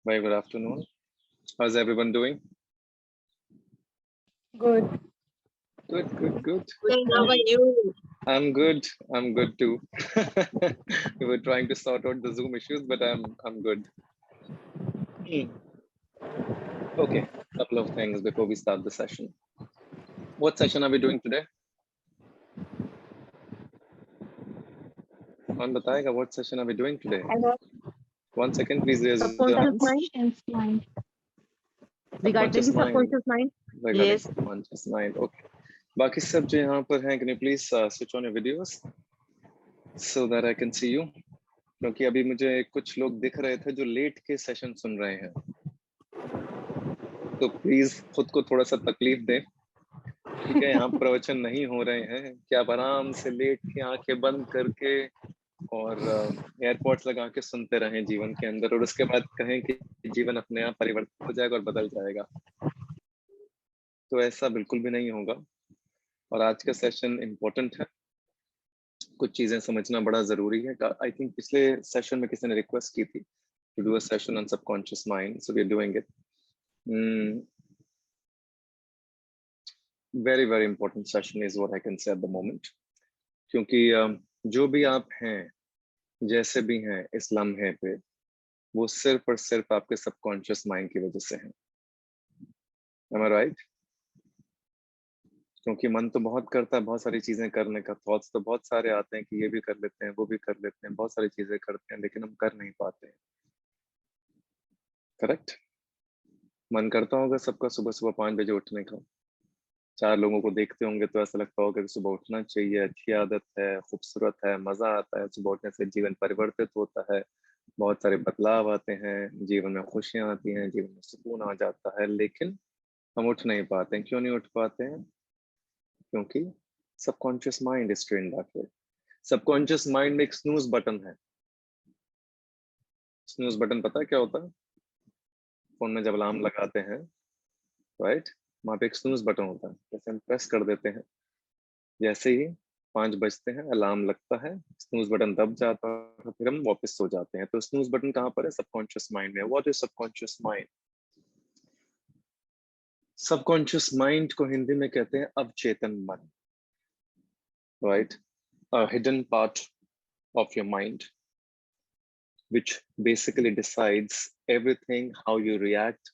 Very good afternoon. How's everyone doing? Good. Good. How are you? I'm good. I'm good too. We were trying to sort out the Zoom issues, but I'm good. Okay, couple of things before we start the session. What session are we doing today? कौन बताएगा what session are we doing today? One second, please raise your hands. Mind. Subconscious mind. Subconscious mind. Regarding Yes. subconscious mind. Okay. बाकी सब जो यहाँ पर हैं, can you please switch on your videos so that I can see you? क्योंकि अभी मुझे कुछ लोग दिख रहे थे जो लेट के सेशन सुन रहे हैं, तो प्लीज खुद को थोड़ा सा तकलीफ दें, ठीक है? यहाँ प्रवचन नहीं हो रहे हैं कि आप आराम से लेट के आंखें बंद करके और एयरपोर्ट्स लगा के सुनते रहें जीवन के अंदर, और उसके बाद कहें कि जीवन अपने आप परिवर्तित हो जाएगा और बदल जाएगा। तो ऐसा बिल्कुल भी नहीं होगा। और आज का सेशन इम्पोर्टेंट है, कुछ चीजें समझना बड़ा जरूरी है। आई थिंक पिछले सेशन में किसी ने रिक्वेस्ट की थी to do a session on subconscious mind, so we are doing it. Very very important session is what I can say at the moment, क्योंकि जो भी आप हैं, जैसे भी हैं इस लम्हे पे, वो सिर्फ और सिर्फ आपके सबकॉन्शियस माइंड की वजह से है। Am I right? क्योंकि मन तो बहुत करता है बहुत सारी चीजें करने का, थॉट्स तो बहुत सारे आते हैं कि ये भी कर लेते हैं, वो भी कर लेते हैं, बहुत सारी चीजें करते हैं, लेकिन हम कर नहीं पाते हैं। करेक्ट? मन करता होगा सबका सुबह सुबह 5 बजे उठने का। 4 लोगों को देखते होंगे तो ऐसा लगता होगा कि सुबह उठना चाहिए, अच्छी आदत है, खूबसूरत है, मजा आता है, सुबह उठने से जीवन परिवर्तित होता है, बहुत सारे बदलाव आते हैं, जीवन में खुशियां आती हैं, जीवन में सुकून आ जाता है, लेकिन हम उठ नहीं पाते हैं। क्यों नहीं उठ पाते हैं? क्योंकि subconscious mind is trained that way. Subconscious mind में एक स्नूज बटन है। स्नूज बटन पता है क्या होता है? फोन में जब अलार्म लगाते हैं, राइट, वहां पे एक स्नूज बटन होता है, जैसे हम प्रेस कर देते हैं, जैसे ही 5 बजते हैं अलार्म लगता है, स्नूज बटन दब जाता है, फिर हम वापस सो जाते हैं। तो स्नूज बटन कहाँ पर है? सबकॉन्शियस माइंड में। What is subconscious mind? Subconscious mind को हिंदी में कहते हैं अवचेतन मन, right? A hidden part of your mind, which basically decides everything, how you react,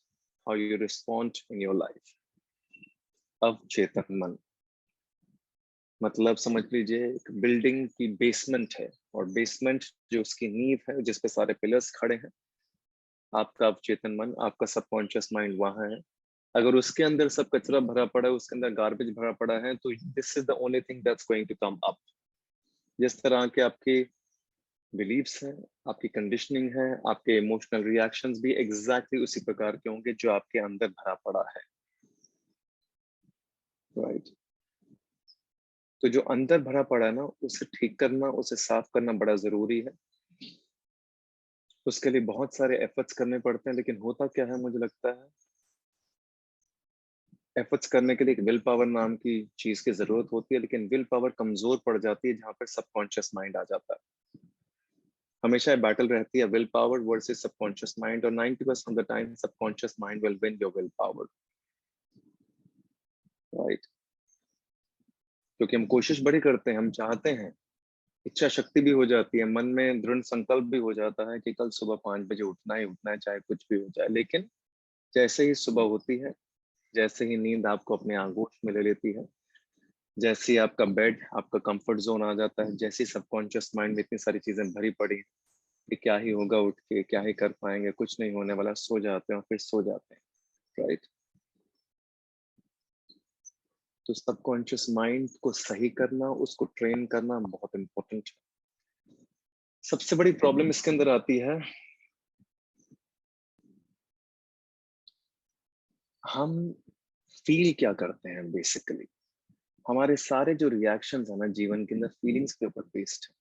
how you respond in your life. अवचेतन मन मतलब समझ लीजिए एक बिल्डिंग की बेसमेंट है, और बेसमेंट जो उसकी नींव है, जिस पे सारे पिलर्स खड़े हैं, आपका अवचेतन मन, आपका सबकॉन्शियस माइंड वहां है। अगर उसके अंदर सब कचरा भरा पड़ा है, उसके अंदर गार्बेज भरा पड़ा है, तो this is the only thing that's going to come up. जिस तरह के आपके बिलीव्स हैं, आपकी कंडीशनिंग है, आपके इमोशनल रिएक्शंस भी एग्जैक्टली उसी प्रकार के होंगे जो आपके अंदर भरा पड़ा है, राइट? तो जो अंदर भरा पड़ा है ना, उसे ठीक करना, उसे साफ करना बड़ा जरूरी है। उसके लिए बहुत सारे एफर्ट्स करने पड़ते हैं, लेकिन होता क्या है, मुझे लगता है एफर्ट्स करने के लिए एक विल पावर नाम की चीज की जरूरत होती है, लेकिन विल पावर कमजोर पड़ जाती है जहां पर सबकॉन्शियस माइंड आ जाता है। हमेशा बैटल रहती है will power versus subconscious mind, और 90% of the time subconscious mind will win your will power, right? क्योंकि हम कोशिश बड़ी करते हैं, हम चाहते हैं, इच्छा शक्ति भी हो जाती है, मन में दृढ़ संकल्प भी हो जाता है कि कल सुबह 5 बजे उठना ही उठना है, चाहे कुछ भी हो जाए। लेकिन जैसे ही सुबह होती है, जैसे ही नींद आपको अपने आगोश में ले लेती है, जैसे ही आपका बेड, आपका कंफर्ट जोन आ जाता है, जैसे ही सबकॉन्शियस माइंड में इतनी सारी चीजें भरी पड़ी कि क्या ही होगा उठ के, क्या ही कर पाएंगे, कुछ नहीं होने वाला, सो जाते हैं और फिर सो जाते हैं, राइट? तो सबकॉन्शियस माइंड को सही करना, उसको ट्रेन करना बहुत इंपॉर्टेंट है। सबसे बड़ी प्रॉब्लम इसके अंदर आती है, हम फील क्या करते हैं बेसिकली। हमारे सारे जो रिएक्शंस है ना जीवन के अंदर, फीलिंग्स के ऊपर बेस्ड है।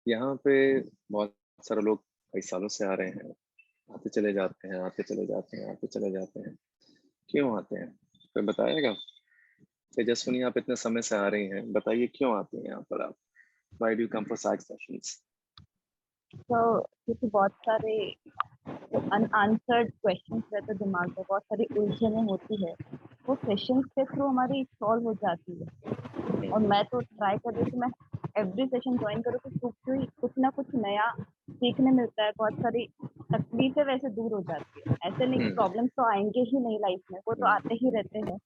यहाँ पे बहुत सारे लोग कई सालों से आ रहे हैं, आते चले जाते हैं, आते चले जाते हैं, आते चले जाते हैं। क्यों आते हैं? कोई बताएगा? तेजस्विनी, आप इतने समय से आ रही हैं, बताइए क्यों आती हैं यहाँ पर आप? Why do you come for psych sessions? तो क्योंकि बहुत सारे अनआंसर्ड क्वेश्चंस रहते हैं दिमाग में, बहुत सारी उलझने होती है, वो सेशंस के थ्रू हमारी सॉल्व हो जाती है। और मैं तो ट्राई कर रही हूँ कि मैं एवरी सेशन ज्वाइन करूँ, क्योंकि कुछ ना कुछ नया सीखने मिलता है, बहुत सारी तकलीफें वैसे दूर हो जाती है। ऐसे नहीं कि प्रॉब्लम्स तो आएंगे ही नहीं लाइफ में, वो तो आते ही रहते हैं,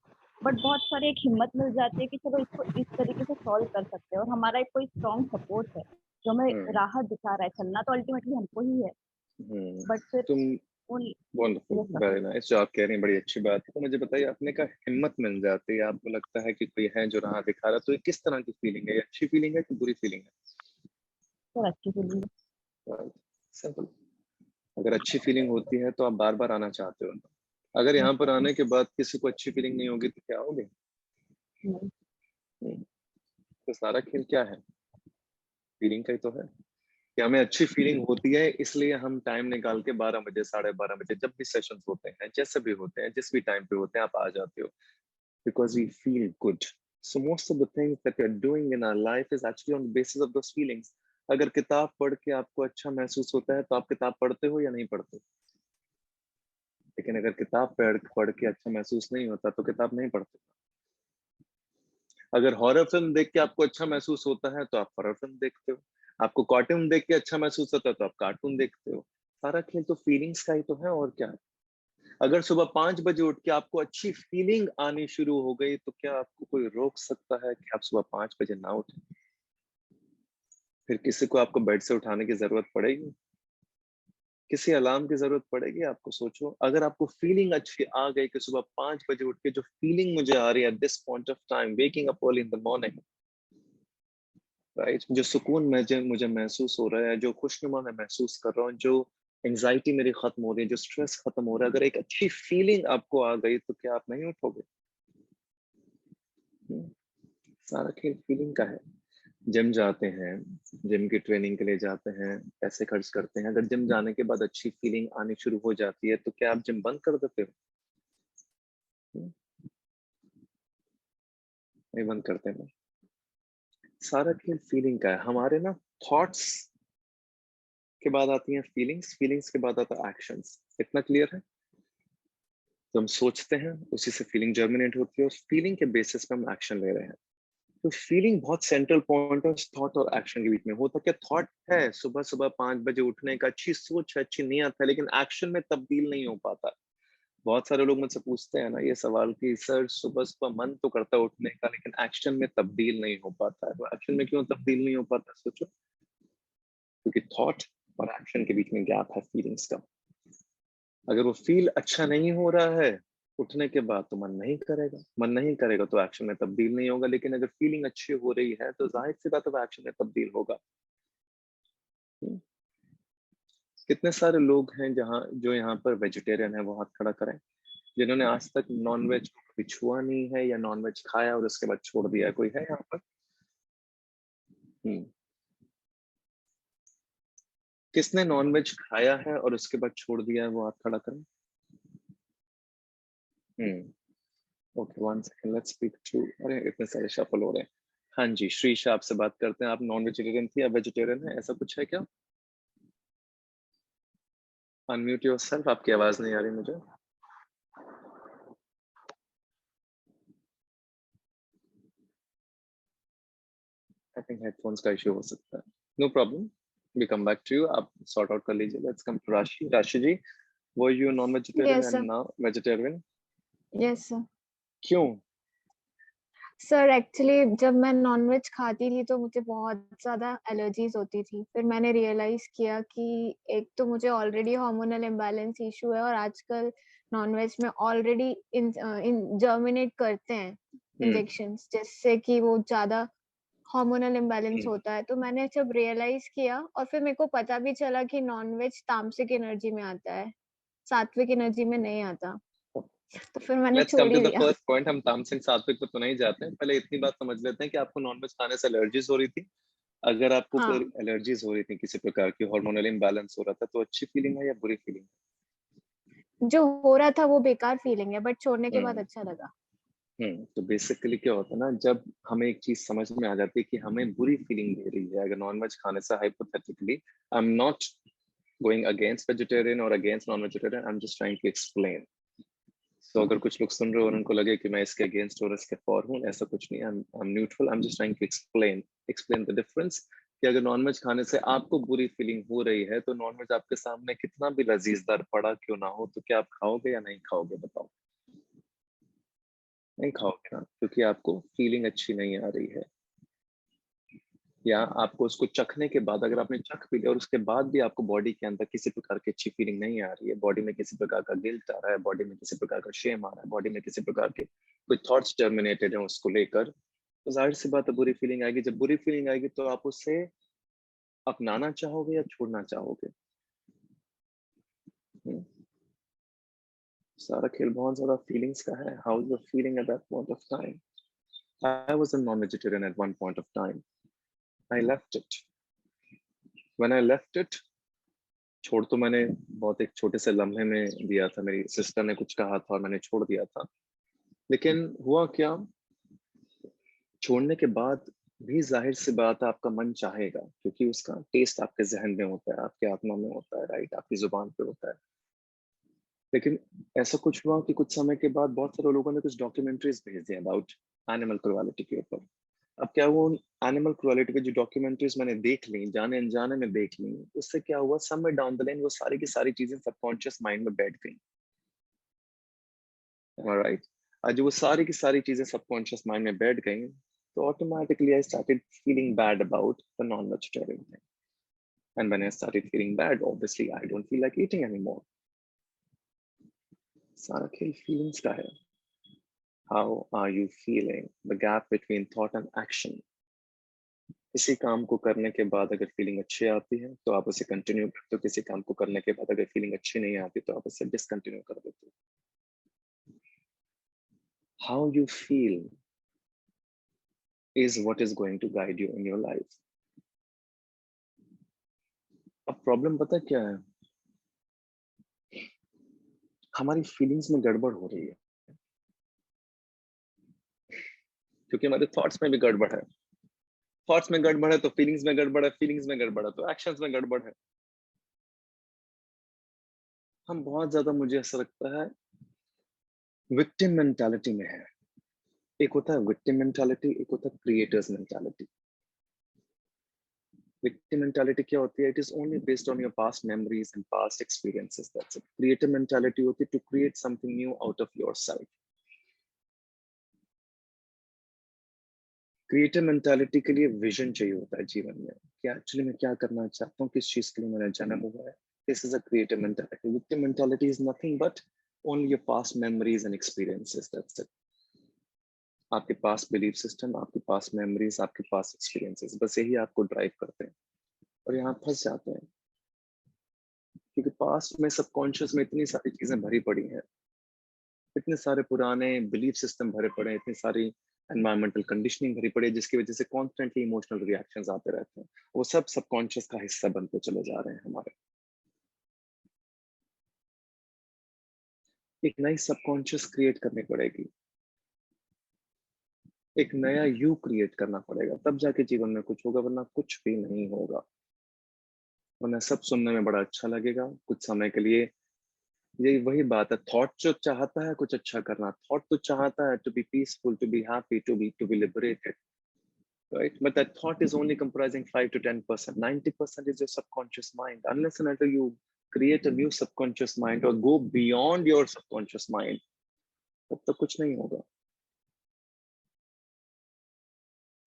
बट बहुत सारी एक हिम्मत मिल जाती है कि चलो इसको इस तरीके से सॉल्व कर सकते हैं। और हमारा एक कोई स्ट्रॉन्ग सपोर्ट है जो हमें राह दिखा रहा है। चलना तो अल्टीमेटली हमको ही है, बट फिर तुम उन वंडरफुल, वेरी नाइस जो आप कह रही हैं, बड़ी अच्छी बात है। तो मुझे बताइए, अपने का हिम्मत मिल जाती है, आपको लगता है कि कोई है जो राह दिखा रहा है, तो ये किस तरह की फीलिंग है? ये अच्छी फीलिंग है कि बुरी फीलिंग फिर अच्छी फीलिंग। है? सिंपल। अगर अच्छी फीलिंग होती है तो आप बार बार आना चाहते हो। अगर यहाँ पर आने के बाद किसी को अच्छी फीलिंग नहीं होगी तो क्या होगे? तो सारा खेल क्या है? फीलिंग का ही तो है कि हमें अच्छी फीलिंग होती है, इसलिए हम टाइम निकाल के 12 बजे, 12:30 बजे, जब भी सेशंस होते हैं, जैसे भी होते हैं, जिस भी टाइम पे होते हैं, आप आ जाते हो, because we feel good. So most of the things that we're doing in our life is actually on the basis of those feelings. अगर किताब पढ़ के आपको अच्छा महसूस होता है तो आप किताब पढ़ते हो या नहीं पढ़ते? लेकिन अगर किताब पढ़ के अच्छा महसूस नहीं होता तो किताब नहीं पढ़ते। अगर हॉरर फिल्म देख के आपको अच्छा महसूस होता है तो आप हॉरर फिल्म देखते हो। आपको कार्टून देख के अच्छा महसूस होता है तो आप कार्टून देखते हो। सारा खेल तो फीलिंग्स का ही तो है, और क्या है। अगर सुबह 5 बजे उठ के आपको अच्छी फीलिंग आनी शुरू हो गई तो क्या आपको कोई रोक सकता है कि आप सुबह 5 बजे ना उठे? फिर किसी को आपको बेड से उठाने की जरूरत पड़ेगी? किसी अलार्म की जरूरत पड़ेगी आपको? सोचो, अगर आपको फीलिंग अच्छी आ गई कि सुबह 5 बजे उठ के जो फीलिंग मुझे आ रही है this point of time, waking up early in the morning, right, जो सुकून मुझे महसूस हो रहा है, जो खुशनुमा मैं महसूस कर रहा हूँ, जो एंजाइटी मेरी खत्म हो रही है, जो स्ट्रेस खत्म हो रहा है, अगर एक अच्छी फीलिंग आपको आ गई तो क्या आप नहीं उठोगे? सारा खेल फीलिंग का है। जिम जाते हैं, जिम की ट्रेनिंग के लिए जाते हैं, पैसे खर्च करते हैं, अगर जिम जाने के बाद अच्छी फीलिंग आनी शुरू हो जाती है तो क्या आप जिम बंद कर देते हो? नहीं बंद करते ना। सारा खेल फीलिंग का है। हमारे ना थॉट्स के बाद आती हैं फीलिंग्स, फीलिंग्स के बाद आता है एक्शंस। इतना क्लियर है? तो हम सोचते हैं, उसी से फीलिंग जर्मिनेट होती है, उस फीलिंग के बेसिस पे हम एक्शन ले रहे हैं। तो फीलिंग बहुत सेंट्रल पॉइंट है थॉट और एक्शन के बीच में। होता क्या, थॉट है सुबह सुबह 5 बजे उठने का, अच्छी सोच है, अच्छी नीयत है, लेकिन एक्शन में तब्दील नहीं हो पाता। बहुत सारे लोग मुझसे पूछते हैं ना ये सवाल कि सर सुबह सुबह मन तो करता है उठने का, लेकिन एक्शन में तब्दील नहीं हो पाता है। तो एक्शन में क्यों तब्दील नहीं हो पाता? सोचो, क्योंकि थॉट और एक्शन के बीच में गैप है फीलिंग्स का। अगर वो फील अच्छा नहीं हो रहा है उठने के बाद तो मन नहीं करेगा, मन नहीं करेगा तो एक्शन में तब्दील नहीं होगा। लेकिन अगर फीलिंग अच्छी हो रही है तो जाहिर सी बात है वो एक्शन में तब्दील होगा। कितने सारे लोग हैं जहाँ जो यहाँ पर वेजिटेरियन है, वो हाथ खड़ा करें, जिन्होंने आज तक नॉनवेज को कभी छुआ नहीं है या नॉनवेज खाया और उसके बाद छोड़ दिया? कोई है यहाँ पर? हम्म। किसने नॉनवेज खाया है और उसके बाद छोड़ दिया है, वो हाथ खड़ा करें। Okay, one second, let's speak to, अरे इतने सारे शफल हो रहे हैं। हाँ जी, श्रीशा आपसे बात करते हैं। आप नॉन वेजिटेरियन थी या वेजिटेरियन है, ऐसा कुछ है क्या? अनम्यूट योरसेल्फ, आपकी आवाज नहीं आ रही मुझे। आई थिंक हेडफोन्स का इश्यू हो सकता है। No problem, we come back to you, आप सॉर्ट आउट कर लीजिए। Let's come to Rashi. Rashi ji, were you non vegetarian Yes, and sir. Now vegetarian? Yes, sir. क्यों? सर एक्चुअली जब मैं नॉनवेज खाती थी तो मुझे बहुत ज़्यादा एलर्जीज होती थी। फिर मैंने रियलाइज़ किया कि एक तो मुझे ऑलरेडी हार्मोनल इम्बैलेंस इश्यू है और आजकल नॉनवेज में ऑलरेडी इन जर्मिनेट करते हैं इंजेक्शंस, जिससे कि वो ज़्यादा हार्मोनल इम्बैलेंस होता है। तो मैंने जब रियलाइज़ किया और फिर मेरे को पता भी चला कि नॉनवेज तामसिक एनर्जी में आता है, सात्विक एनर्जी में नहीं आता। तो फिर मैंने लेट्स छोड़ कम टू ही द दिया। First point. हम तामसिक सात्विक पे तो नहीं जाते हैं, पहले इतनी बात समझ लेते हैं कि आपको नॉनवेज खाने से एलर्जीज हो रही थी। अगर आपको हाँ। कोई एलर्जीज हो रही थी, किसी प्रकार की हार्मोनल इम्बैलेंस हो रहा था, तो अच्छी फीलिंग है या बुरी फीलिंग जो हो रहा था वो बेकार फीलिंग है, बट छोड़ने के है? बाद अच्छा लगा। तो बेसिकली क्या होता है ना, जब हमें एक चीज समझ में आ जाती है कि हमें बुरी फीलिंग दे रही है अगर नॉनवेज खाने से, hypothetically, I am not going against vegetarian और against non vegetarian, I am just trying to explain. So अगर कुछ लोग सुन रहे हो और उनको लगे कि मैं इसके अगेंस्ट और इसके फॉर हूँ, ऐसा कुछ नहीं, I am neutral, I am just trying to explain the difference. कि अगर नॉनवेज खाने से आपको बुरी फीलिंग हो रही है, तो नॉनवेज आपके सामने कितना भी लजीजदार पड़ा क्यों ना हो, तो क्या आप खाओगे या नहीं खाओगे, बताओ? नहीं खाओगे ना, क्योंकि आपको फीलिंग अच्छी नहीं आ रही है। या आपको उसको चखने के बाद, अगर आपने चख भी लिया और उसके बाद भी आपको बॉडी के अंदर किसी प्रकार की अच्छी फीलिंग नहीं आ रही है, बॉडी में किसी प्रकार का गिल्ट आ रहा है, बॉडी में किसी प्रकार का शेम आ रहा है, बॉडी में किसी प्रकार के कोई थॉट्स टर्मिनेटेड है उसको लेकर, तो जाहिर सी बात है बुरी फीलिंग आएगी। जब बुरी फीलिंग आएगी तो आप उसे अपनाना चाहोगे या छोड़ना चाहोगे? हम्म, सारा खेल बहुत ज्यादा फीलिंग्स का है। How you feeling at that point of time? I was a non vegetarian at one point of time. I left it. When I left it, छोड़ तो मैंने बहुत एक छोटे से लम्हे में दिया था, मेरी सिस्टर ने कुछ कहा था और मैंने छोड़ दिया था। लेकिन हुआ क्या, छोड़ने के बाद भी जाहिर सी बात है आपका मन चाहेगा, क्योंकि उसका टेस्ट आपके जहन में होता है, आपके आत्मा में होता है, राइट, आपकी जुबान पे होता है। लेकिन ऐसा कुछ हुआ कि कुछ समय के बाद बहुत सारे लोगों ने कुछ डॉक्यूमेंट्रीज भेज दिए अबाउट एनिमल क्रुएलिटी के ऊपर। अब क्या हुआ, एनिमल क्रुएलिटी पे जो डॉक्यूमेंट्रीज मैंने देख ली, जाने अनजाने में देख ली, उससे क्या हुआ, समवेयर डाउन द लाइन वो सारी की सारी चीजें सबकॉन्शियस माइंड में बैठ गई। राइट, आज वो सारी की सारी चीजें सबकॉन्शियस माइंड में बैठ गई, तो automatically I started feeling bad about the non vegetarian thing. And when I started feeling bad, obviously I don't feel like eating anymore. सारा खेल फीलिंग्स का है। How are you feeling, the gap between thought and action. किसी काम को करने के बाद अगर फीलिंग अच्छी आती है तो आप उसे कंटिन्यू करते हो, किसी काम को करने के बाद अगर फीलिंग अच्छी नहीं आती तो आप उसे डिसकंटिन्यू कर देते हो। How you feel is what is going to guide you in your life. अब प्रॉब्लम पता है क्या है, हमारी फीलिंग्स में गड़बड़ हो रही है, क्योंकि हमारे थॉट्स में भी गड़बड़ है। थॉट्स में गड़बड़ है तो फीलिंग्स में गड़बड़ है, फीलिंग्स में गड़बड़ है तो एक्शंस में गड़बड़ है। हम बहुत ज्यादा, मुझे ऐसा लगता है, विक्टिम मेंटालिटी में है। एक होता है विक्टिम मेंटालिटी, एक होता है क्रिएटर्स मेंटालिटी। विक्टिम मेंटालिटी क्या होती है, it is only based on your past memories and past experiences, that's it. Creative mentality होती है to create something new out of yourself. Creative mentality के लिए विजन चाहिए होता है जीवन में, कि एक्चुअली मैं क्या करना चाहता हूँ, किस चीज के लिए मेरा जन्म हुआ है। This is a creative mentality. Victim mentality is nothing but only your past memories and experiences, that's it. आपके पास बिलीफ सिस्टम, आपके पास मेमोरीज, आपके पास एक्सपीरियंसेस, बस यही आपको ड्राइव करते हैं और यहाँ फंस जाते हैं, क्योंकि पास्ट में सबकॉन्शियस में इतनी सारी चीजें भरी पड़ी हैं, इतने सारे पुराने बिलीफ सिस्टम भरे पड़े हैं, इतनी सारी एनवायरमेंटल कंडीशनिंग भरी पड़ी है, जिसकी वजह से कॉन्स्टेंटली इमोशनल रिएक्शंस आते रहते हैं। वो सब सबकॉन्शियस का हिस्सा बनते चले जा रहे हैं हमारे। एक नई सबकॉन्शियस क्रिएट करनी पड़ेगी, एक नया यू क्रिएट करना पड़ेगा, तब जाके जीवन में कुछ होगा, वरना कुछ भी नहीं होगा। वरना सब सुनने में बड़ा अच्छा लगेगा कुछ समय के लिए। यही वही बात है, थॉट जो चाहता है कुछ अच्छा करना, थॉट तो चाहता है to be peaceful, to be happy, to be liberated, right? But that thought is only comprising 5 to 10%. 90% is your subconscious mind. Unless and until you create a new subconscious mind or go beyond your subconscious mind, तब तक कुछ नहीं होगा।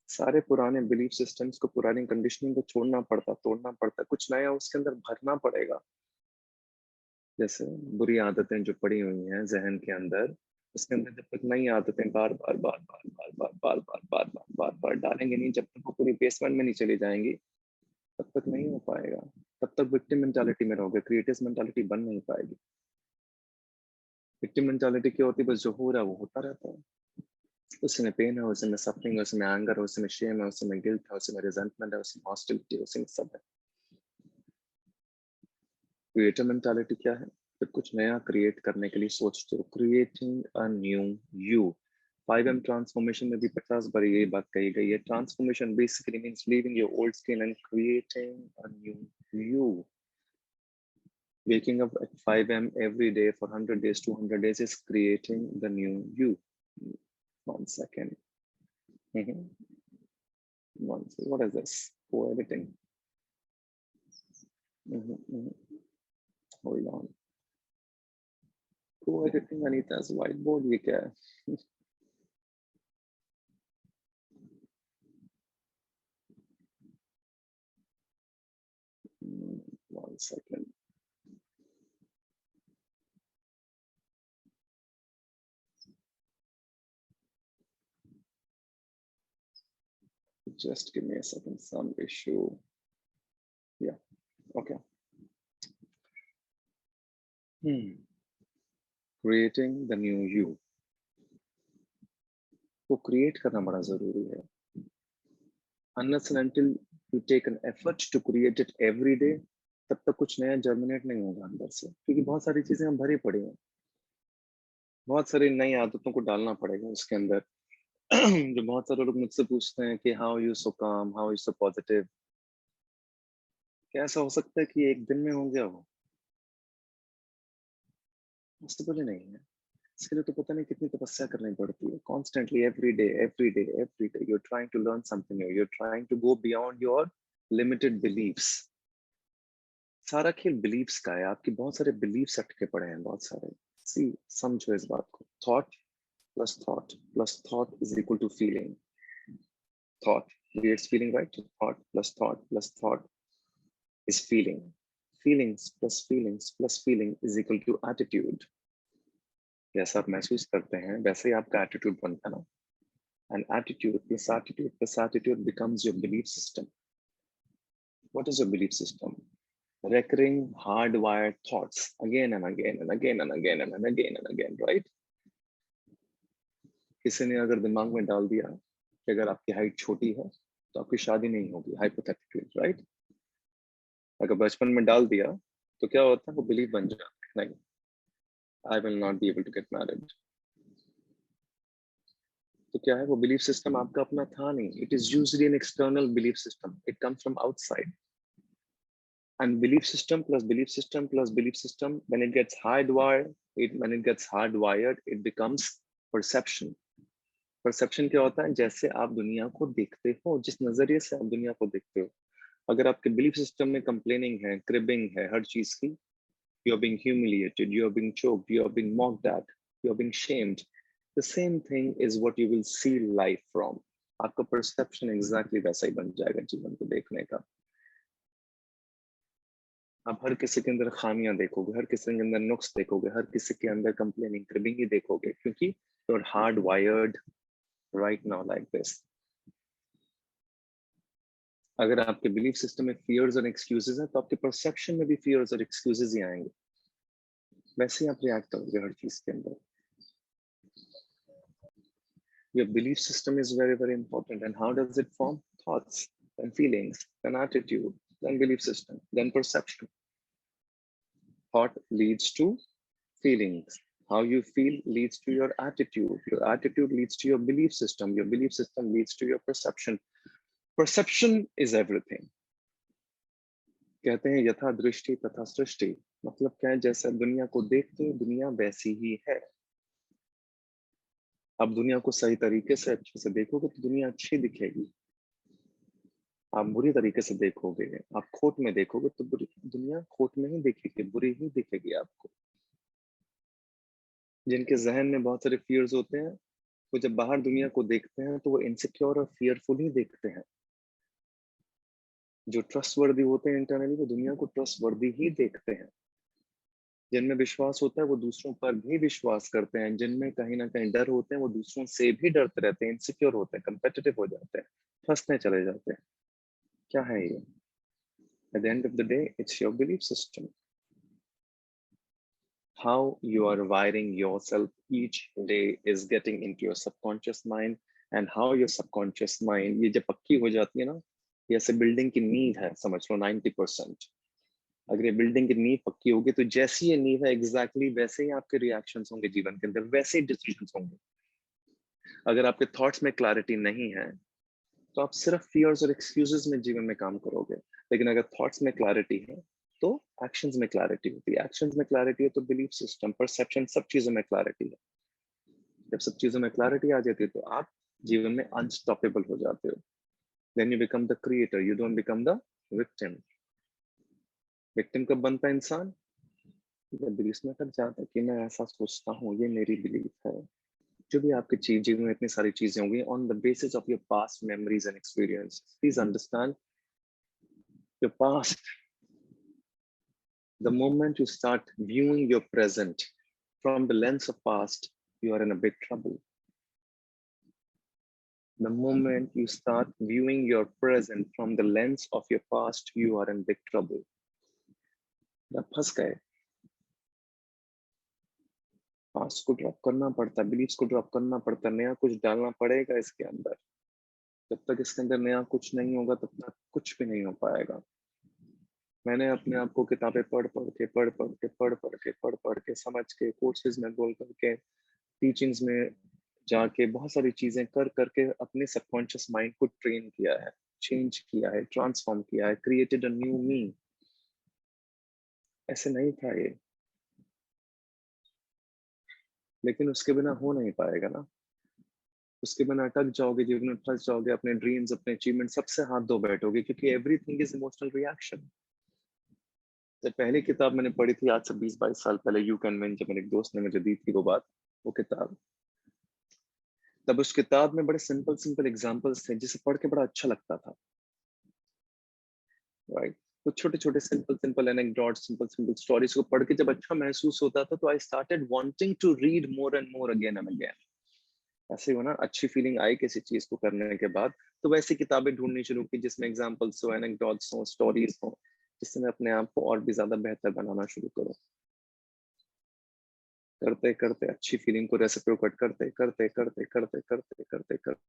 सारे पुराने belief systems को, पुरानी conditioning को छोड़ना पड़ता, तोड़ना पड़ता, कुछ नया उसके अंदर भरना पड़ेगा। जैसे बुरी आदतें जो पड़ी हुई हैं जहन के अंदर, उसके अंदर जब तक नई आदतें बार बार बार बार बार बार बार बार बार बार बार बार डालेंगे नहीं, जब तक वो पूरी बेसमेंट में नहीं चली जाएंगी, तब तक नहीं हो पाएगा। तब तक विक्टिम मेंटालिटी में रहोगे, क्रिएटिव मेंटालिटी बन नहीं पाएगी। विक्टिम मेंटालिटी क्या होती है, बस जो हो रहा है वो होता रहता है, उसमें पेन है, उसमें सफरिंग है, उसमें एंगर है, उसमें शेम है, उसमें गिल्ट है, उसमें रिजेंटमेंट है, उसमें हॉस्टिलिटी है, उसमें सब है। क्रिएटिव मेंटालिटी क्या है, जब कुछ नया क्रिएट करने के लिए सोचते हो, creating a new you, 5M transformation में भी 50 बार ये बात कही गई है. Transformation basically means leaving your old skin and creating a new you. Waking up at 5 a.m. every day for 100 days, 200 days is creating the new you. 1 second. What is this? Co-editing. Hold on. Co-editing Anita's whiteboard. ये क्या है? 1 second. Just give me a second. Some issue. Yeah. Okay. Creating the new you. वो create करना बड़ा जरूरी है. Unless and until you take an effort to create it every day, तब तक कुछ नया जर्मिनेट नहीं होगा अंदर से, क्योंकि बहुत सारी चीजें हम भरी पड़ी हैं. बहुत सारी नई आदतों को डालना पड़ेगा उसके अंदर. जो बहुत सारे लोग मुझसे पूछते हैं कि हाउ यू सो काम, हाउ यू सो पॉजिटिव. क्या ऐसा हो सकता है कि एक दिन में हो गया हो? पॉसिबल नहीं है. इसके लिए तो पता नहीं कितनी तपस्या करनी पड़ती है. Constantly every day you are trying to learn something new. You are trying to go beyond your limited beliefs. सारा खेल बिलीव्स का है. आपके बहुत सारे बिलीव्स अटके पड़े हैं, बहुत सारे. सी, समझो इस बात को. Thought plus thought is equal to feeling. Thought creates feeling, right? Thought plus thought is feeling. Feelings plus feeling is equal to attitude. जैसा आप महसूस करते हैं वैसे ही आपका एटीट्यूड बनता है ना. And attitude plus attitude becomes your belief system. What is your belief system? Recurring hardwired thoughts again and again, right? किसी ने अगर दिमाग में डाल दिया कि अगर आपकी हाइट छोटी है तो आपकी शादी नहीं होगी, हाइपोथेटिकली, राइट? अगर बचपन में डाल दिया तो क्या होता है, वो बिलीव बन जाता है, नहीं, I will not be able to get married. तो क्या है, वो बिलीफ सिस्टम आपका अपना था नहीं. It is usually an external belief system. It comes from outside. And belief system plus belief system, when it gets hardwired, it becomes perception. Perception क्या होता है? जैसे आप दुनिया को देखते हो, जिस नजरिए से आप दुनिया को देखते हो. अगर आपके बिलीफ सिस्टम में कंप्लेनिंग है, क्रिबिंग है हर चीज की, you are being humiliated, you are being choked, you are being mocked at, you are being shamed, the same thing is what you will see life from. आपका perception exactly वैसा ही बन जाएगा जीवन को देखने का. आप हर किसी के अंदर खामियां देखोगे, हर किसी के अंदर नुक्स देखोगे, हर किसी के अंदर कंप्लेनिंग, क्रिबिंग ही देखोगे, क्योंकि you are hardwired right now like this. अगर आपके बिलीफ सिस्टम में फियर्स और एक्सक्यूजेस हैं तो आपके परसेप्शन में भी फियर्स और एक्सक्यूजेस ही आएंगे. वैसे ही आप रिएक्ट करोगे हर चीज के अंदर. Your belief system is very important. And how does it form? Thoughts, then feelings, then attitude, then belief system, then perception. Thought leads to feelings. How you feel leads to your attitude. Your attitude leads to your belief system. Your belief system leads to your perception. Perception is everything. कहते हैं यथा दृष्टि तथा सृष्टि. मतलब क्या है, जैसे दुनिया को देखते हो दुनिया वैसी ही है. आप दुनिया को सही तरीके से अच्छे से देखोगे तो दुनिया अच्छी दिखेगी. आप बुरी तरीके से देखोगे, आप खोट में देखोगे तो बुरी दुनिया खोट में ही दिखेगी, बुरी ही दिखेगी आपको. जिनके जहन में बहुत सारे फियर्स होते हैं वो जब बाहर दुनिया को देखते हैं तो वो इनसिक्योर और फियरफुल ही देखते हैं. जो ट्रस्टवर्दी होते हैं इंटरनली वो दुनिया को ट्रस्टवर्दी ही देखते हैं. जिनमें विश्वास होता है वो दूसरों पर भी विश्वास करते हैं. जिनमें कहीं ना कहीं डर होते हैं वो दूसरों से भी डरते रहते हैं, इनसिक्योर होते हैं, कंपेटिटिव हो जाते हैं, फंसने चले जाते हैं. क्या है ये? At the end of the day, it's your belief system. How you are wiring yourself each day is getting into your subconscious mind, and how your subconscious mind, ये जब पक्की हो जाती है ना, जैसे बिल्डिंग की नींव है, समझ लो 90%. अगर ये बिल्डिंग की नींव पक्की होगी तो जैसी ये नींव है एग्जैक्टली वैसे ही आपके रिएक्शंस होंगे जीवन के अंदर, वैसे ही डिसीजंस होंगे. अगर आपके थॉट्स में क्लैरिटी नहीं है तो आप सिर्फ फियर्स और एक्सक्यूजेस में जीवन में काम करोगे। लेकिन अगर थॉट्स में क्लैरिटी है तो एक्शंस में क्लैरिटी होती है, एक्शंस में क्लैरिटी है तो बिलीफ सिस्टम, परसेप्शन, सब चीजों में क्लैरिटी है। जब सब चीजों में क्लैरिटी आ जाती है तो आप जीवन में अनस्टॉपेबल हो जाते हो। Then you become the creator, you don't become the victim. Victim कब बनता है इंसान? जब बिलीफ में अटक जाता है कि मैं ऐसा सोचता हूँ, ये मेरी बिलीफ है। जो भी आपके जीवन में इतनी सारी चीजें होंगी on the basis of your past memories and experience. Please understand your past. The moment you start viewing your present from the lens of past, you are in a big trouble. The moment you start viewing your present from the lens of your past, you are in big trouble. आप फंस गए। Past को drop करना पड़ता है, beliefs को drop करना पड़ता है, नया कुछ डालना पड़ेगा इसके अंदर। जब तक इसके अंदर नया कुछ नहीं होगा तब तक कुछ भी नहीं हो पाएगा। मैंने अपने आप को किताबें पढ़ के समझ के, कोर्सेज में बोल करके, टीचिंग्स में जाके, बहुत सारी चीजें कर करके अपने सबकॉन्शियस माइंड को ट्रेन किया है, चेंज किया है, ट्रांसफॉर्म किया है, क्रिएटेड अ न्यू मी। ऐसे नहीं था ये, लेकिन उसके बिना हो नहीं पाएगा ना। उसके बिना अटक जाओगे, जीवन में फंस जाओगे, अपने ड्रीम्स, अपने अचीवमेंट सबसे हाथ धो बैठोगे, क्योंकि एवरीथिंग इज इमोशनल रिएक्शन। जब पहली किताब मैंने पढ़ी थी आज से 20-22 साल पहले, यू कैन विन, जब मेरे एक दोस्त ने मुझे दी थी वो बात, वो किताब, तब उस किताब में बड़े सिंपल सिंपल एग्जांपल्स थे जिसे पढ़ के बड़ा अच्छा लगता था, राइट। तो छोटे छोटे simple simple anecdotes, simple simple stories को पढ़ के जब अच्छा महसूस होता था तो I started wanting to read more and more again and again. ऐसे हो ना, अच्छी फीलिंग आई किसी चीज को करने के बाद, तो वैसी किताबें ढूंढनी शुरू की जिसमें एग्जांपल्स हो, एनेक्डोट्स हो, स्टोरीज हो, जिससे मैं अपने आप को और भी ज्यादा बेहतर बनाना शुरू करूं। करते करते अच्छी फीलिंग को रेसिप्रोकेट करते करते करते करते करते करते करते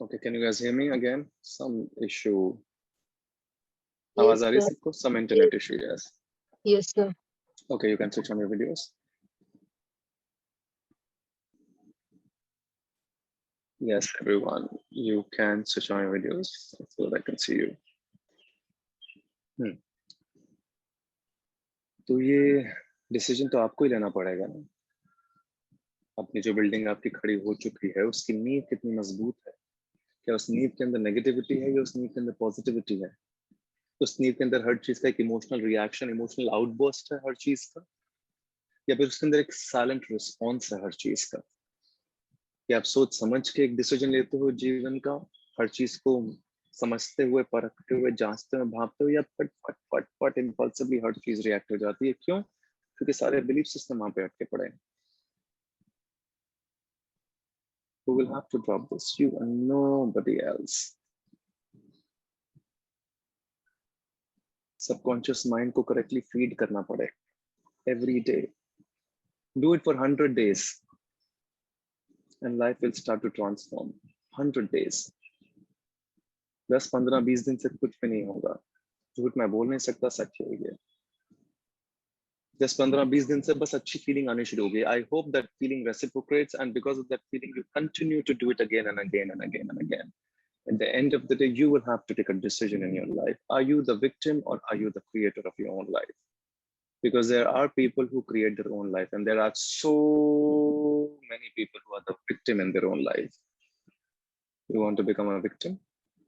Okay, can you guys hear me again? Some issue. Yes, आवाज आ रही है sir. सबको? Some internet issue, yes. Yes, sir. Okay, you can switch on your videos. Yes, everyone, you can switch on your videos so that I can see you. तो ये decision तो आपको ही लेना पड़ेगा ना। अपनी जो बिल्डिंग आपकी खड़ी हो चुकी है उसकी नींव कितनी मजबूत है? क्या उस नींव के अंदर नेगेटिविटी है या उस नींव के अंदर पॉजिटिविटी है? उस नींव के अंदर हर चीज का एक इमोशनल रिएक्शन, इमोशनल आउटबर्स्ट है हर चीज का, या फिर उसके अंदर एक साइलेंट रिस्पॉन्स है हर चीज का? कि आप सोच समझ के एक डिसीजन लेते हो जीवन का, हर चीज को समझते हुए, परखते हुए, जांचते हुए, भापते हुए, या फट फट फट फट इम्पल्सिवली हर चीज रिएक्ट हो जाती है? क्यों? क्योंकि सारे बिलीफ सिस्टम वहां पे अटके पड़े हैं। Who will have to drop this? You and nobody else. Subconscious mind को correctly feed करना पड़े every day. Do it for 100 days and life will start to transform. 100 days. 10, 15, 20 दिन से कुछ भी नहीं होगा। झूठ मैं बोल नहीं सकता, सच है ये। 10, 15, 20 दिन से बस अच्छी फीलिंग आनी शुरू हो गई। I hope that feeling reciprocates and because of that feeling you continue to do it again and again and again and again. At the end of the day, you will have to take a decision in your life. Are you the victim or are you the creator of your own life? Because there are people who create their own life and there are so many people who are the victim in their own life. You want to become a victim?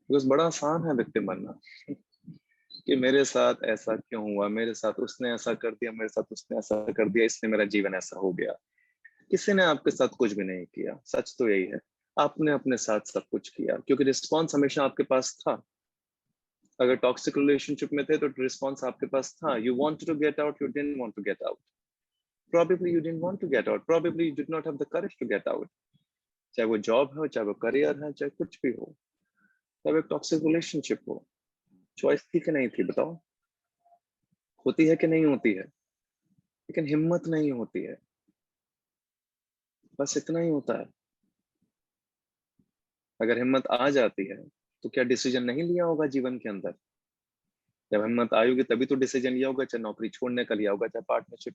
Because बड़ा आसान है victim बनना कि मेरे साथ ऐसा क्यों हुआ, मेरे साथ उसने ऐसा कर दिया, मेरे साथ उसने ऐसा कर दिया, इसलिए मेरा जीवन ऐसा हो गया। किसी ने आपके साथ कुछ भी नहीं किया, सच तो यही है। आपने अपने साथ सब कुछ किया क्योंकि रिस्पॉन्स हमेशा आपके पास था। अगर टॉक्सिक रिलेशनशिप में थे तो रिस्पॉन्स आपके पास था। You wanted to get out, you didn't want to get out. Probably you didn't want to get out. Probably you did not have the courage to get out. चाहे वो job हो, चाहे वो करियर है, चाहे कुछ भी हो, चाहे वो एक टॉक्सिक रिलेशनशिप हो, चॉइस थी कि नहीं थी बताओ? होती है कि नहीं होती है? लेकिन हिम्मत नहीं होती है। बस इतना ही होता है। अगर हिम्मत आ जाती है तो क्या डिसीजन नहीं लिया होगा जीवन के अंदर? जब हिम्मत आई होगी तभी तो डिसीजन लिया होगा, चाहे नौकरी छोड़ने का लिया होगा, चाहे पार्टनरशिप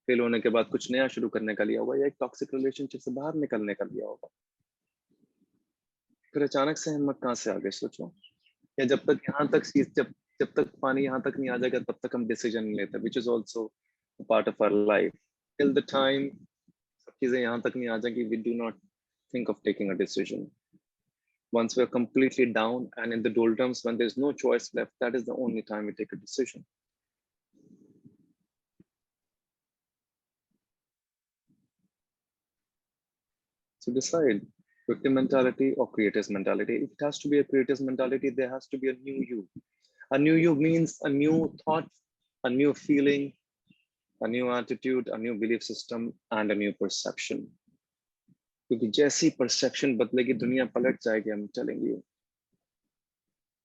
फेल होने के बाद कुछ नया शुरू करने का लिया होगा, या एक टॉक्सिक रिलेशनशिप से बाहर निकलने का लिया होगा। फिर अचानक से हिम्मत कहाँ से आ गई सोचो? या जब तक यहाँ तक जब जब तक पानी यहाँ तक नहीं आ जाएगा तब तक हम डिसीजन नहीं लेते, which is also part of our life. Till the time सब चीजें यहाँ तक नहीं आ जाएंगी, we do not think of taking a decision. Once we are completely down and in the doldrums, when there's no choice left, that is the only time we take a decision. So decide, victim mentality or creator's mentality. If it has to be a creator's mentality, there has to be a new you. A new you means a new thought, a new feeling, a new attitude, a new belief system, and a new perception. क्योंकि जैसी perception बदलेगी दुनिया पलट जाएगी। हम चलेंगे,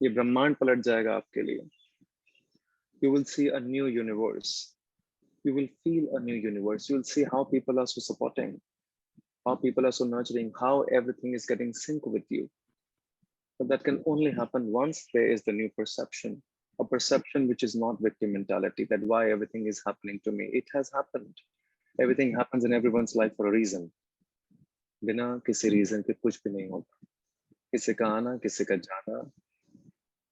ये ब्रह्मांड पलट जाएगा आपके लिए। You will see a new universe. You will feel a new universe. You will see how people are so supporting, how people are so nurturing, how everything is getting sync with you. But that can only happen once there is the new perception, a perception which is not victim mentality, that why everything is happening to me. It has happened. Everything happens in everyone's life for a reason. बिना किसी reason के कुछ भी नहीं होता। किसी का आना, किसी का जाना,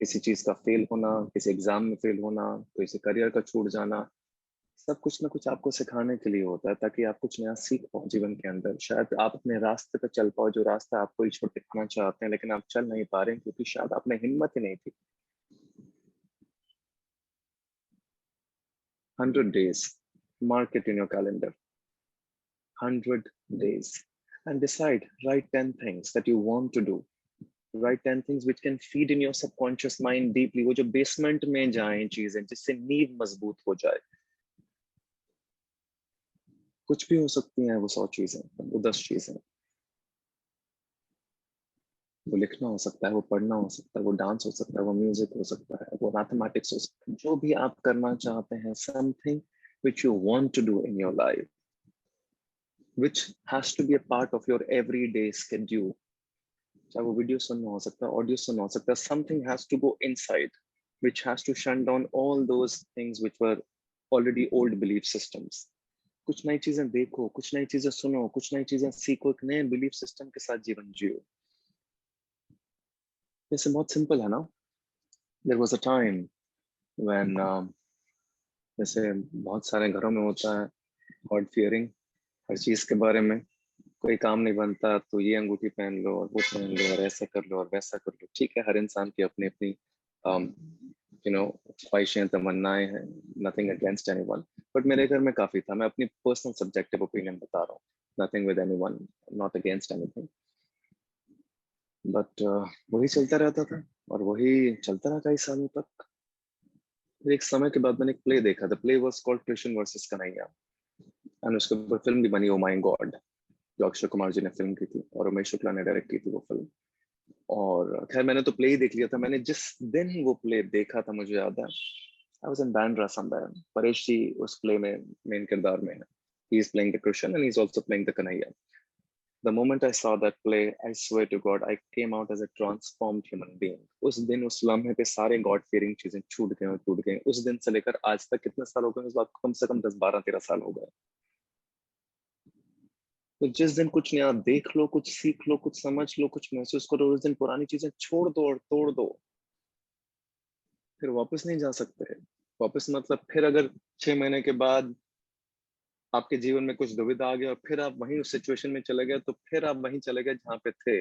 किसी चीज का फेल होना, किसी एग्जाम में फेल होना, किसी करियर का छूट जाना, सब कुछ ना कुछ आपको सिखाने के लिए होता है, ताकि आप कुछ नया सीख पाओ जीवन के अंदर। शायद आप अपने रास्ते पर चल पाओ, जो रास्ता आपको ही छोड़ के खाना चाहते हैं, लेकिन आप चल नहीं पा रहे हैं क्योंकि शायद आप में हिम्मत ही नहीं थी। 100 days, mark it in your calendar. 100 days, and decide. Write 10 things that you want to do. Write 10 things which can feed in your subconscious mind deeply. वो जो बेसमेंट में जाएं चीजें, जिससे नींव मजबूत हो जाए। कुछ भी हो सकती हैं वो 100 चीजें, वो 10 चीजें। वो लिखना हो सकता है, वो पढ़ना हो सकता है, वो डांस हो सकता है, वो म्यूजिक हो सकता है, वो मैथमेटिक्स हो सकता है। जो भी आप करना चाहते हैं, something which you want to do in your life, which has to be a part of your everyday schedule. चाहे वो वीडियो सुनना हो सकता है, ऑडियो सुनना हो सकता है, something has to go inside, which has to shut down all those things which were already old belief systems. कुछ नई चीजें देखो, कुछ नई चीजें सुनो, कुछ नई चीजें सीखो, एक नए बिलीफ सिस्टम के साथ जीवन जियो। जैसे बहुत सिंपल है ना। There was a time when जैसे बहुत सारे घरों में होता है गॉड फियरिंग, हर चीज के बारे में। कोई काम नहीं बनता तो ये अंगूठी पहन लो और वो पहन लो और ऐसा कर लो और वैसा कर लो। ठीक है, हर इंसान की अपनी अपनी ख्वाहिशें, तमन्नाएं हैं। नथिंग अगेंस्ट एनीवन, बट मेरे घर में काफी था। मैं अपनी पर्सनल सब्जेक्टिव ओपिनियन बता रहा हूँ। Nothing with anyone, not against anything, but वही चलता रहता था और वही चलता रहा कई सालों तक। फिर एक समय के बाद मैंने एक प्ले देखा था। Play was called Krishna versus Kanhaiya, and उसके ऊपर फिल्म भी बनी, ओ माय गॉड, जो अक्षय कुमार जी ने फिल्म की थी और उमेश शुक्ला ने डायरेक्ट की थी वो फिल्म। और खैर मैंने तो प्ले ही देख लिया था। मैंने जिस दिन वो प्ले देखा था, मुझे याद है, I was in Bandra somewhere. Paresh ji उस प्ले में मेन किरदार में है। He is playing the Krishna and he is also playing the Kanhaiya. The moment I saw that play, I swear to God, I came out as a transformed human being. उस दिन, उस लम्हे पे सारे गॉड फीयरिंग चीजें छूट गए और टूट गई। उस दिन से लेकर आज तक कितने साल हो गए उस बात को? कम से कम 10, 12, 13 साल हो गए। तो जिस दिन कुछ नया देख लो, कुछ सीख लो, कुछ समझ लो, कुछ महसूस करो, उस दिन पुरानी चीजें छोड़ दो और तोड़ दो। फिर वापस नहीं जा सकते। वापस मतलब फिर अगर 6 महीने के बाद आपके जीवन में कुछ दुविधा आ गया और फिर आप वहीं उस सिचुएशन में चले गए, तो फिर आप वहीं चले गए जहाँ पे थे।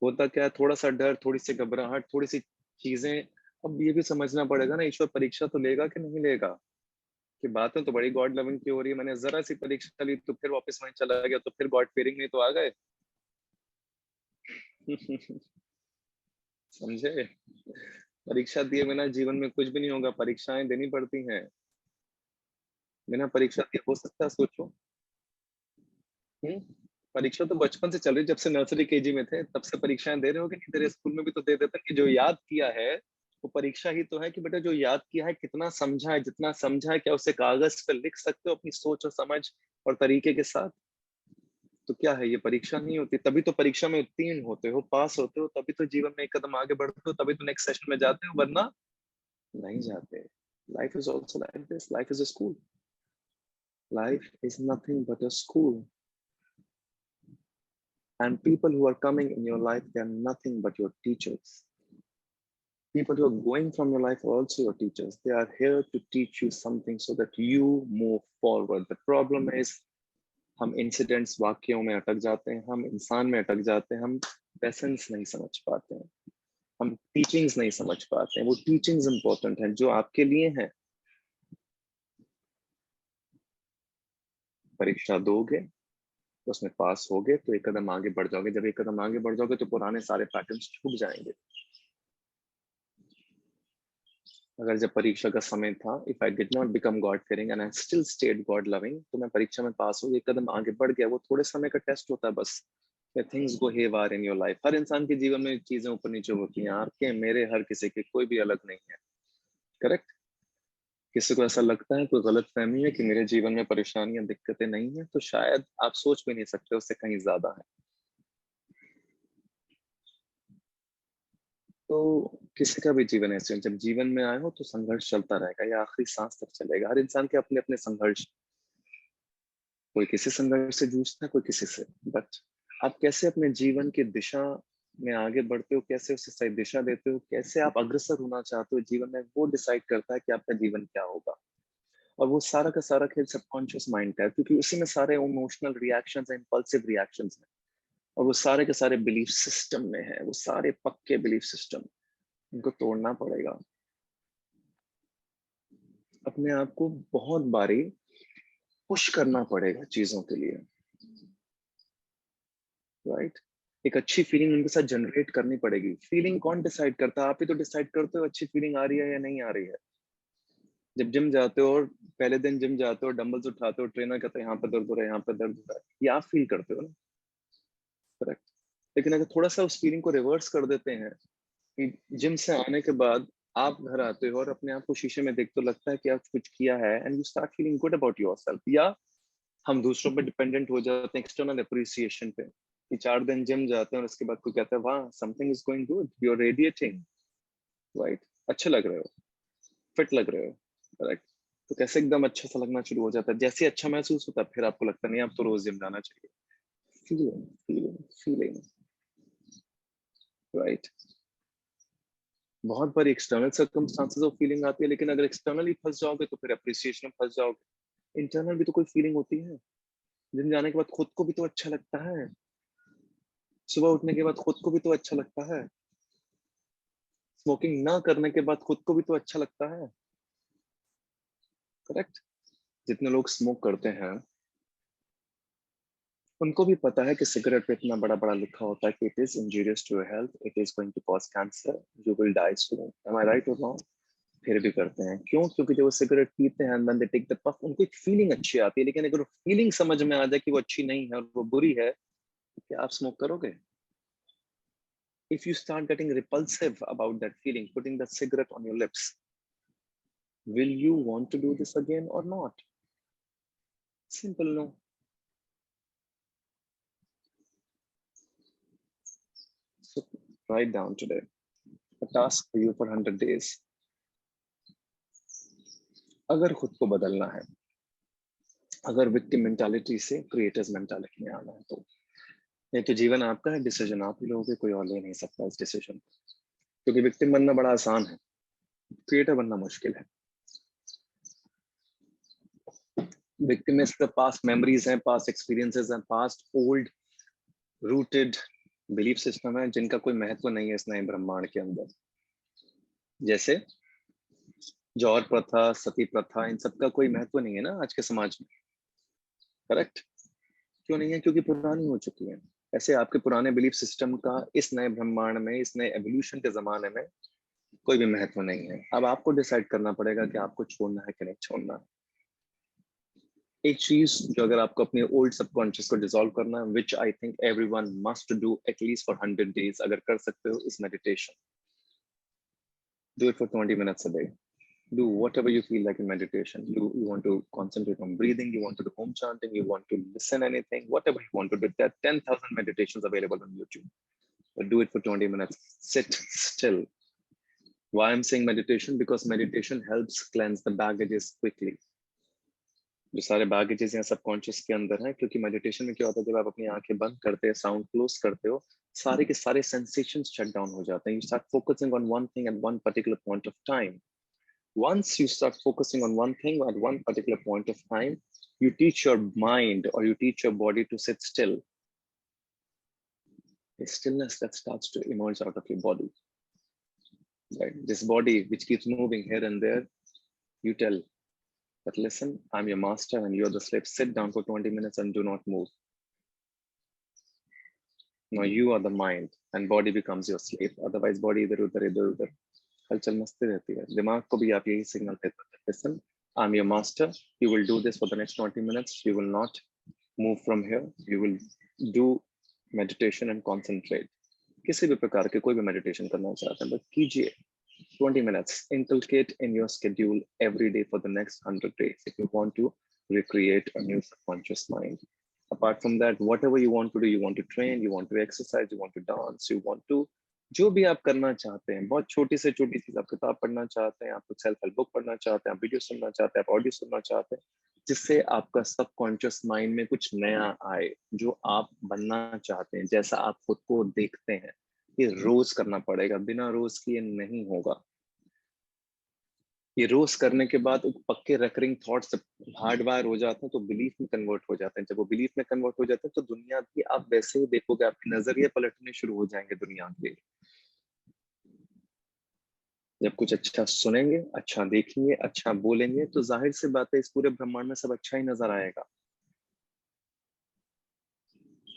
होता क्या है, थोड़ा सा डर, थोड़ी सी घबराहट, थोड़ी सी चीजें। अब ये भी समझना पड़ेगा ना, ईश्वर परीक्षा तो लेगा कि नहीं लेगा। कि बातें तो बड़ी गॉड लविंग की हो रही है, मैंने जरा सी परीक्षा ली तो फिर वापस वहीं चला गया, तो फिर गॉड फीयरिंग नहीं तो आ गए। समझे? परीक्षा दिए बिना जीवन में कुछ भी नहीं होगा, परीक्षाएं देनी पड़ती हैं। बिना परीक्षा दिए हो सकता है? सोचो। हम्म परीक्षा तो बचपन से चल रही, जब से नर्सरी केजी में थे तब से परीक्षाएं दे रहे हो कि नहीं दे रहे? स्कूल में भी तो दे देते हैं कि जो याद किया है वो परीक्षा ही तो है, कि बेटा जो याद किया है कितना समझा है, जितना समझा है क्या उसे कागज पर लिख सकते हो अपनी सोच और समझ और तरीके के साथ? तो क्या है, ये परीक्षा नहीं होती? तभी तो परीक्षा में उत्तीर्ण होते हो, पास होते हो, तभी तो जीवन में एक कदम आगे बढ़ते हो, तभी तो नेक्स्ट सेशन में जाते हो, वरना नहीं जाते। Life is also like this, life is a school. Life is nothing but a school, and people who are coming in your life, they are nothing but your teachers. People who are going from your life are also your teachers. They are here to teach you something so that you move forward. The problem is हम incidents, वाक्यों में अटक जाते हैं, हम इंसान में अटक जाते हैं, हम लेसन्स नहीं समझ पाते हैं, हम टीचिंग्स नहीं समझ पाते हैं। वो टीचिंग्स इंपॉर्टेंट हैं जो आपके लिए हैं। परीक्षा दोगे, उसमें पास होगे तो एक कदम आगे बढ़ जाओगे। जब एक कदम आगे बढ़ जाओगे तो पुराने सारे पैटर्न्स छूट जाएंगे। अगर जब परीक्षा का समय था, if I did not become God fearing and I still stayed God loving, तो मैं परीक्षा में पास हो, एक कदम आगे बढ़ गया। वो थोड़े समय का टेस्ट होता है बस। Things go haywire in your life. हर इंसान के जीवन में चीजें ऊपर नीचे होती हैं, आपके मेरे हर किसी के, कोई भी अलग नहीं है। करेक्ट? किसी को ऐसा लगता है, कोई गलत फहमी है कि मेरे जीवन में परेशानियां, दिक्कतें नहीं है, तो शायद आप सोच भी नहीं सकते, उससे कहीं ज्यादा है। तो किसी का भी जीवन ऐसे, जब जीवन में आए हो तो संघर्ष चलता रहेगा, या आखिरी सांस तक चलेगा। हर इंसान के अपने अपने संघर्ष, कोई किसी संघर्ष से जूझता है, कोई किसी से। बट आप कैसे अपने जीवन की दिशा में आगे बढ़ते हो, कैसे उसे सही दिशा देते हो, कैसे आप अग्रसर होना चाहते हो जीवन में, वो डिसाइड करता है कि आपका जीवन क्या होगा। और वो सारा का सारा खेल सबकॉन्शियस माइंड का है, क्योंकि उसी में सारे इमोशनल रिएक्शंस हैं, इंपल्सिव रिएक्शंस हैं। और वो सारे के सारे बिलीफ सिस्टम में है, वो सारे पक्के बिलीफ सिस्टम, इनको तोड़ना पड़ेगा। अपने आप को बहुत बारी पुश करना पड़ेगा चीजों के लिए, राइट? एक अच्छी फीलिंग उनके साथ जनरेट करनी पड़ेगी। फीलिंग कौन डिसाइड करता है? आप ही तो डिसाइड करते हो अच्छी फीलिंग आ रही है या नहीं आ रही है। जब जिम जाते हो और पहले दिन जिम जाते हो, डंबल्स उठाते हो, ट्रेनर कहता है यहाँ पे दर्द हो रहा है, यहाँ पे दर्द हो रहा है, ये आप फील करते हो ना। करेक्ट? लेकिन अगर थोड़ा सा उस फीलिंग को रिवर्स कर देते हैं कि जिम से आने के बाद आप घर आते हो और अपने आप को शीशे में देखते हो, लगता है कि आप कुछ किया है, and you start feeling good about yourself. या हम दूसरों पे डिपेंडेंट हो जाते हैं एक्सटर्नल अप्रिसिएशन पे, कि 4 दिन जिम जाते हैं और उसके बाद कोई कहता है वाह, something is going good, you are radiating, right, अच्छे लग रहे हो, फिट लग रहे हो। करेक्ट? तो कैसे एकदम अच्छा सा लगना शुरू हो जाता है, जैसे अच्छा महसूस होता है फिर आपको लगता नहीं अब तो रोज जिम जाना चाहिए। Feeling feeling feeling, right. बहुत बार एक्सटर्नल सर्कमस्टांसेस ऑफ फीलिंग आती है, लेकिन अगर एक्सटर्नली फंस जाओगे तो फिर अप्रिसिएशन में फंस जाओगे। इंटरनल भी तो कोई फीलिंग होती है। जिम जाने के बाद खुद को भी तो अच्छा लगता है, सुबह उठने के बाद खुद को भी तो अच्छा लगता है, स्मोकिंग ना करने के बाद खुद को भी तो अच्छा लगता है, करेक्ट। जितने लोग स्मोक करते हैं उनको भी पता है कि सिगरेट पे इतना बड़ा बड़ा लिखा होता है कि it is injurious to your health, it is going to cause cancer, you will die soon. Am I right और रॉन्ग? फिर भी करते हैं, क्यों? क्योंकि जब वो सिगरेट पीते हैं when they take the puff, उनको एक फीलिंग अच्छी आती है। लेकिन अगर फीलिंग समझ में आ जाए कि वो अच्छी नहीं है और वो बुरी है, तो क्या आप स्मोक करोगे? If you start getting repulsive about that feeling, putting the cigarette on your lips, will you want to do this again or not? Simple no. So write down today a task for you for 100 days. अगर खुद को बदलना है, अगर victim mentality से creators mentality में आना है, तो नहीं तो जीवन आपका है, डिसीजन आप ही लोगे, कोई और ले नहीं सकता इस डिसीजन। क्योंकि विक्टिम बनना बड़ा आसान है, क्रिएटर बनना मुश्किल है। विक्टिम में सिर्फ पास्ट मेमोरीज हैं, पास्ट एक्सपीरियंसेस हैं, past old rooted belief system है जिनका कोई महत्व नहीं है इस नए ब्रह्मांड के अंदर। जैसे जौहर प्रथा, सती प्रथा, इन सब का कोई महत्व नहीं है ना आज के समाज में, करेक्ट। क्यों नहीं है? क्योंकि पुरानी हो चुकी है। ऐसे आपके पुराने बिलीफ सिस्टम का इस नए ब्रह्मांड में, इस नए एवोल्यूशन के जमाने में कोई भी महत्व नहीं है। अब आपको डिसाइड करना पड़ेगा कि आपको छोड़ना है कि नहीं छोड़ना है। एक चीज जो अगर आपको अपने ओल्ड सबकॉन्शियस को डिसॉल्व करना है, which I think everyone must do at least for 100 days, अगर कर सकते हो, इस meditation. Do it for 20 minutes a day. Do whatever you feel like in meditation. You want to concentrate on breathing, you want to do home chanting, you want to listen anything, whatever you want to do. There are 10,000 meditations available on YouTube. But do it for 20 minutes. Sit still. Why I'm saying meditation? Because meditation helps cleanse the baggages quickly. जो सारे baggages हैं subconscious के अंदर हैं, क्योंकि meditation में क्या होता है, जब आप अपनी आंखें बंद करते हैं, साउंड क्लोज करते हो, सारे के सारे सेंसेशंस शट डाउन हो जाते हैं। You start focusing on one thing at one particular point of time. Once you start focusing on one thing at one particular point of time, you teach your mind or you teach your body to sit still. A stillness that starts to emerge out of your body. Right? This body which keeps moving here and there, you tell that, listen, I'm your master and you're the slave. Sit down for 20 minutes and do not move. Now you are the mind and body becomes your slave. Otherwise, body इधर उधर हलचल मस्ती रहती है। दिमाग को भी आप यही सिग्नल देते हैं, listen, I'm your master, you will do this for the next 20 minutes, you will not move from here, you will do meditation and concentrate. किसी भी प्रकार के कोई भी मेडिटेशन करना चाहते हैं, बस कीजिए 20 minutes. Inculcate in your schedule every day for the next 100 days if you want to recreate a new subconscious mind. Apart from that, whatever you want to do, you want to train, you want to exercise, you want to dance, you want to, जो भी आप करना चाहते हैं, बहुत छोटी से छोटी चीज, आप किताब पढ़ना चाहते हैं, आप कुछ सेल्फ हेल्प बुक पढ़ना चाहते हैं, आप वीडियो सुनना चाहते हैं, आप ऑडियो सुनना चाहते हैं, जिससे आपका सबकॉन्शियस माइंड में कुछ नया आए, जो आप बनना चाहते हैं, जैसा आप खुद को देखते हैं, ये रोज करना पड़ेगा। बिना रोज किए नहीं होगा। ये रोज करने के बाद पक्के रेकरिंग थॉट्स हार्डवायर हो जाते हैं, तो बिलीफ में कन्वर्ट हो जाते हैं। जब वो बिलीफ में कन्वर्ट हो जाते हैं तो दुनिया की आप वैसे ही देखोगे, आपके नजरिए पलटने शुरू हो जाएंगे दुनिया के। जब कुछ अच्छा सुनेंगे, अच्छा देखेंगे, अच्छा बोलेंगे, तो जाहिर सी बात है इस पूरे ब्रह्मांड में सब अच्छा ही नजर आएगा।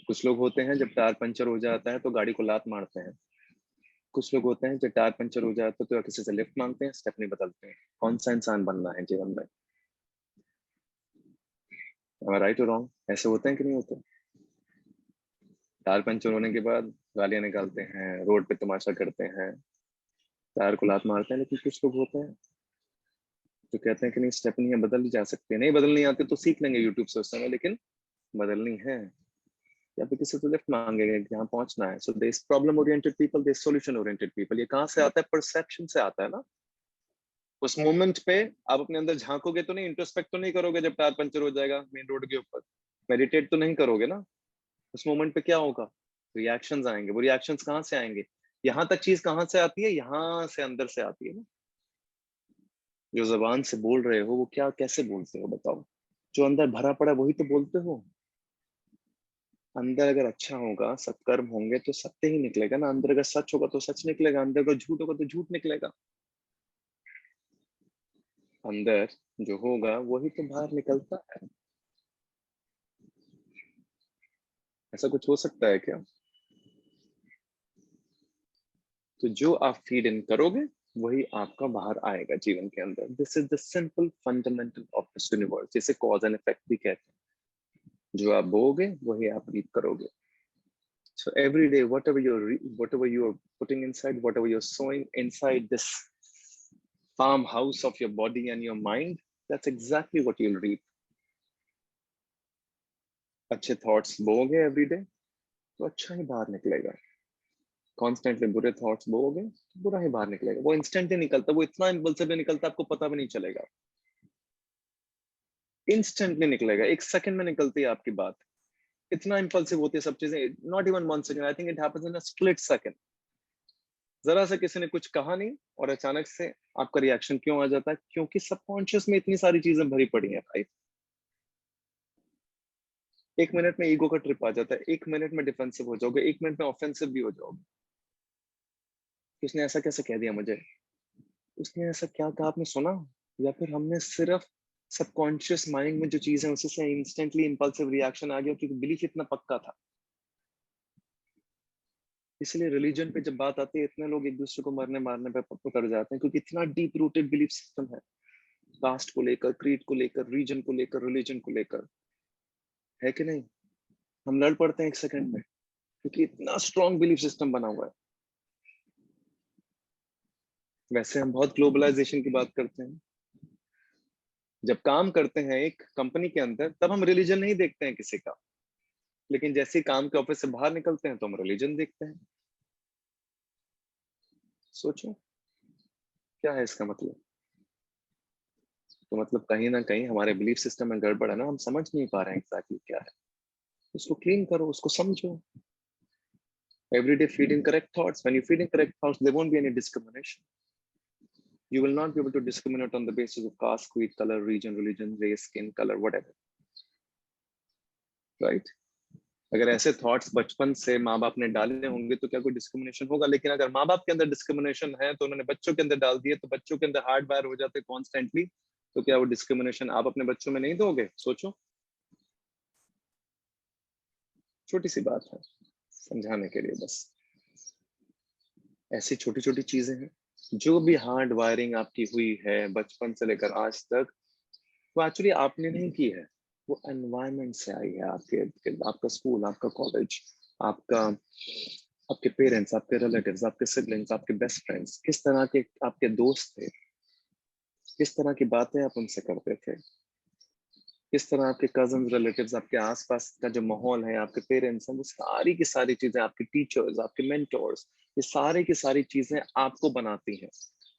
कुछ लोग होते हैं जब टायर पंचर हो जाता है तो गाड़ी को लात मारते हैं। कुछ लोग होते हैं जब टायर पंचर हो जाता है तो किसी से लिफ्ट मांगते हैं, स्टेप नहीं बदलते हैं। कौन सा इंसान बनना है जीवन में? राइट और रॉन्ग? ऐसे होते हैं कि नहीं होते? टायर पंचर होने के बाद गालियां निकालते हैं, रोड पे तमाशा करते हैं, टायर को लात मारते हैं। लेकिन कुछ लोग होते हैं जो कहते हैं कि नहीं, स्टेप नहीं है, बदल जा सकते हैं। नहीं बदलनी आती तो सीख लेंगे यूट्यूब से उस समय, लेकिन बदलनी है या फिर किसी से लिफ्ट मांगेंगे जहाँ पहुंचना है। So this problem oriented people, this solution oriented people. ये कहाँ से आता है? परसेप्शन से आता है ना। उस मोमेंट पे आप अपने अंदर झांकोगे तो नहीं, इंट्रोस्पेक्ट तो नहीं करोगे जब टायर पंचर हो जाएगा मेन रोड के ऊपर, मेडिटेट तो नहीं करोगे ना। उस मोमेंट पे क्या होगा, रिएक्शंस आएंगे। वो रिएक्शंस कहाँ से आएंगे, यहाँ तक चीज कहाँ से आती है, यहाँ से अंदर से आती है ना। जो जबान से बोल रहे हो वो क्या कैसे बोलते हो बताओ, जो अंदर भरा पड़ा है, वही तो बोलते हो। अंदर अगर अच्छा होगा, सत्कर्म होंगे तो सत्य ही निकलेगा ना। अंदर अगर सच होगा तो सच निकलेगा, अंदर अगर झूठ होगा तो झूठ निकलेगा। अंदर जो होगा वही तो बाहर निकलता है। ऐसा कुछ हो सकता है क्या? तो जो आप फीड इन करोगे वही आपका बाहर आएगा जीवन के अंदर। This is the simple fundamental of this universe, जिसे कॉज एंड इफेक्ट भी कहते हैं। जो आप बोओगे वही आप रीप करोगे। So every day, whatever you are putting inside, whatever you're sowing inside this farmhouse of your body and your mind, that's exactly what you'll reap. अच्छे थॉट्स बोओगे एवरी डे तो अच्छा ही बाहर निकलेगा। कॉन्स्टेंटली बुरे थॉट्स बोओगे तो बुरा ही बाहर निकलेगा। वो इंस्टेंटली निकलता, वो इतना इम्पल्सिवली निकलता, आपको पता भी नहीं चलेगा। इंस्टेंटली निकलेगा, एक सेकंड में निकलती है आपकी बात। इतना इम्पल्सिव होती है सब चीजें, not even 1 second, I think it happens in a split second. जरा सा किसी ने कुछ कहा नहीं और अचानक से आपका रिएक्शन क्यों आ जाता है, क्योंकि सबकॉन्शियस में इतनी सारी चीजें भरी पड़ी हैं भाई। 1 मिनट में ईगो का ट्रिप आ जाता है, 1 मिनट में डिफेंसिव हो जाओगे, 1 मिनट में ऑफेंसिव भी हो जाओगे। उसने ऐसा कैसे कह दिया मुझे, उसने ऐसा क्या कहा, आपने सुना, या फिर हमने सिर्फ सबकॉन्शियस माइंड में जो चीज है उसी से इंस्टेंटली इंपल्सिव रिएक्शन आ गया क्योंकि बिलीफ इतना पक्का था। इसलिए रिलीजन पे जब बात आती है इतने लोग एक दूसरे को मरने मारने पे उतर जाते हैं, क्योंकि इतना डीप रूटेड बिलीफ सिस्टम है। कास्ट को लेकर, क्रीड को लेकर, रीजन को लेकर, रिलीजन को लेकर, है कि नहीं? हम लड़ पड़ते हैं 1 सेकंड में क्योंकि इतना स्ट्रॉन्ग बिलीफ सिस्टम बना हुआ है। वैसे हम बहुत ग्लोबलाइजेशन की बात करते हैं। जब काम करते हैं एक कंपनी के अंदर तब हम रिलीजन नहीं देखते हैं किसी का, लेकिन जैसे ही काम के ऑफिस से बाहर निकलते हैं तो हम रिलीजन देखते हैं। सोचो क्या है इसका मतलब। तो मतलब कहीं ना कहीं हमारे बिलीफ सिस्टम में गड़बड़ है ना, हम समझ नहीं पा रहे हैं एग्जैक्टली क्या है। उसको क्लीन करो, उसको समझो। Every day feeding correct thoughts. When you feed in correct thoughts, there won't be any discrimination. You will not be able to discriminate on the basis of caste, creed, color, region, religion, race, skin color, whatever. Right? अगर ऐसे thoughts बचपन से माँ बाप ने डाले होंगे तो क्या कोई डिस्क्रिमिनेशन होगा? लेकिन अगर माँ बाप के अंदर डिस्क्रिमिनेशन है तो उन्होंने बच्चों के अंदर डाल दिए, तो बच्चों के अंदर हार्ड वायर हो जाते कॉन्स्टेंटली। तो क्या वो डिस्क्रिमिनेशन आप अपने बच्चों में नहीं दोगे? सोचो। छोटी सी बात है समझाने के लिए बस। ऐसी छोटी छोटी चीजें हैं। जो भी हार्ड वायरिंग आपकी हुई है बचपन से लेकर आज तक, वो एक्चुअली आपने नहीं की है, वो एनवायरनमेंट से आई है। आपका स्कूल, आपका कॉलेज, आपका आपके पेरेंट्स, आपके रिलेटिव्स, आपके सिबलिंग्स, आपके बेस्ट फ्रेंड्स, किस तरह के आपके दोस्त थे, किस तरह की बातें आप उनसे करते थे, किस तरह आपके कजन, रिलेटिव्स, आपके आसपास का जो माहौल है, आपके पेरेंट्स हैं, वो सारी की सारी चीजें, आपके टीचर्स, आपके मेंटोर्स, ये सारी की सारी चीजें आपको बनाती हैं।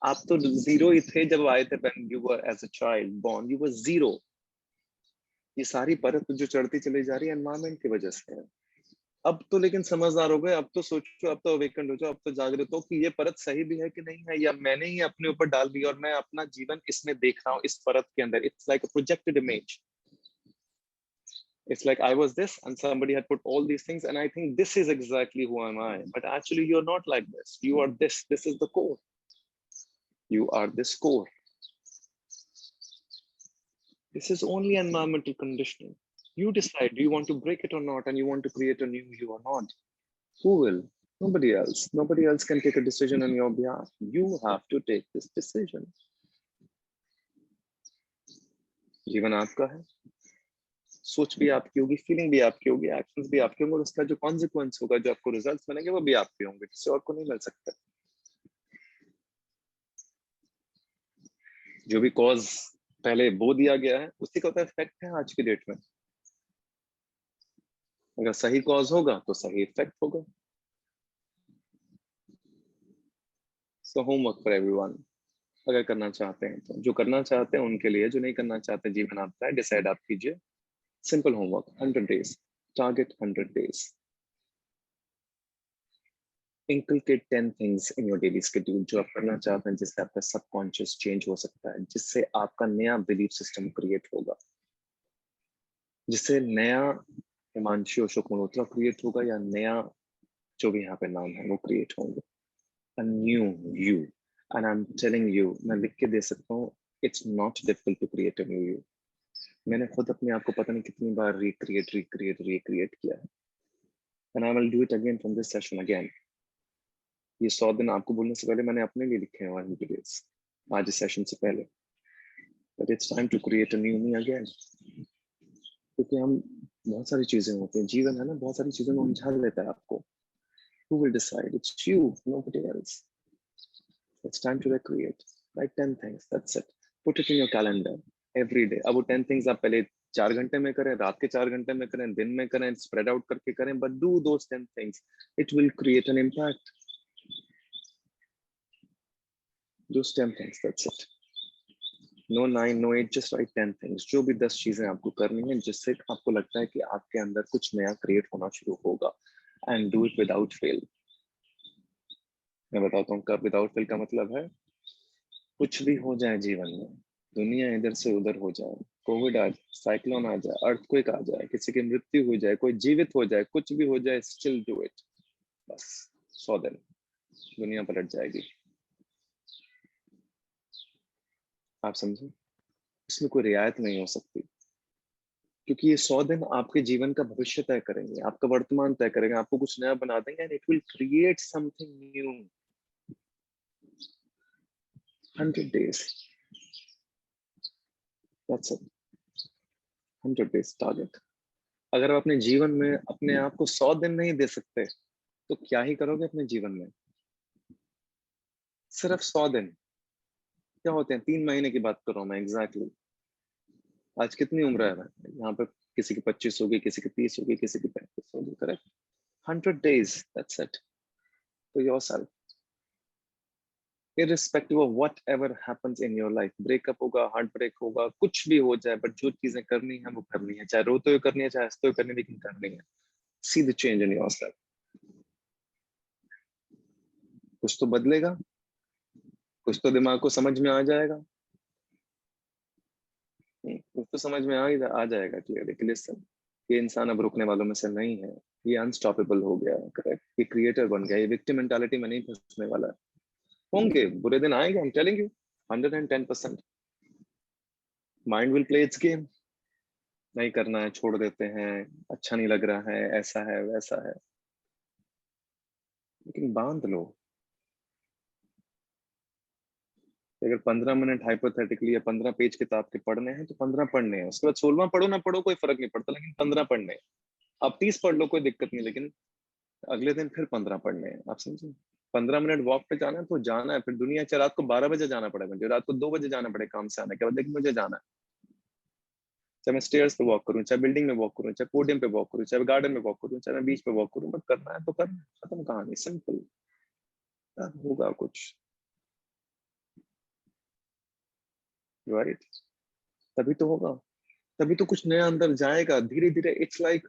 आप तो जीरो ही थे जब आए थे, when you were as a child born, you were zero। ये सारी परत जो चढ़ती चली जा रही है एनवायरमेंट की वजह से है। अब तो लेकिन समझदार हो गए, अब तो सोचो, अब तो अवेकन हो जाओ, अब तो जागृत हो कि ये परत सही भी है कि नहीं है, या मैंने ही अपने ऊपर डाल दी और मैं अपना जीवन इसमें देख रहा हूँ, इस परत के अंदर। It's like a projected image. It's like I was this and somebody had put all these things and I think this is exactly who am I. But actually you're not like this. You are this. This is the core. You are this core. This is only environmental conditioning. You decide, do you want to break it or not, and you want to create a new you or not? Who will? Nobody else. Nobody else can take a decision on your behalf. You have to take this decision. जीवन आपका है, सोच भी आपकी होगी, feeling भी आपकी होगी, एक्शंस भी आपके होंगे, और उसका जो कॉन्सिक्वेंस होगा, जो आपको रिजल्ट्स मिलेंगे, वो भी आपके होंगे, किसी और को नहीं मिल सकता। जो भी कॉज पहले बो दिया गया है उसी का इफेक्ट है आज की डेट में। अगर सही कॉज होगा तो सही इफेक्ट होगा। सो होमवर्क फॉर एवरीवन, अगर करना चाहते हैं तो। जो करना चाहते हैं उनके लिए, जो नहीं करना चाहते जीवन आपका है, डिसाइड आप कीजिए। Simple homework, 100 days, target 100 days। Inculcate 10 things in your daily schedule जो आप करना चाहते हैं, जिससे आपका सबकॉन्शियस चेंज हो सकता है, जिससे आपका नया बिलीफ सिस्टम क्रिएट होगा, जिससे नया हिमांशु अशोक मल्होत्रा क्रिएट होगा, या नया जो भी यहाँ पे नाम है वो क्रिएट होंगे। A new you, and I'm telling you, मैं लिख के दे सकता हूँ, it's not difficult to create a new you। मैंने खुद अपने आप को पता नहीं कितनी बार रिक्रिएट किया है, and I will do it again from this session again। ये 100 दिन आपको बोलने से पहले मैंने अपने लिए लिखे हैं 100 days, आज इस सेशन से पहले। But it's time to create a new me again। क्योंकि हम बहुत सारी चीजें होती हैं, जीवन है ना, बहुत सारी चीजों में उलझा देता है आपको। Who will decide? It's you, nobody else। It's time to recreate। Write 10 things, that's it। Put it in your calendar every day। अब वो 10 things आप पहले 4 घंटे में करें, रात के 4 घंटे में करें, दिन में करें, spread out करके करें, but do those 10 things। It will create an impact। Those 10 things, that's it। No 9, no 8, just write 10 things। जो भी 10 चीजें आपको करनी है जिससे आपको लगता है कि आपके अंदर कुछ नया क्रिएट होना शुरू होगा, and do it without fail। मैं बताता हूँ कब विदाउट फेल का मतलब है, कुछ भी हो जाए जीवन में, दुनिया इधर से उधर हो जाए, कोविड आ जाए, साइक्लोन आ जाए, अर्थक्वेक आ जाए, किसी की मृत्यु हो जाए, कोई जीवित हो जाए, कुछ भी हो जाए, स्टिल डू इट। बस 100 दिन दुनिया पलट जाएगी। आप समझे? इसमें कोई रियायत नहीं हो सकती, क्योंकि ये 100 दिन आपके जीवन का भविष्य तय करेंगे, आपका वर्तमान तय करेंगे, आपको कुछ नया बना देंगे, and it will create something new. 100 days, that's it। 100 days target। अगर आप अपने जीवन में अपने आप को 100 दिन नहीं दे सकते तो क्या ही करोगे अपने जीवन में? सिर्फ 100 दिन क्या होते हैं? 3 महीने की बात कर रहा हूं मैं एग्जैक्टली। आज कितनी उम्र है भाई? यहाँ पे किसी की 25 होगी, किसी की 30 होगी, किसी की 35 होगी, correct? 100 days, that's it। to yourself, irrespective of whatever happens in your life। Breakup होगा, हार्ट ब्रेक होगा, कुछ भी हो जाए, बट जो चीजें करनी है वो करनी है, चाहे रोते हुए करनी है, चाहे हंसते हुए करनी है, लेकिन करनी है। See the change in yourself. कुछ तो बदलेगा, कुछ तो दिमाग को समझ में आ जाएगा, कुछ तो समझ में आ जाएगा क्लियरली कि लिसन, ये इंसान अब रुकने वालों में से नहीं है, ये अनस्टॉपेबल हो गया, करेक्ट? ये क्रिएटर बन गया, ये विक्टिम मेंटालिटी में नहीं फंसने वाला है। होंगे बुरे दिन, आएंगे, I am telling you 110%। Mind will play it's game. नहीं करना है, छोड़ देते हैं, अच्छा नहीं लग रहा है, ऐसा है वैसा है, लेकिन बांध लो। अगर 15 मिनट हाइपोथेटिकली या 15 पेज किताब के पढ़ने हैं तो 15 पढ़ने हैं, उसके बाद 16वां पढ़ो ना पढ़ो कोई फर्क नहीं पड़ता, लेकिन 15 पढ़ने हैं। आप 30 पढ़ लो कोई दिक्कत नहीं, लेकिन अगले दिन फिर 15 पढ़ने हैं। आप समझे? 15 मिनट वॉक पे जाना है तो जाना है, फिर दुनिया चाहे रात को 12 बजे जाना पड़े, मुझे रात को 2 बजे जाना पड़े काम से आने के बाद, लेकिन मुझे जाना है। चाहे मैं स्टेयर्स पे वॉक करूं, चाहे बिल्डिंग में वॉक करूं, चाहे पोडियम पे वॉक करूं, चाहे गार्डन में वॉक करूं, चाहे मैं बीच पे वॉक करूं, बट करना है तो करना है, खत्म कहानी, सिंपल। होगा कुछ, राइट? तभी तो होगा, तभी तो कुछ नया अंदर जाएगा धीरे धीरे। इट्स लाइक,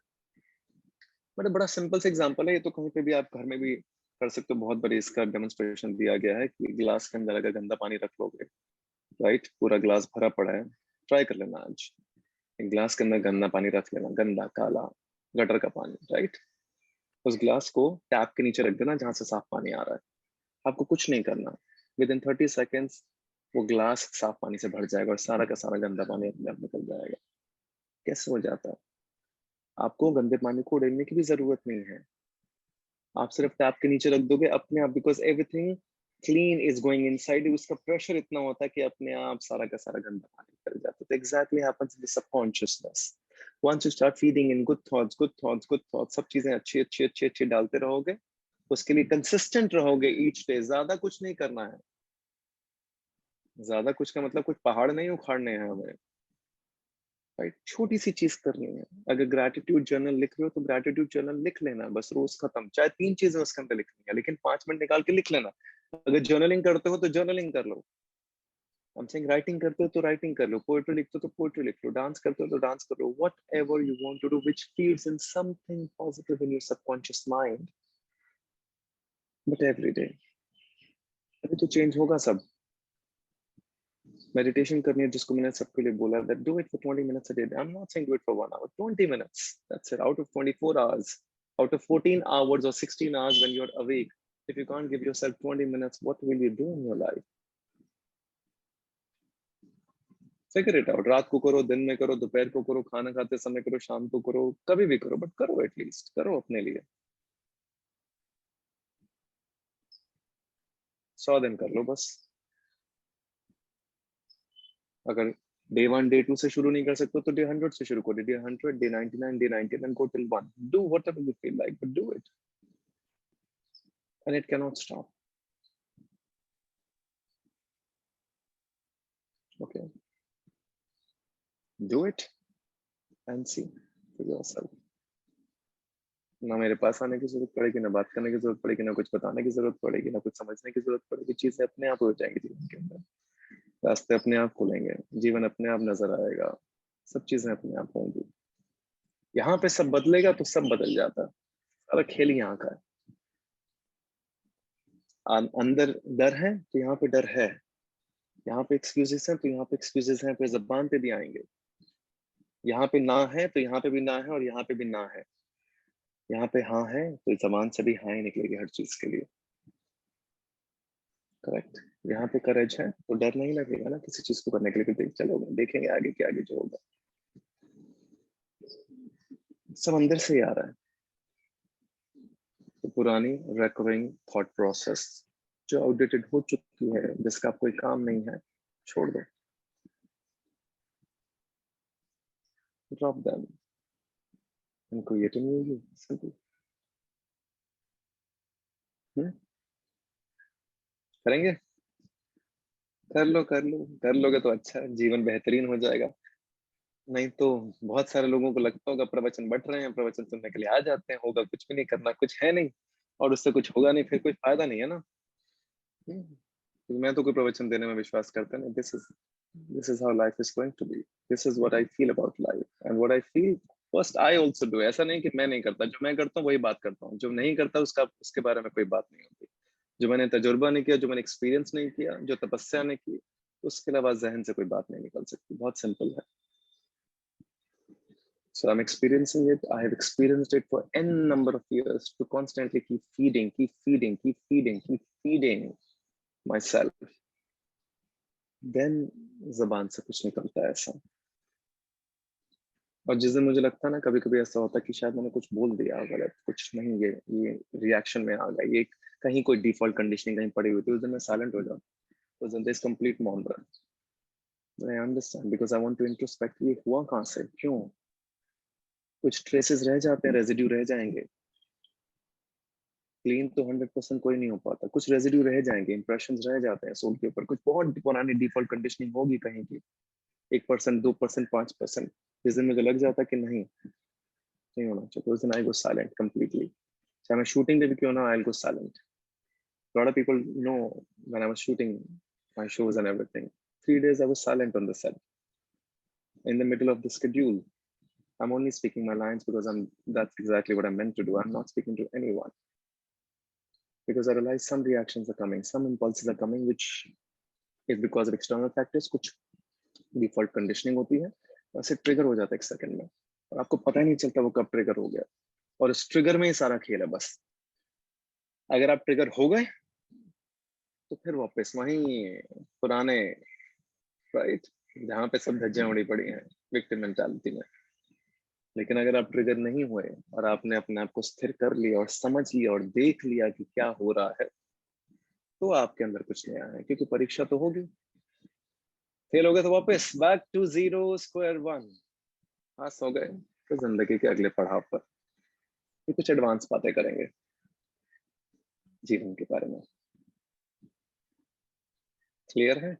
बड़ा बड़ा सिंपल सा एग्जांपल है ये तो, कहीं पे भी आप घर में भी कर सकते हो। बहुत बड़ी इसका डेमोन्स्ट्रेशन दिया गया है कि ग्लास के अंदर अगर गंदा पानी रख लोगे, राइट, पूरा ग्लास भरा पड़ा है, ट्राई कर लेना आज, एक ग्लास के अंदर गंदा पानी रख लेना, गंदा काला गटर का पानी, राइट? उस ग्लास को टैप के नीचे रख देना जहां से साफ पानी आ रहा है। आपको कुछ नहीं करना, विद इन 30 सेकेंड्स वो ग्लास साफ पानी से भर जाएगा और सारा का सारा गंदा पानी अपने आप निकल जाएगा। कैसे हो जाता है? आपको गंदे पानी को उड़ेलने की भी जरूरत नहीं है, आप सिर्फ टैप के नीचे रख दोगे अपने आप, because everything clean is going inside. उसका प्रेशर इतना होता है कि अपने आप सारा का सारा गंदा पानी निकल जाता है। तो exactly happens in subconsciousness. Once you start feeding in good thoughts, good thoughts, good thoughts, सब चीजें अच्छी अच्छी अच्छी अच्छी डालते रहोगे, उसके लिए कंसिस्टेंट रहोगे ईच डे। ज्यादा कुछ नहीं करना है, ज्यादा कुछ का मतलब कुछ पहाड़ नहीं उखाड़ने हैं हमें, राइट? छोटी सी चीज करनी है। अगर ग्रैटिट्यूड जर्नल लिख रहे हो तो ग्रैटिट्यूड जर्नल लिख लेना बस, रोज खत्म। चाहे 3 चीजें उसके अंदर लिखनी है, लेकिन 5 मिनट निकाल के लिख लेना। अगर जर्नलिंग करते हो तो जर्नलिंग कर लो, I'm saying writing करते हो तो writing कर लो, poetry लिखते हो तो poetry लिख लो, dance करते हो तो dance कर लो, whatever you want to do which feeds in something positive in your subconscious mind, but every day. अभी तो change होगा सब. Meditation करनी है जिसको मैंने सबके लिए बोला, that do it for 20 minutes a day. I'm not saying do it for 1 hour, 20 minutes. That's it. Out of 24 hours, out of 14 hours or 16 hours when you're awake, if you can't give yourself 20 minutes, what will you do in your life? Figure it out. रात को करो, दिन में करो, दोपहर को करो, खाना खाते समय करो, शाम को करो, कभी भी करो, बट करो एटलीस्ट, करो अपने लिए. 100 दिन कर लो बस. अगर डे 1 डे 2 से शुरू नहीं कर सकते तो डे 100 से शुरू करो. Day 100, day 99, day 90 and go till 1. Do whatever you feel like, but do it. And it cannot stop. Okay. Do it and see for yourself. ना मेरे पास आने की जरूरत पड़ेगी, ना बात करने की जरूरत पड़ेगी, ना कुछ बताने की जरूरत पड़ेगी, ना कुछ समझने की जरूरत पड़ेगी. चीजें अपने आप हो जाएंगी जीवन के अंदर. रास्ते अपने आप खुलेंगे, जीवन अपने आप नजर आएगा, सब चीजें अपने आप होंगी. यहाँ पे सब बदलेगा तो सब बदल जाता है. सारा खेल यहाँ का है. अंदर डर है तो यहाँ पे डर है, यहाँ पे एक्सक्यूजेस हैं तो यहाँ पे एक्सक्यूजेस हैं, फिर जबान पे भी आएंगे. यहाँ पे ना है तो यहाँ पे भी ना है, और यहाँ पे भी ना है. यहाँ पे हाँ है तो जबान से भी हाँ ही निकलेगी हर चीज के लिए. करेक्ट. यहाँ पे करेज है तो डर नहीं लगेगा ना किसी चीज को करने के लिए. देख चलोगे, देखेंगे आगे के आगे जो होगा. सब अंदर से ही आ रहा है. तो पुरानी रिकरिंग थॉट प्रोसेस जो आउटडेटेड हो चुकी है, जिसका कोई काम नहीं है, छोड़ दो. Drop them and create a new you. Simple. करेंगे? कर लो, कर लो, कर लोगे तो अच्छा है, जीवन बेहतरीन हो जाएगा. नहीं तो बहुत सारे लोगों को लगता होगा प्रवचन बट रहे हैं, प्रवचन सुनने के लिए आ जाते हैं, होगा कुछ भी नहीं, करना कुछ है नहीं, और उससे कुछ होगा नहीं, फिर कोई फायदा नहीं है ना. मैं तो कोई प्रवचन देने में विश्वास करता नहीं. This is how life is going to be. This is what I feel about life, and what I feel first I also do. ऐसा नहीं कि मैं नहीं करता, जो मैं करता हूँ वही बात करता हूँ, जो नहीं करता उसके बारे में कोई बात नहीं होती. जो मैंने तजुर्बा नहीं किया, जो मैंने एक्सपीरियंस नहीं किया, जो तपस्या नहीं की, उसके अलावा जहन से कोई बात नहीं निकल सकती. बहुत सिंपल है. So I'm experiencing it. I have experienced it for n number of years to constantly keep feeding myself. Then ज़बान से कुछ निकलता है ऐसा. और जिस दिन मुझे लगता है ना, कभी कभी ऐसा होता है कि शायद मैंने कुछ बोल दिया गलत, कुछ नहीं, ये रिएक्शन में आ गया, ये कहीं कोई डिफॉल्ट कंडीशनिंग कहीं पड़ी हुई थी, उस दिन मैं साइलेंट हो जाऊँ. उस दिन दिस कंप्लीट मौन रहा. I understand because I want to introspect. ये हुआ कहाँ से, क्यों? कुछ ट्रेसेस रह जाते हैं, रेजिड्यू रह जाएंगे. क्लीन तो 100% कोई नहीं हो पाता. कुछ रेजिड्यू रह जाएंगे, इंप्रेशंस रह जाते हैं सोल के ऊपर. कुछ बहुत पुरानी डिफॉल्ट कंडीशनिंग होगी कहीं की, 1%, 2%, 5%. जिस दिन मुझे लग जाता कि नहीं होना चाहिए, उस दिन आई गो साइलेंट कंप्लीटली. चाहे मैं शूटिंग पे भी क्यों ना, I go silent. Lot of people know when I was shooting my shows and everything, 3 days I was silent on the set. In the middle of the schedule, I'm only speaking my lines because that's exactly what I'm meant to do. I'm not speaking to anyone. Because I realize some reactions are coming, some impulses are coming, which is because of external factors. कुछ default conditioning होती है, वैसे trigger हो जाता है 1 second में, और आपको पता ही नहीं चलता वो कब ट्रिगर हो गया. और इस ट्रिगर में ही सारा खेल है बस. अगर आप ट्रिगर हो गए तो फिर वापस वहीं पुराने, राइट, जहाँ पे सब धज्जियां उड़ी पड़ी हैं, विक्टिम मेंटालिटी में. लेकिन अगर आप ट्रिगर नहीं हुए और आपने अपने आप को स्थिर कर लिया और समझ लिया और देख लिया कि क्या हो रहा है, तो आपके अंदर कुछ नया है. क्योंकि परीक्षा तो होगी, फेल हो गए तो वापस बैक टू 0 स्क्वायर 1. पास हो गए तो जिंदगी के अगले पड़ाव पर कुछ एडवांस बातें करेंगे जीवन के बारे में. क्लियर है?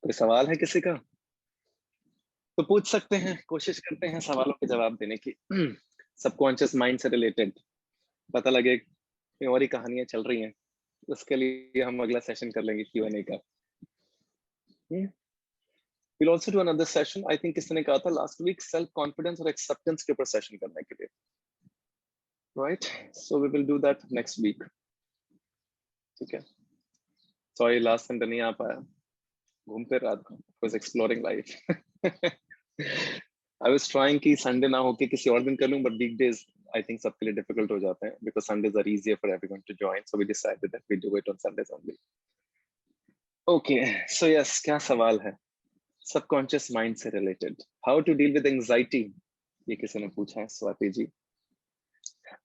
कोई सवाल है किसी का तो पूछ सकते हैं. कोशिश करते हैं सवालों के जवाब देने की. सबकॉन्शियस माइंड से रिलेटेड पता लगे कि और ही कहानियां चल रही हैं. उसके लिए हम अगला सेशन कर लेंगे Q&A का। We'll also do another session. I think किसी ने कहा था last week self confidence और acceptance के ऊपर सेशन करने के लिए, right? So we will do that next week. ठीक है? Sorry last Sunday नहीं आ पाया, घूम फिर रहा था, was exploring life. I was trying कि Sunday ना होके किसी और दिन कर लूं, but weekdays I think सबके लिए difficult हो जाते हैं because Sundays are easier for everyone to join. So we decided that we do it on Sundays only. Okay, so yes, क्या सवाल है? Subconscious mind से related. How to deal with anxiety? ये किसी ने पूछा है, स्वाति जी।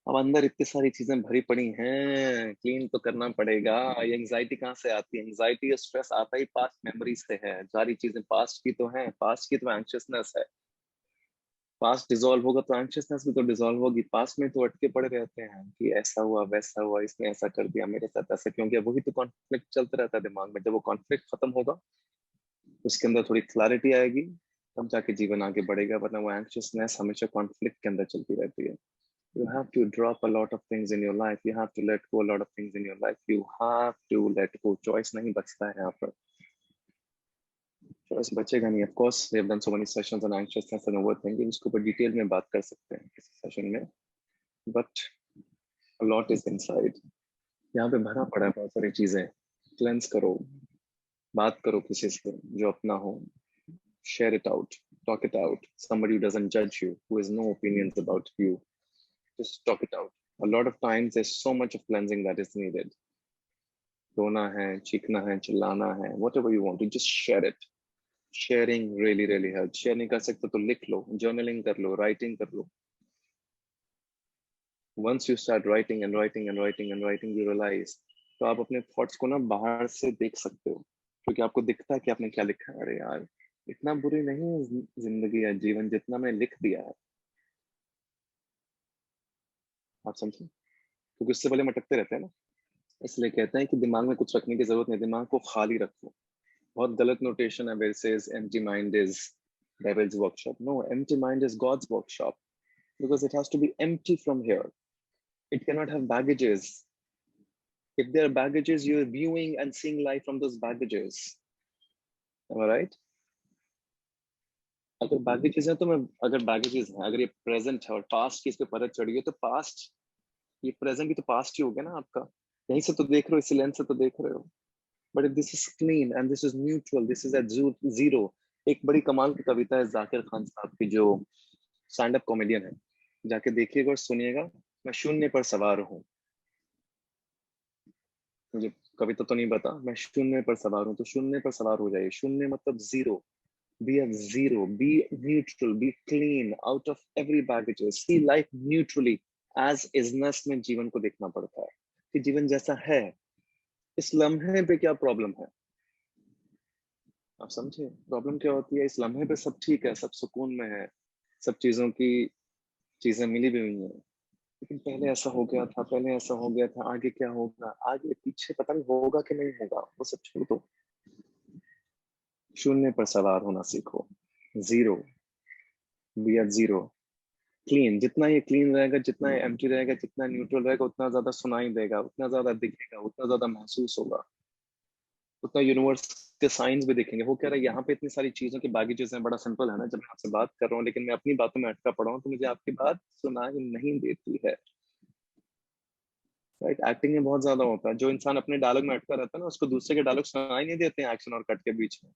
अब अंदर इतनी सारी चीजें भरी पड़ी हैं, क्लीन तो करना पड़ेगा। ये एंजाइटी कहाँ से आती है? एंजाइटी या स्ट्रेस आता ही पास्ट मेमोरी से है। सारी चीजें पास्ट की तो हैं, पास्ट की तो एंग्शियसनेस है। पास्ट डिसॉल्व होगा तो एंग्शियसनेस भी तो डिसॉल्व होगी। पास्ट में तो अटके पड़े रहते हैं कि ऐसा हुआ वैसा हुआ, इसने ऐसा कर दिया, मेरे साथ ऐसा क्यों किया। वही तो कॉन्फ्लिक्ट चलता रहता है दिमाग में। जब वो कॉन्फ्लिक्ट खत्म होगा, उसके अंदर थोड़ी क्लैरिटी आएगी, तब जाके जीवन आगे बढ़ेगा। वरना वो एंग्शियसनेस हमेशा कॉन्फ्लिक्ट के अंदर चलती रहती है। You have to drop a lot of things in your life. You have to let go a lot of things in your life. You have to let go. Choice नहीं बचता है यहाँ पर। Choice बचेगा नहीं. Of course, we have done so many sessions on anxiousness and overthinking. इसको ऊपर detail में बात कर सकते हैं किसी सेशन में. But a lot is inside. यहाँ पे भरा पड़ा है बहुत सारी चीजें. Cleanse करो. बात करो किसी से जो अपना हो. Share it out. Talk it out. Somebody who doesn't judge you, who has no opinions about you. Just talk it out. A lot of times there's so much of cleansing that is needed. रोना है, चीखना है, चिल्लाना है, whatever you want to, just share it. Sharing really helps. Share नहीं कर सकते तो लिख लो, journaling कर लो, writing कर लो. Once you start writing and writing, you realize तो आप अपने thoughts को ना बाहर से देख सकते हो, क्योंकि आपको दिखता है कि आपने क्या लिखा है। अरे यार, इतना बुरी नहीं है जिंदगी या जीवन जितना मैं लिख दिया है। आप समझे? क्योंकि उससे पहले मटकते रहते हैं ना। इसलिए कहते हैं कि दिमाग में कुछ रखने की जरूरत नहीं, दिमाग को खाली रखो। बहुत गलत नोटेशन है, where it says empty mind is devil's workshop. No, empty mind is God's workshop, because it has to be empty from here. It cannot have baggages. If there are baggages, you're viewing and seeing life from those baggages. Am I right? अगर baggages है तो मैं, अगर baggages है, अगर ये present है और past की इस पे परत चढ़ी है तो past, ये present भी तो past ही हो गया ना आपका। यहीं से तो देख रहे हो, इसी लेंस से तो देख रहे हो। But if this is clean and this is neutral, this is at zero. एक बड़ी कमाल की कविता है जाकिर खान साहब की, जो स्टैंड अप कॉमेडियन है, जाके देखिएगा और सुनिएगा। मैं शून्य पर सवार हूँ। मुझे कविता तो नहीं पता, मैं शून्य पर सवार हूँ। तो शून्य पर सवार हो जाइए। शून्य मतलब zero. Be a zero. Be neutral. Be clean. Out of every baggages. See life neutrally. As isness में जीवन को देखना पड़ता है कि जीवन जैसा है, इस लम्हे पे क्या प्रॉब्लम है। आप समझे प्रॉब्लम क्या होती है? इस लम्हे पे सब ठीक है, सब सुकून में है, सब चीजों की चीजें मिली भी हुई हैं, लेकिन पहले ऐसा हो गया था, पहले ऐसा हो गया था, आगे क्या होगा, आगे पीछे पता नहीं होगा कि नहीं होगा, वो सब छोड़ दो। शून्य पर सवार होना सीखो। Zero, be at zero. Clean, जितना ये क्लीन रहेगा, जितना ये एम्प्टी रहेगा, जितना न्यूट्रल रहेगा, उतना ज्यादा सुनाई देगा, उतना ज्यादा दिखेगा, उतना ज्यादा महसूस होगा, उतना यूनिवर्स के साइंस भी दिखेंगे। वो कह रहा है यहाँ पे इतनी सारी चीजों की बैगेजेस हैं। बड़ा सिंपल है ना, जब मैं आपसे बात कर रहा हूँ लेकिन मैं अपनी बातों में अटका पड़ा हूँ तो मुझे आपकी बात सुनाई नहीं देती है। राइट? एक्टिंग में बहुत ज्यादा होता है। जो इंसान अपने डायलॉग में अटका रहता है ना, उसको दूसरे के डायलॉग सुनाई नहीं देते हैं एक्शन और कट के बीच में।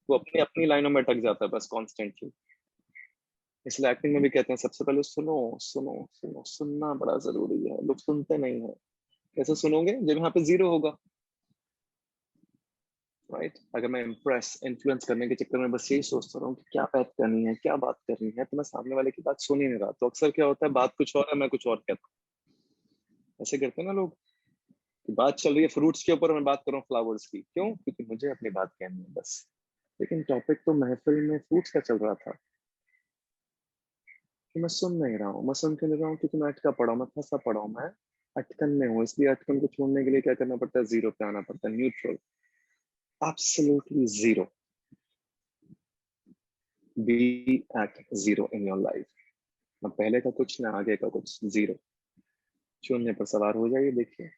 वो अपनी अपनी लाइनों में अटक जाता है बस कॉन्स्टेंटली। इसलिए एक्टिंग में भी कहते हैं सबसे पहले सुनो सुनो सुनो। सुनना बड़ा जरूरी है, लोग सुनते नहीं है। कैसे सुनोगे जब यहाँ पे जीरो होगा? राइट? अगर मैं इन्फ्लुएंस करने के चक्कर में बस यही सोचता रहूं कि क्या बात करनी है, क्या बात करनी है, तो मैं सामने वाले की बात सुन ही नहीं रहा। तो अक्सर क्या होता है, बात कुछ और है, मैं कुछ और कहता हूँ। ऐसे करते हैं ना लोग कि बात चल रही है फ्रूट्स के ऊपर, मैं बात कर रहा हूँ फ्लावर्स की। क्यों? क्योंकि मुझे अपनी बात कहनी है बस। लेकिन टॉपिक तो महफिल में फ्रूट्स का चल रहा था कि मैं सुन नहीं रहा हूँ। मैं सुन क्यों नहीं रहा हूँ? क्योंकि मैं अटका पड़ा हूँ, मैं फंसा पड़ा हूँ, मैं अटकन में हूँ। इसलिए अटकन को छोड़ने के लिए क्या करना पड़ता है? जीरो पे आना पड़ता है, neutral, absolutely zero. Be at zero in your life. ना पहले का कुछ, ना आगे का कुछ, जीरो। शून्य पर सवार हो जाइए। देखिए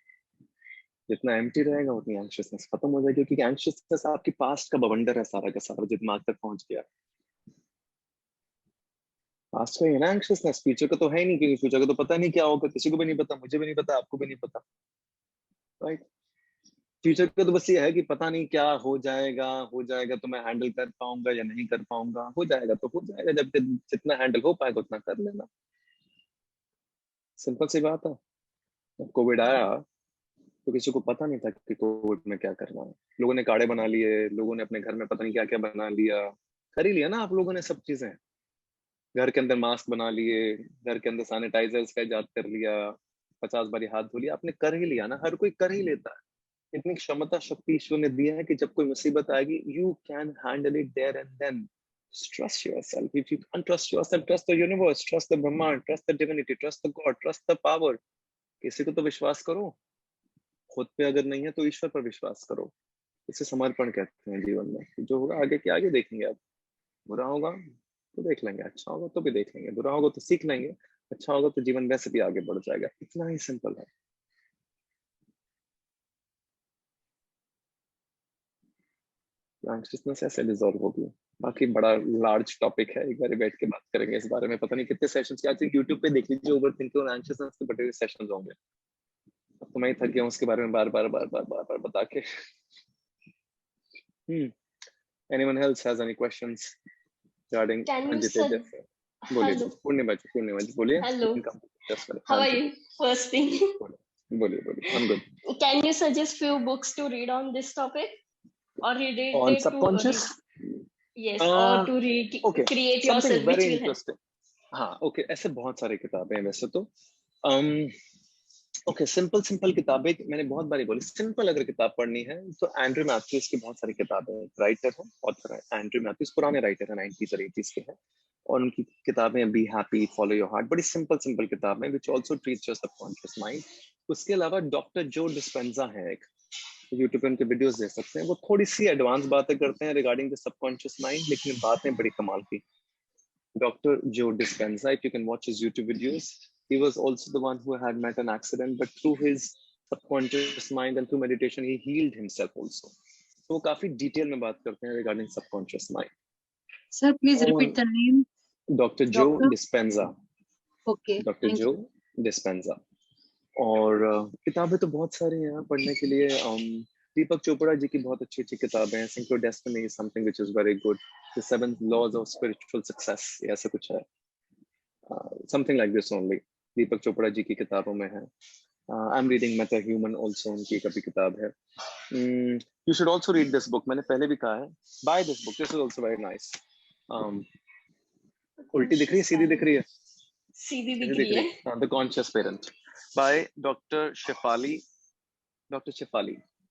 जितना एम्प्टी रहेगा उतनी एंग्शियसनेस खत्म हो जाएगी, क्योंकि एंग्शियसनेस आपकी पास्ट का बवंडर है सारा का सारा, जो दिमाग तक पहुंच गया। पास्ट का ही है ना एंग्शियसनेस, फ्यूचर का तो है ही नहीं, क्योंकि फ्यूचर का तो पता नहीं क्या होगा, किसी को भी नहीं पता, मुझे भी नहीं पता, आपको भी नहीं पता, राइट। फ्यूचर का तो बस ये है कि पता नहीं क्या हो जाएगा, हो जाएगा तो मैं हैंडल कर पाऊंगा या नहीं कर पाऊंगा, हो जाएगा तो हो जाएगा, जब जितना हैंडल हो पाएगा उतना कर लेना, सिंपल सी बात है। जब कोविड आया तो किसी को पता नहीं था कि कोविड में क्या करना है, लोगों ने काढ़े बना लिए, लोगों ने अपने घर में पता नहीं क्या क्या बना लिया, कर ही लिया ना आप लोगों ने सब चीजें, घर के अंदर मास्क बना लिए, घर के अंदर सैनिटाइजर्स का इजाद कर लिया, 50 बारी हाथ धो लिया, आपने कर ही लिया ना, हर कोई कर ही लेता है। इतनी क्षमता शक्ति ईश्वर ने दी है कि जब कोई मुसीबत आएगी, you can handle it there and then. Trust yourself. If you can't trust yourself, trust the universe, trust the Brahman, trust the divinity, trust the God, trust the power. किसी को तो विश्वास करो, खुद पे अगर नहीं है तो ईश्वर पर विश्वास करो। इसे समर्पण कहते हैं जीवन में। जो होगा आगे के आगे देखेंगे, आप बुरा होगा तो देख लेंगे, अच्छा होगा तो भी देख लेंगे, बुरा होगा तो सीख लेंगे, अच्छा होगा तो जीवन वैसे भी आगे बढ़ जाएगा। इतना ही सिंपल है। एंग्शियसनेस ऐसे डिसॉल्व होगी। बाकी बड़ा लार्ज टॉपिक है, एक बार बैठ के बात करेंगे इस बारे में, पता नहीं कितने सेशंस क्या चाहिए, यूट्यूब पे देख लीजिए, ओवर थिंकिंग और एंग्शियसनेस के बड़े सेशंस होंगे। अब तो मैं ही थक गया हूँ उसके बारे में बार बार बता के। Anyone else has any questions regarding Can you Anjit? बोलिए Hello. पूर्णिमा जी बोलिए। Hello. Just How are you? First thing, बोलिए I'm good. can you suggest few books to read on this topic, or read On it subconscious? yes, or to read Okay, create something yourself, very which will help. interesting. हाँ okay, ऐसे बहुत सारी किताबें हैं वैसे तो। Okay, simple किताबें मैंने बहुत बारी बोली, सिंपल अगर किताब पढ़नी है तो एंड्रयू मैथ्यूज की बहुत सारी किताबें हैं, राइटर है, ऑथर है एंड्रयू मैथ्यूज, पुराने राइटर है, 90s और 80s के हैं, और उनकी किताबें be happy, follow your heart, बड़ी सिंपल किताब है, which also treats your subconscious mind. उसके अलावा डॉक्टर जो डिस्पेंजा है एक, यूट्यूब पे उनके वीडियोस देख सकते हैं, वो थोड़ी सी एडवांस बातें करते हैं रिगार्डिंग द सबकॉन्शियस माइंड, लेकिन बातें बड़ी कमाल की। Dr. Joe Dispenza, if you can watch his YouTube videos, he was also the one who had met an accident, but through his subconscious mind and through meditation, he healed himself also. So वो काफी detail में बात करते हैं regarding subconscious mind. Sir, please repeat the name. Dr. Joe Dispenza. Okay. Dr. Joe Dispenza. और किताबें तो बहुत सारी हैं पढ़ने के लिए। दीपक चोपड़ा जी की बहुत अच्छी किताबें हैं, Sync Your Destiny is something which is very good. The 7 Laws of Spiritual Success, ऐसा कुछ है, something like this only, दीपक चोपड़ा जी की किताबों में है। I'm reading Meta Human also, उनकी कभी किताब है। You should also read this book, मैंने पहले भी कहा है, buy this book, this is also very nice. उल्टी दिख रही है, सीधी दिख रही है? सीधी दिख रही है। The Conscious Parent by Dr. Shefali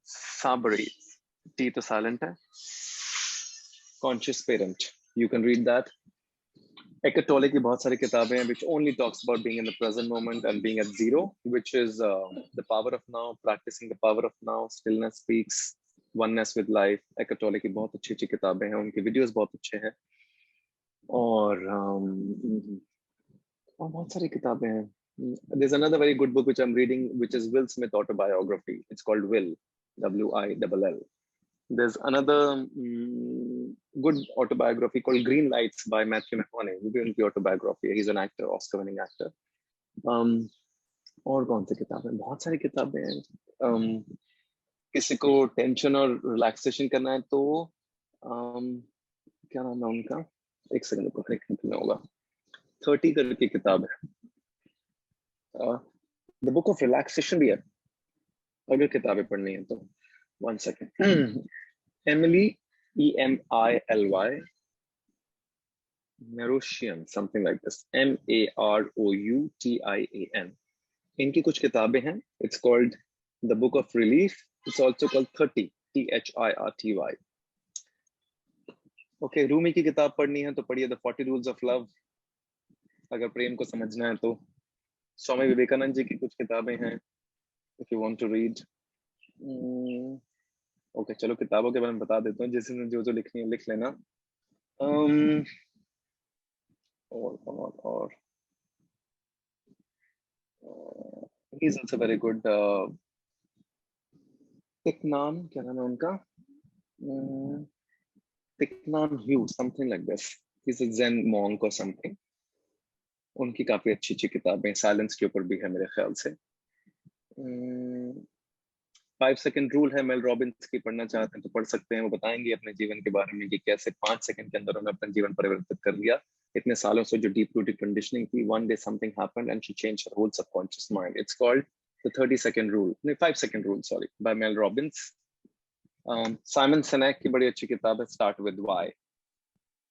Sabri, T तो silent है, Conscious Parent, you can read that. Eckhart Tolle की बहुत सारी किताबें हैं which only talks about being in the present moment and being at zero, which is the power of now, practicing the power of now, stillness speaks, oneness with life. Eckhart Tolle की बहुत अच्छी किताबें हैं, उनके videos बहुत अच्छे हैं, और बहुत सारी किताबें हैं। There's another very good book which I'm reading, which is Will Smith autobiography. It's called Will, WILL. There's another good autobiography called Green Lights by Matthew McConaughey. वो भी उनकी autobiography है. He's an actor, Oscar-winning actor. और कौन सी किताबें? बहुत सारी किताबें हैं। किसी को टेंशन और रिलैक्सेशन करना है तो क्या नाम है उनका, एक सेकंड को कनेक्ट में होगा, 30 करके किताब है, द बुक ऑफ रिलैक्सेशन भी है अगर किताबें पढ़नी है तो। 1 second. Emily, EMILY Marouchian, something like this, MAROUTIAN. इनकी कुछ किताबें हैं, it's called The Book of Relief, it's also called 30, THIRTY. Okay, Rumi की किताब पढ़नी है तो पढ़िए The 40 Rules of Love, अगर प्रेम को समझना है तो। स्वामी विवेकानंद जी की कुछ किताबें हैं, if you want to read. Okay, चलो किताबों के बारे में बता देता हूँ, जिसने जो लिखनी है लिख लेना। और he's also very good. Thich Nhat, क्या नाम है उनका? Thich Nhat Hanh, something like this. He's a Zen monk or something. उनकी काफी अच्छी अच्छी किताबें साइलेंस के ऊपर भी है मेरे ख्याल से। 5 सेकंड रूल है, मेल रॉबिन्स की, पढ़ना चाहते हैं तो पढ़ सकते हैं। वो बताएंगे अपने जीवन के बारे में कि कैसे 5 सेकंड के अंदर उन्होंने अपना जीवन परिवर्तित कर लिया। इतने सालों से जो डीप रूटेड कंडीशनिंग थी, one day something happened and she changed her whole subconscious mind. It's called the 30-second rule, no 5-second rule, sorry, by Mel Robbins. Simon Sinek की बड़ी अच्छी किताब है, Start with Why,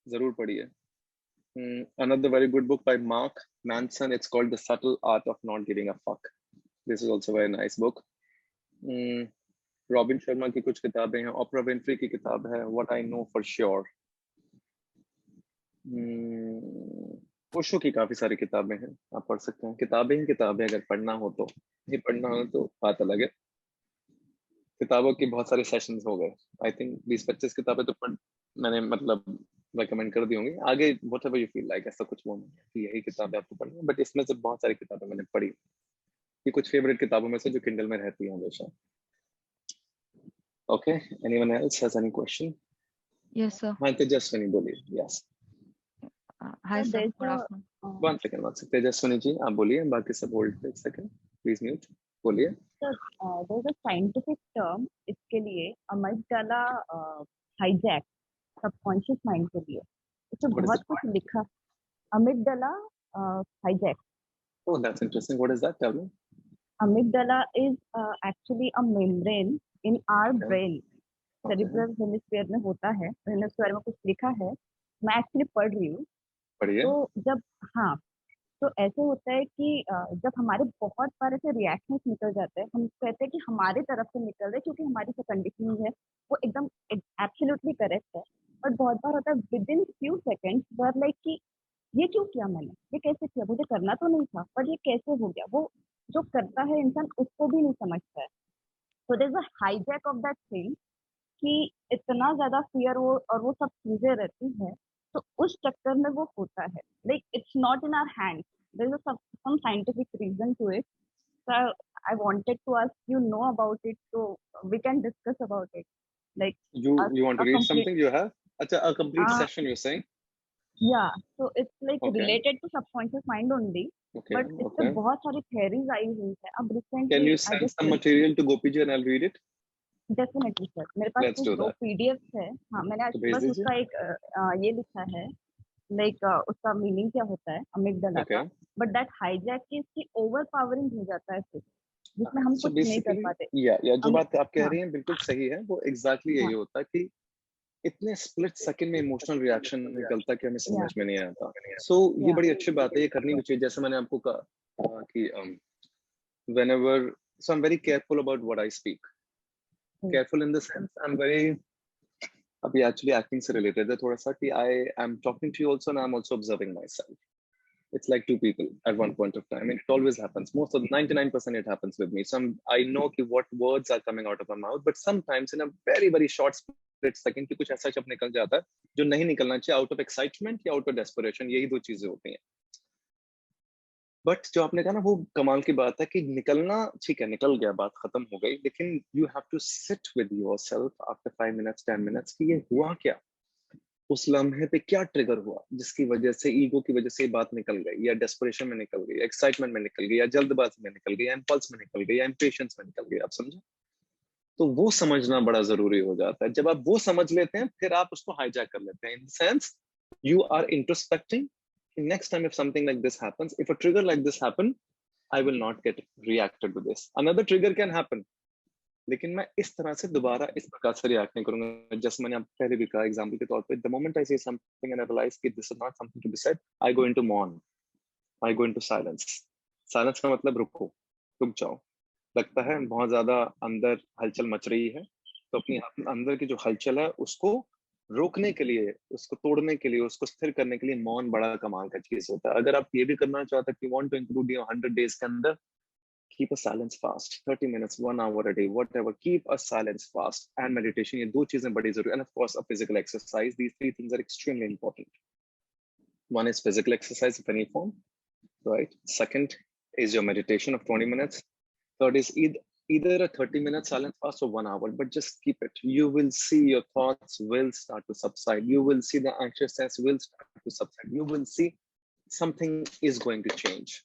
जरूर पढ़िए। Another very good book by Mark Manson, it's called The Subtle Art of Not Giving a Fuck. This is also a very nice book. Robin Sharma की कुछ किताबें हैं, ओपरा विनफ्री की किताब है What I Know for Sure. Osho की काफी सारी किताबें हैं, आप पढ़ सकते हैं। किताबें ही किताबें, अगर पढ़ना हो तो, नहीं पढ़ना हो तो बात अलग है। किताबों की बहुत सारे सेशंस हो गए, आई थिंक 20-25 किताबें तो मैंने मतलब रेकमेंड कर दी होंगी। आगे व्हाटएवर यू फील लाइक, ऐसा कुछ वो नहीं है कि यही किताबें आपको पढ़नी है, बट इसमें से बहुत सारी किताबें मैंने पढ़ी, ये कुछ फेवरेट किताबों में से जो किंडल में रहती है हमेशा। Okay, anyone else has any question? Yes, sir. हाँ, तेजस्विनी बोलिए। Yes, Hi, So sir. there's Good a afternoon. One second Tejaswini ji आप बोलिए, बाकी सब होल्ड पे एक सेकंड प्लीज, म्यूट बोलिए। there's a scientific term इसके लिए, अमिगडाला हाईजैक सबकॉन्शियस माइंड के लिए। इसमें What is बहुत it कुछ लिखा, amygdala hijack. Oh, that's interesting. What is that? Tell me. Amygdala is actually a membrane in our Okay. brain, Okay. cerebral hemisphere में होता है। मैंने उसके बारे में कुछ लिखा है, मैं एक्चुअली पढ़ रही हूँ। बढ़िया। तो जब हाँ, तो ऐसे होता है कि जब हमारे बहुत बार ऐसे रिएक्शंस निकल जाते हैं, हम कहते हैं कि हमारी तरफ से निकल रहे, क्योंकि हमारी जो कंडीशनिंग है वो एकदम एब्सोल्युटली करेक्ट है। बट बहुत बार होता है with in few seconds were like कि ये क्यों किया मैंने, ये कैसे किया, मुझे करना तो नहीं था, पर ये कैसे हो गया। वो जो करता है इंसान उसको भी नहीं समझता है। तो there is a hijack of that thing कि इतना ज्यादा फियर वो और वो सब चीजें रहती है, तो उस चक्कर में वो होता है। Like it's not in our hands, there is some scientific reason to it. So I wanted to ask you know about it, so we can discuss about it. Like You want to read complete something? You have? अच्छा, a complete session you're saying? yeah, so it's like Okay. related to subconscious mind only, Okay. but इस पे Okay. बहुत सारी theories आई हुई है। अब Can recently you I send just some material to Gopiji and I'll read it? Definitely sir, मेरे पास Let's कुछ do 2 that. PDF है। हाँ, मैंने आज तो भेज बस दीजिए। उसका एक ये लिखा है, लाइक उसका मीनिंग क्या होता है अमिगडाला का, Okay. बट दैट हाईजैक की इसकी ओवर पावरिंग हो जाता है फिर, जिसमें हम So कुछ नहीं कर basically, पाते। जो बात आप कह हाँ, रही हैं बिल्कुल सही है, वो exactly यही हाँ, होता है कि इतने स्प्लिट सेकंड में इमोशनल रिएक्शन निकलता है कि हमें समझ में नहीं आता। So ये या बड़ी अच्छी बात है, ये करनी भी चाहिए। जैसे मैंने आपको कहा कि whenever, so I'm very careful about what I speak. Careful in the sense I'm very, अभी actually acting से related है थोड़ा सा, कि I am talking to you also and I'm also observing myself. It's like two people at one point of time. It always happens. Most of 99% it happens with me. So I know what words are coming out of my mouth, but sometimes in a very, very short split second, कि कुछ ऐसा शब्द निकल जाता है जो नहीं निकलना चाहिए, out of excitement या out of desperation, यही दो चीजें होती हैं। बट जो आपने कहा ना, वो कमाल की बात है कि निकलना ठीक है, निकल गया, बात खत्म हो गई, लेकिन you have to sit with yourself after 5 minutes 10 minutes कि ये हुआ क्या, उस लम्हे पे क्या ट्रिगर हुआ जिसकी वजह से, ईगो की वजह से ये बात निकल गई, या डेस्परेशन में निकल गई, एक्साइटमेंट में निकल गई, या जल्दबाजी में निकल गई, या इम्पल्स में निकल गई, या इम्पेशंस में निकल गई। आप समझे? तो वो समझना बड़ा जरूरी हो जाता है। जब आप वो समझ लेते हैं, फिर आप उसको हाईजैक कर लेते हैं, in the sense you are introspecting. Next time if something like this happens, if a trigger like this happen, I will not get reacted to this. Another trigger can happen, लेकिन मैं इस तरह से दोबारा इस प्रकार से रिएक्ट नहीं करूंगा। जैसे मैंने पहले भी कहा एग्जांपल के तौर पे, the moment I say something and I realize that this is not something to be said, I go into mourn, I go into silence. Silence का मतलब रुको, रुक जाओ। लगता है बहुत ज्यादा अंदर हलचल मच रही है, तो अपनी अंदर की जो हलचल है उसको रोकने के लिए, उसको तोड़ने के लिए, उसको स्थिर करने के लिए मौन बड़ा कमाल का चीज होता है। अगर आप ये भी करना चाहते हैं कि want to include your 100 days के अंदर, keep a silence fast, 30 minutes 1 hour a day, whatever, keep a silence fast and meditation, ये दो चीजें बड़ी जरूरी, and of course a physical exercise. These three things are extremely important. One is physical exercise of any form, right? Second is your meditation of 20 minutes. Third is either a 30-minute silence fast or 1 hour, but just keep it. You will see your thoughts will start to subside. You will see the anxiousness will start to subside. You will see something is going to change.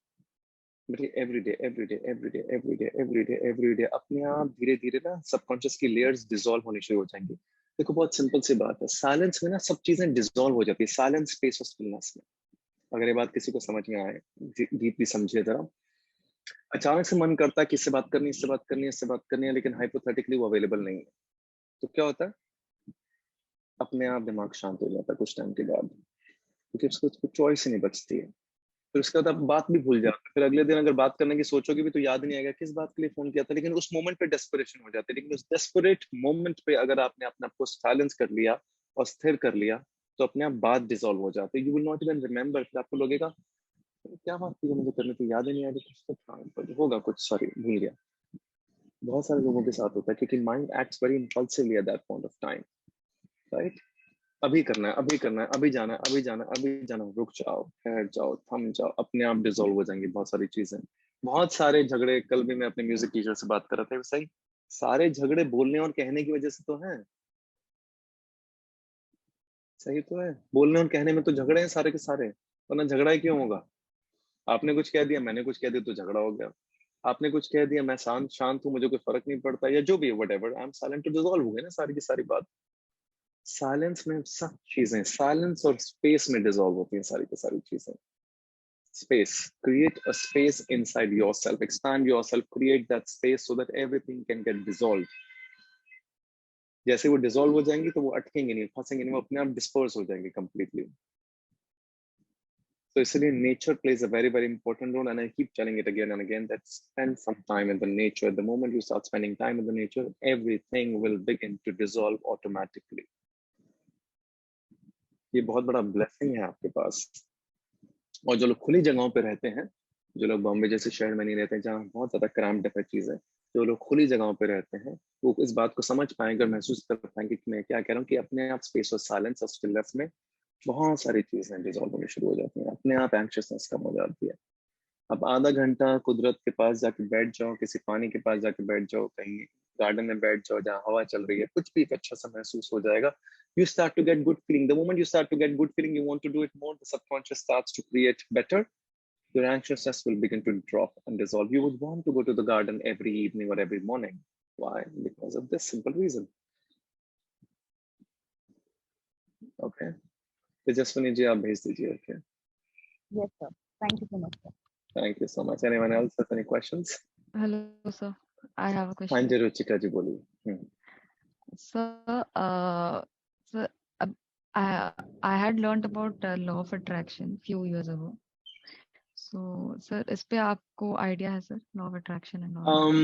But every day, अपने आप धीरे धीरे ना subconscious की layers dissolve होनी शुरू हो जाएंगी. देखो बहुत सिंपल सी बात है, साइलेंस में ना सब चीजें डिसॉल्व हो जाती है. साइलेंस स्पेस ऑफ स्टिलनेस में, अगर ये बात किसी को समझ में आए, डीपली समझिए जरा. अचानक से मन करता है कि इससे बात करनी, इससे बात करनी, इससे बात करनी है, लेकिन हाइपोथेटिकली वो अवेलेबल नहीं है. तो क्या होता है, अपने आप दिमाग शांत हो जाता है कुछ टाइम के बाद, क्योंकि उसको चॉइस ही नहीं बचती है. फिर उसके बाद आप बात भी भूल जाते. फिर अगले दिन अगर बात करने की सोचोगे भी तो याद नहीं आएगा किस बात के लिए फोन किया था. लेकिन उस मोमेंट पे डेस्परेशन हो जाती है. लेकिन उस डेस्परेट मोमेंट पे अगर आपने अपने आप को साइलेंस कर लिया और स्थिर कर लिया तो अपने आप बात डिसॉल्व हो जाती है. You will not even remember. फिर आपको लगेगा क्या बात थी मुझे करनी थी, याद ही नहीं आ रही, कुछ तो होगा कुछ, सॉरी भूल गया. बहुत सारे लोगों के साथ होता है क्योंकि mind acts very impulsively at that point of time, right. अभी करना है, अभी करना है, अभी जाना है, अभी जाना है, अभी जाना है. रुक जाओ, ठहर जाओ, थम जाओ, अपने आप डिसॉल्व हो जाएंगी बहुत सारी चीजें. बहुत सारे झगड़े, कल भी मैं अपने म्यूजिक टीचर से बात कर रहा था, सही सारे झगड़े बोलने और कहने की वजह से तो हैं. सही तो है, बोलने और कहने में तो झगड़े हैं सारे के सारे, वरना झगड़ा ही क्यों होगा. आपने कुछ कह दिया, मैंने कुछ कह दिया तो झगड़ा हो गया. आपने कुछ कह दिया, मैं शांत हूँ, मुझे कोई फर्क नहीं पड़ता, या जो भी है व्हाटएवर, आई एम साइलेंट, तो डिसॉल्व हो गए ना सारी की सारी बात. साइलेंस में सब चीजें, साइलेंस और स्पेस में डिसॉल्व होती हैं सारी की सारी चीजें. Space, create a space inside yourself, expand yourself, create that space so that everything can get dissolved. जैसे वो डिसॉल्व हो जाएंगी तो वो अटकेंगे नहीं, फंसेंगे नहीं, वो अपने आप डिस्पर्स हो जाएंगे completely. So इसलिए nature plays a very very important role, and I keep telling it again and again that spend some time in the nature. The moment you start spending time in the nature, everything will begin to dissolve automatically. ये बहुत बड़ा blessing है आपके पास. और जो लोग खुली जगहों पे रहते हैं, जो लोग बॉम्बे जैसे शहर में नहीं रहते हैं जहाँ बहुत ज्यादा क्रैम्प्ड है चीजें, जो लोग खुली जगहों पे रहते हैं वो इस बात को समझ पाएंगे और महसूस कर पाएंगे कि मैं क्या कह रहा हूँ, कि अपने आप स्पेस और साइलेंस और स्टिलनेस में बहुत सारी चीजें डिसॉल्व होनी शुरू हो जाती हैं. अपने आप एंग्शियसनेस कम हो जाती है. अब आधा घंटा कुदरत के पास जाके बैठ जाओ, किसी पानी के पास जाके बैठ जाओ, कहीं गार्डन में बैठ जाओ जहाँ हवा चल रही है, कुछ भी एक अच्छा सा महसूस हो जाएगा. You start to get good feeling. The moment you start to get good feeling, you want to do it more. The subconscious starts to create better. Your anxiousness will begin to drop and dissolve. You would want to go to the garden every evening or every morning. Why? Because of this simple reason. Okay. Tejaswini ji, आप भेज दीजिए. Okay. Yes, sir. Thank you so much, sir. Thank you so much. Anyone else has any questions? Hello, sir. I have a हाँ question. जी, रुचिका जी बोलिए. Sir, sir, I had learned about law of attraction few years ago. So, sir, इस पे आपको idea है sir, law of attraction and all?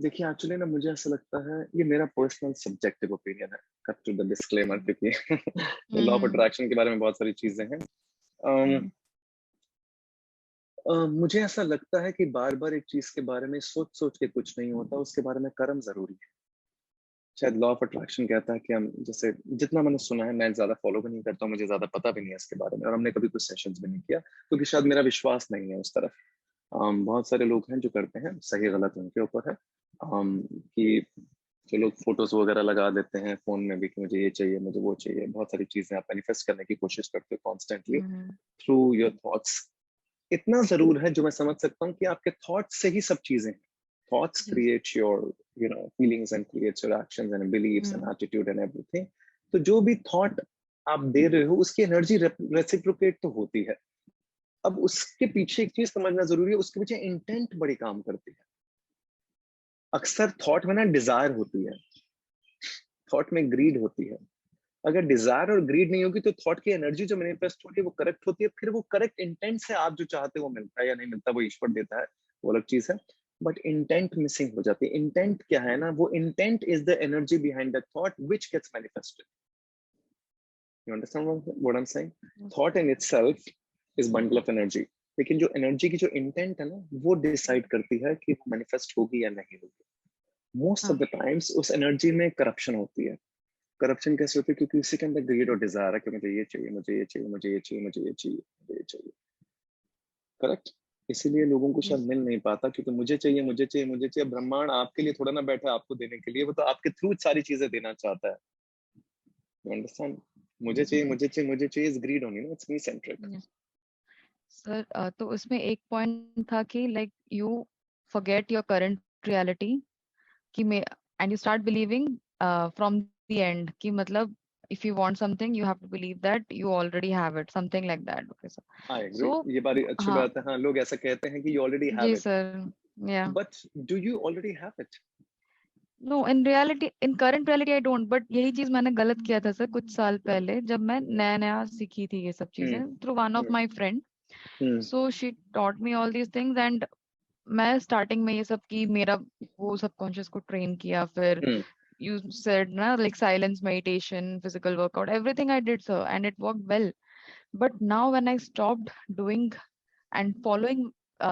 देखिए actually ना मुझे ऐसा लगता है, ये मेरा पर्सनल सब्जेक्टिव ओपिनियन है, कट टू द डिस्क्लेमर, क्योंकि लॉ ऑफ अट्रैक्शन के बारे में बहुत सारी चीजें हैं. मुझे ऐसा लगता है कि बार बार एक चीज के बारे में सोच सोच के कुछ नहीं होता, उसके बारे में कर्म जरूरी है. शायद लॉ ऑफ अट्रैक्शन कहता है कि हम, जैसे जितना मैंने सुना है, मैं ज्यादा फॉलो भी नहीं करता हूँ, मुझे ज्यादा पता भी नहीं है इसके बारे में, और हमने कभी कुछ सेशंस भी नहीं किया क्योंकि शायद मेरा विश्वास नहीं है उस तरफ. बहुत सारे लोग हैं जो करते हैं, सही गलत उनके ऊपर है. कि जो लोग फोटोज वगैरह लगा देते हैं फोन में भी कि मुझे ये चाहिए, मुझे वो चाहिए, बहुत सारी चीजें आप मैनिफेस्ट करने की कोशिश करते हो कॉन्स्टेंटली थ्रू योर थॉट्स. इतना जरूर है जो मैं समझ सकता हूँ कि आपके थॉट्स से ही सब चीजें हैं. Thoughts create your, feelings and creates your actions and beliefs and attitude and everything. तो जो भी thought आप दे रहे हो उसकी एनर्जी रेसिप्रोकेट तो होती है. अब उसके पीछे एक चीज समझना जरूरी है, उसके पीछे इंटेंट बड़ी काम करती है. अक्सर थॉट में ना डिजायर होती है, थॉट में ग्रीड होती है. अगर डिजायर और ग्रीड नहीं होगी तो थॉट की एनर्जी जो मैनिफेस्ट होती है वो करेक्ट होती है. फिर वो करेक्ट इंटेंट से आप जो चाहते हो वो मिलता है या नहीं मिलता, वो ईश्वर देता है, वो अलग चीज है. बट इंटेंट मिसिंग हो जाती है. इंटेंट क्या है ना, वो intent is the energy behind the thought which gets manifested. You understand what I am saying? Thought in itself is bundle of energy, लेकिन जो एनर्जी की जो इंटेंट है ना, वो डिसाइड करती है कि वो मैनिफेस्ट होगी या नहीं होगी. मोस्ट ऑफ द टाइम्स उस एनर्जी में करप्शन होती है. करप्शन कैसे होती है? क्योंकि उसी के अंदर ग्रीड और डिजायर है कि मुझे ये चाहिए, मुझे ये चाहिए, मुझे ये चाहिए, मुझे ये चाहिए, मुझे ये चाहिए. करेक्ट? इसीलिए लोगों को शायद मिल नहीं पाता, क्योंकि मुझे चाहिए मुझे चाहिए मुझे चाहिए। ब्रह्मांड आपके लिए थोड़ा ना बैठा है आपको देने के लिए, वो तो आपके थ्रू सारी चीजें देना चाहता है। You understand? मुझे चाहिए मुझे चाहिए मुझे चाहिए is greed only, no, it's me centric. Sir तो उसमें एक पॉइंट था कि like you forget your current reality कि मैं and you start believing from the end कि मतलब if you want something you have to believe that you already have it, something like that. Okay sir. I agree, So ये बारी अच्छी हाँ बात है। हाँ, लोग ऐसा कहते हैं कि यू ऑलरेडी हैव जी it, sir, yeah. But do you already have it? No, in reality, in current reality I don't, but यही चीज मैंने गलत किया था सर कुछ साल पहले जब मैं नया नया सीखी थी ये सब चीजें through one of my friend. So she taught me all these things and मैं स्टार्टिंग में ये सब की मेरा वो सबकॉन्शियस को ट्रेन किया, फिर you said na like silence meditation, physical workout, everything I did sir and it worked well. But now when I stopped doing and following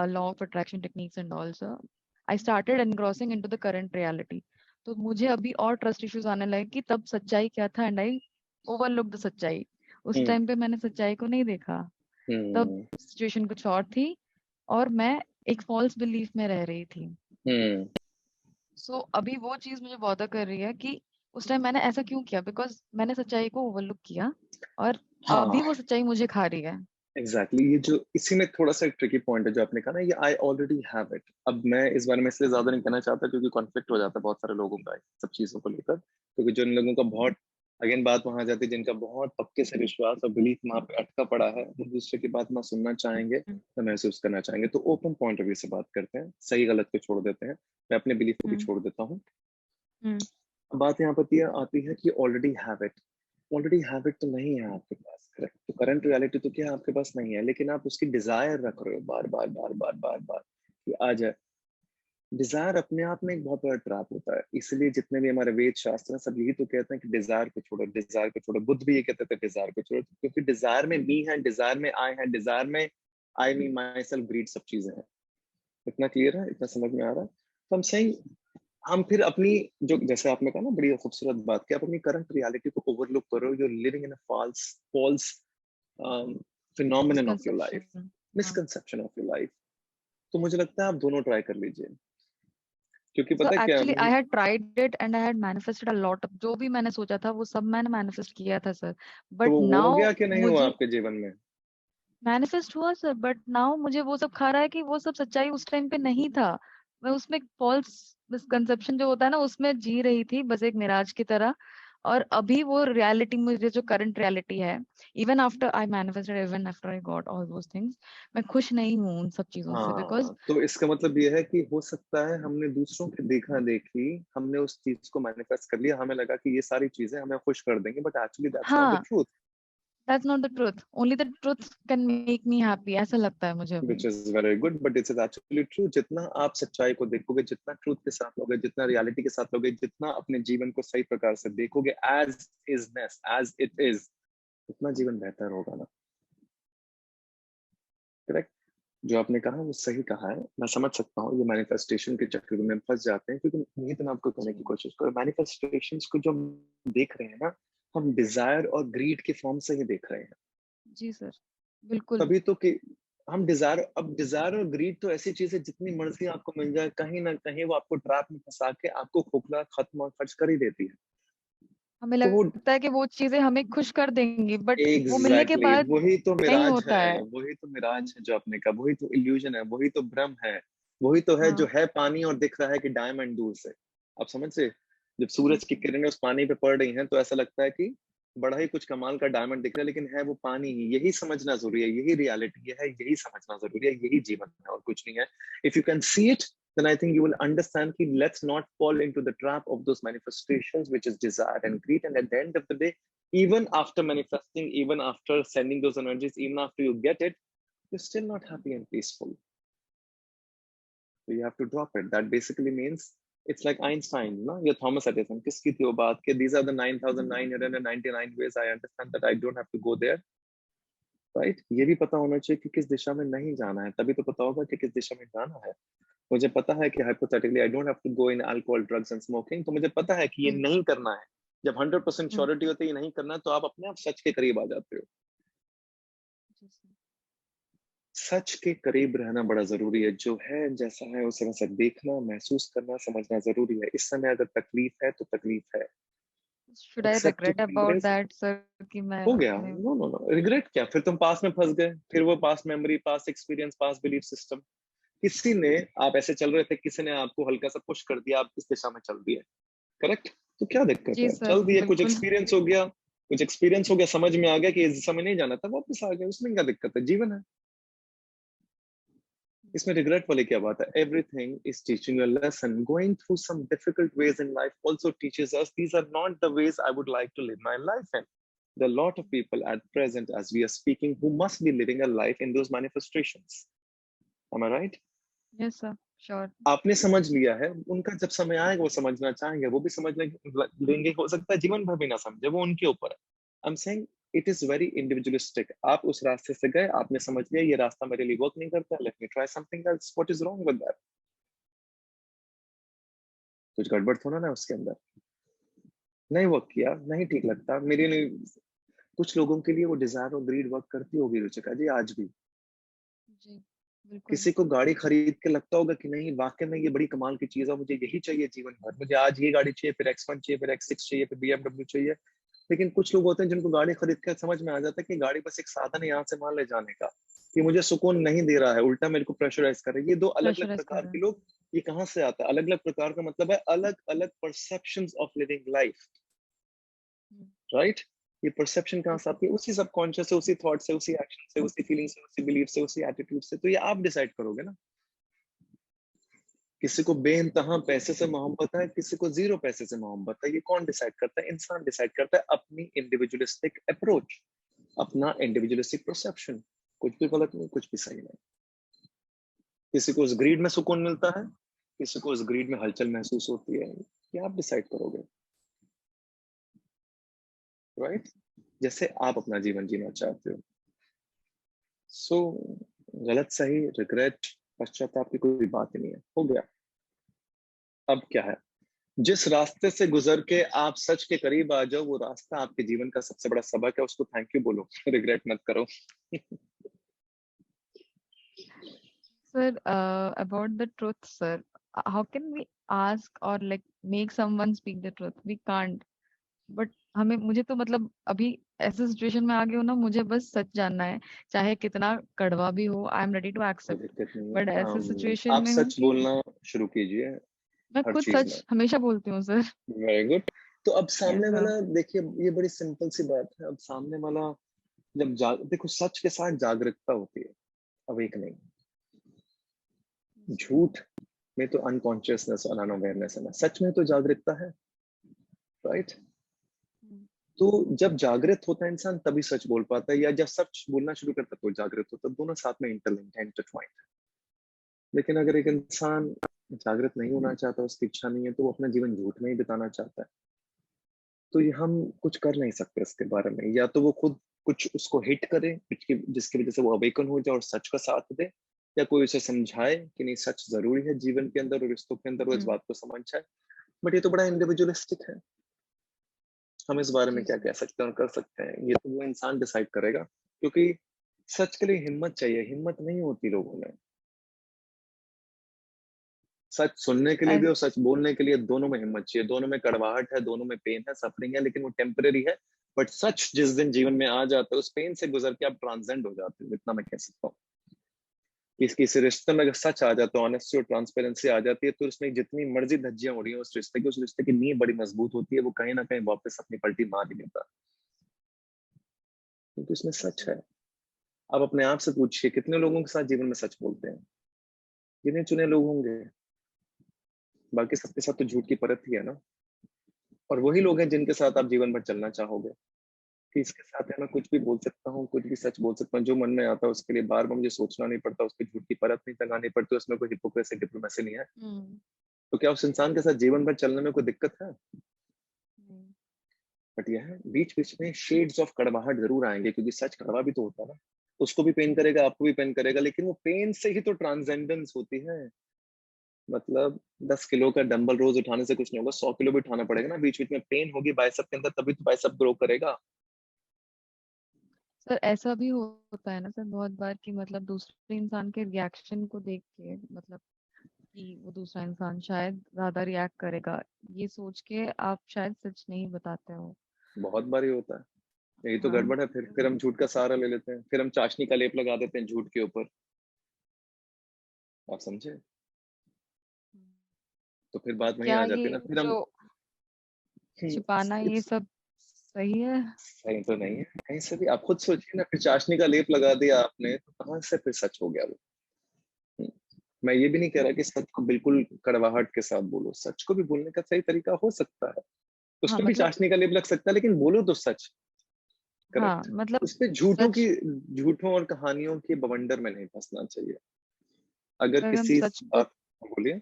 law of attraction techniques and all sir, I started engrossing into the current reality. तो मुझे अभी और trust issues आने लगे कि तब सच्चाई क्या था एंड आई ओवरलुक द सच्चाई। उस टाइम पे मैंने सच्चाई को नहीं देखा, तब सिचुएशन कुछ और थी और मैं एक फॉल्स बिलीफ में रह रही थी। सो अभी वो चीज मुझे बॉदर कर रही है कि उस टाइम मैंने ऐसा क्यों किया, बिकॉज मैंने सच्चाई को ओवरलुक किया और अभी वो सच्चाई मुझे खा रही है। एग्जैक्टली ये जो इसी में थोड़ा सा ट्रिकी पॉइंट है जो आपने कहा ना, ये आई ऑलरेडी हैव इट। अब मैं इस बारे में इसलिए ज्यादा नहीं कहना चाहता क्योंकि कॉन्फ्लिक्ट हो जाता है बहुत सारे लोगों का सब चीजों को लेकर, क्योंकि जिन लोगों का बहुत अगेन बात वहां जाती है जिनका बहुत पक्के से विश्वास और बिलीफ वहां पे अटका पड़ा है, वो दूसरे की बात ना सुनना चाहेंगे ना महसूस करना चाहेंगे। तो ओपन पॉइंट ऑफ व्यू से बात करते हैं, सही गलत को छोड़ देते हैं, मैं अपने बिलीफ को भी छोड़ देता हूँ। बात यहाँ पर आती है कि already have it. Already habit तो नहीं है आपके पास, करेक्ट? तो करंट रियलिटी तो क्या है, आपके पास नहीं है, लेकिन आप उसकी डिजायर रख रहे हो बार बार बार बार बार बार कि आ जाए। डिजायर अपने आप में एक बहुत बड़ा ट्रैप होता है, इसलिए जितने भी हमारे वेद शास्त्र हैं सब यही तो कहते हैं कि डिजायर को छोड़ो, डिजायर को छोड़ो। बुद्ध भी ये कहते थे डिजायर को छोड़ो, क्योंकि डिजायर में मी है, डिजायर में आई है, डिजायर में आई मी माई सेल्फ ग्रीड सब चीजें हैं। इतना क्लियर है? इतना समझ में आ रहा है? तो हम सही हम फिर अपनी जो जैसे आपने कहा ना बड़ी खूबसूरत बात कि आप अपनी करंट रियलिटी को ओवरलुक करो, you are living in a false phenomenon of your life, misconception of your life. तो मुझे लगता है आप दोनों ट्राई कर लीजिए, क्योंकि So पता है क्या actually I had tried it and I had manifested a lot of जो भी मैंने सोचा था वो सब मैंने manifest किया था सर, तो but वो हो now गया कि नहीं हुआ मुझे आपके जीवन में? मैनिफेस्ट हुआ सर, बट नाउ मुझे वो सब खा रहा है कि वो सब सच्चाई उस टाइम पे नहीं था। मैं उसमें फॉल्स मिसकंसेप्शन जो होता है ना उसमें जी रही थी बस एक मिराज की तरह, और अभी वो रियलिटी मुझे जो करंट रियलिटी है, even after I manifested, even after I got all those things, मैं खुश नहीं हूँ उन सब चीजों से बिकॉज हाँ, तो इसका मतलब ये है कि हो सकता है हमने दूसरों की देखा देखी, हमने उस चीज को मैनिफेस्ट कर लिया, हमें लगा कि ये सारी चीजें हमें खुश कर देंगे, but actually that's not the हाँ, truth. That's not the truth, only the truth can make me happy, ऐसा लगता है मुझे अभी। Which is very good, but it's actually true। जितना आप सच्चाई को देखोगे, जितना ट्रूथ के साथ लोगे, जितना रियलिटी के साथ लोगे, जितना अपने जीवन को सही प्रकार से देखोगे as isness, as it is, उतना जीवन बेहतर होगा ना। करेक्ट? जो आपने कहा वो सही कहा है, मैं समझ सकता हूँ। ये मैनिफेस्टेशन के चक्कर में फंस जाते हैं, क्योंकि यही तो मैं आपको कहने की कोशिश करूँ, मैनिफेस्टेशंस को जो हम देख रहे हैं ना, हम डिजायर और ग्रीड के फॉर्म से ही देख रहे हैं। जी सर, बिल्कुल। तभी तो कि हम डिजायर और ग्रीड तो ऐसी चीज है जितनी मर्जी आपको मिल जाए, कहीं ना कहीं वो आपको ट्रैप में फंसा के आपको खोखला खत्म और खर्च कर ही देती है। हमें तो वो लगता है कि वो चीजें हमें खुश कर देंगी, बट वो मिलने के एग्जैक्टली बाद वही तो नहीं मिराज होता है, है। वही तो मिराज है जो आपने कहा, वही तो इल्यूजन है, वही तो भ्रम है, वही तो है जो हाँ है पानी और दिख रहा है कि डायमंड दूर से। आप समझ से जब सूरज की किरणें उस पानी पे पड़ रही हैं तो ऐसा लगता है कि बड़ा ही कुछ कमाल का डायमंड दिख रहा है, लेकिन है वो पानी ही। यही समझना जरूरी है, यही रियलिटी है, यही समझना जरूरी है, यही जीवन है और कुछ नहीं है। If you can see it, then I think you will understand कि let's not fall into the trap of those manifestations which is desire and greed, and at the end of the day, even after manifesting, even after sending those energies, even after you get it, you're still not happy and peaceful. So you have to drop it. That basically means it's like Einstein, no? Your Thomas Edison. किसकी थी वो बात कि these are the 9,999 ways I understand that I don't have to go there. Right? ये भी पता होना चाहिए कि किस दिशा में नहीं जाना है, तभी तो पता होगा कि किस दिशा में जाना है। मुझे पता है कि hypothetically I don't have to go in alcohol, drugs and smoking, तो मुझे पता है कि ये नहीं करना है। जब 100% श्योरिटी होती है ये नहीं करना, तो आप अपने आप सच के करीब आ जाते हो। सच के करीब रहना बड़ा जरूरी है। जो है जैसा है उसे वैसा देखना, महसूस करना, समझना जरूरी है। इस समय अगर तकलीफ है तो तकलीफ है। Should I एक्सेप्ट regret इट, about एम्ब्रेस। that, sir? कि हो गया, मैं नो नो नो, रिग्रेट क्या? फिर तुम पास में फंस गए, फिर वो पास मेमोरी, पास एक्सपीरियंस, पास बिलीफ सिस्टम। किसी ने, आप ऐसे चल रहे थे, किसी ने आपको हल्का सा पुश कर दिया, आप इस दिशा में चल दिए, करेक्ट? तो क्या दिक्कत जी है? सर, चल दिए, कुछ बिल्कुल। एक्सपीरियंस हो गया, कुछ एक्सपीरियंस हो गया, समझ में आ गया कि इस दिशा में नहीं जाना था, वापस आ गए, उसमें क्या दिक्कत है? जीवन है, इसमें रिग्रेट वाली क्या बात है? Everything is teaching a lesson. Going through some difficult ways in life also teaches us these are not the ways I would like to live my life in. There are a lot of people at present as we are speaking who must be living a life in those manifestations. Am I right? Yes sir, sure. आपने समझ लिया है, उनका जब समय आएगा वो समझना चाहेंगे, वो भी समझ लेंगे, हो सकता है जीवन भर भी ना समझे, वो उनके ऊपर है। आई am saying it is very individualistic. आप उस रास्ते से गए, आपने समझ लिया ये रास्ता मेरे लिए वर्क नहीं करता, let me try something else. What is wrong with that? कुछ गड़बड़ थोड़ा ना उसके अंदर। नहीं वर्क किया, नहीं ठीक लगता मेरे लिए। कुछ लोगों के लिए वो डिजायर और ग्रीड वर्क करती होगी रुचिका जी, आज भी। जी बिल्कुल। किसी को गाड़ी खरीद के लगता होगा कि नहीं वाकई में ये बड़ी कमाल की चीज है, मुझे यही चाहिए जीवन भर, मुझे आज ये गाड़ी चाहिए, फिर X1 चाहिए, फिर X6 चाहिए, फिर BMW चाहिए। लेकिन कुछ लोग होते हैं जिनको गाड़ी खरीद कर समझ में आ जाता है कि गाड़ी बस एक साधन है यहाँ से वहां ले जाने का, कि मुझे सुकून नहीं दे रहा है, उल्टा मेरे को प्रेशराइज कर रहा है। ये दो अलग अलग प्रेशराइज कर प्रकार रहे के हैं। लोग, ये कहाँ से आता है? अलग अलग प्रकार का मतलब है अलग अलग perceptions of living life, right? ये परसेप्शन कहाँ से आती है? उसी सबकॉन्शियस से, उसी थॉट से, उसी एक्शन से, उसी फीलिंग से, उसी बिलीफ से, उसी एटीट्यूड से। तो ये आप डिसाइड करोगे ना। किसी को बेइंतहा पैसे से मोहब्बत है, किसी को जीरो पैसे से मोहब्बत है। ये कौन डिसाइड करता है? इंसान डिसाइड करता है, अपनी इंडिविजुअलिस्टिक अप्रोच, अपना इंडिविजुअलिस्टिक परसेप्शन। कुछ भी गलत नहीं, कुछ भी सही नहीं। किसी को उस ग्रीड में सुकून मिलता है, किसी को उस ग्रीड में हलचल महसूस होती है। ये आप डिसाइड करोगे, राइट? जैसे आप अपना जीवन जीना चाहते हो। सो गलत सही, रिग्रेट, पश्चाताप की कोई बात ही नहीं है, हो गया। अब क्या है? जिस रास्ते से गुजर के आप सच के करीब आ जाओ, वो रास्ता आपके जीवन का सबसे बड़ा सबक है, उसको थैंक यू बोलो, रिग्रेट मत करो। Sir, about the truth, sir, how can we ask or like make someone speak the truth? We can't. But हमें मुझे तो मतलब अभी ऐसे सिचुएशन में आ गई हूँ ना, मुझे बस सच जानना है, चाहे कितना कड़वा भी हो, आई एम रेडी टू कोई एक्सेप्ट। दिक्कत नहीं बट है। ऐसे सिचुएशन आप में हूँ सच कि बोलना शुरू कीजिए मैं हर खुद चीज में। सच हमेशा बोलती हूँ सर। Very good. तो अब सामने यस सर। वाला देखिए, ये बड़ी सिंपल सी बात है। अब सामने वाला जब देखो, सच के साथ जागरूकता होती है, अवेकनिंग। झूठ में तो अनकॉन्शियसनेस और अनअवेयरनेस है ना, सच में तो जागरूकता है, राइट? तो जब जागृत होता है इंसान तभी सच बोल पाता है, या जब सच बोलना शुरू करता है तो जागृत होता है। दोनों साथ में इंटरलिंक्ड है, इंटरट्वाइंड है। लेकिन अगर एक इंसान जागृत नहीं होना चाहता, उसकी इच्छा नहीं है, तो वो अपना जीवन झूठ में ही बिताना चाहता है, तो ये हम कुछ कर नहीं सकते इसके बारे में। या तो वो खुद कुछ उसको हिट करे जिसकी वजह से वो अवेकन हो जाए और सच का साथ दे, या कोई उसे समझाए कि नहीं सच जरूरी है जीवन के अंदर और रिश्तों के अंदर, वो इस बात को समझ जाए। बट ये तो बड़ा इंडिविजुअलिस्टिक है। हम इस बारे में जी क्या सर। कह सकते हैं और कर सकते हैं, ये तो वो इंसान डिसाइड करेगा। क्योंकि सच के लिए हिम्मत चाहिए, हिम्मत नहीं होती लोगों में। सच सुनने के लिए भी और सच बोलने के लिए, दोनों में हिम्मत चाहिए। दोनों में कड़वाहट है, दोनों में पेन है, सफरिंग है, लेकिन वो टेम्परेरी है। बट सच जिस दिन जीवन में आ जाता है, उस पेन से गुजर के आप ट्रांसेंड हो जाते हो, इतना मैं कह सकता हूँ। किसी रिश्ते में अगर सच आ जाता है, ऑनेस्टी और ट्रांसपेरेंसी आ जाती है, तो उसमें जितनी मर्जी धज्जियां हो रही है उस रिश्ते की, उस रिश्ते की नींव बड़ी मजबूत होती है। वो कहीं ना कहीं वापस अपनी पलटी मार ही लेता है, क्योंकि उसमें सच है। आप अपने आप से पूछिए, कितने लोगों के साथ जीवन में सच बोलते हैं? गिने चुने लोग होंगे, बाकी सबके साथ तो झूठ की परत ही है ना। और वही लोग हैं जिनके साथ आप जीवन भर चलना चाहोगे, कि इसके साथ है मैं कुछ भी बोल सकता हूँ, कुछ भी सच बोल सकता हूँ, जो मन में आता है उसके लिए बार बार मुझे सोचना नहीं पड़ता, उसकी झूठ की परत नहीं लगानी पड़ती, उसमें कोई हिपोक्रेसी डिप्लोमेसी नहीं है। तो क्या उस इंसान के साथ जीवन भर चलने में कोई दिक्कत है? बट यह है, बीच बीच में शेड्स ऑफ कड़वाहट जरूर आएंगे, क्योंकि सच कड़वा भी तो होता है ना। उसको भी पेन करेगा, आपको भी पेन करेगा, लेकिन वो पेन से ही तो ट्रांसेंडेंस होती है। मतलब 10 किलो का डंबल रोज उठाने से कुछ नहीं होगा, 100 किलो भी उठाना पड़ेगा ना। बीच बीच में पेन होगी बाइसेप के अंदर, तभी तो बाइसेप ग्रो करेगा। सर ऐसा भी होता है ना सर बहुत बार कि मतलब दूसरे इंसान के रिएक्शन को देख के मतलब कि वो दूसरा इंसान शायद ज्यादा रिएक्ट करेगा, ये सोच के आप शायद सच नहीं बताते हो। बहुत बार ही होता है। यही तो हाँ। गड़बड़ है। फिर हम झूठ का सहारा ले लेते हैं, फिर हम चाशनी का लेप लगा देते हैं झूठ के ऊपर। आप समझे? तो फिर बात वहीं क्या आ ये जाती है ना, फिर हम जो छिपाना ये इट्स सब सही है? सही तो नहीं है कहीं से भी। आप खुद सोचिए ना, फिर चाशनी का लेप लगा दिया आपने तो कहाँ से फिर सच हो गया वो? हम्म, मैं ये भी नहीं कह रहा कि सच को बिल्कुल कड़वाहट के साथ बोलो, सच को भी बोलने का सही तरीका हो सकता है, हाँ उसमें भी मतलब, चाशनी का लेप लग सकता है, लेकिन बोलो तो सच। हाँ करेक्ट। मतलब उस पे सच, झूठों और कहानियों के बवंडर में नहीं फंसना चाहिए। अगर अगर हम किसी सच को बात, बोलिए।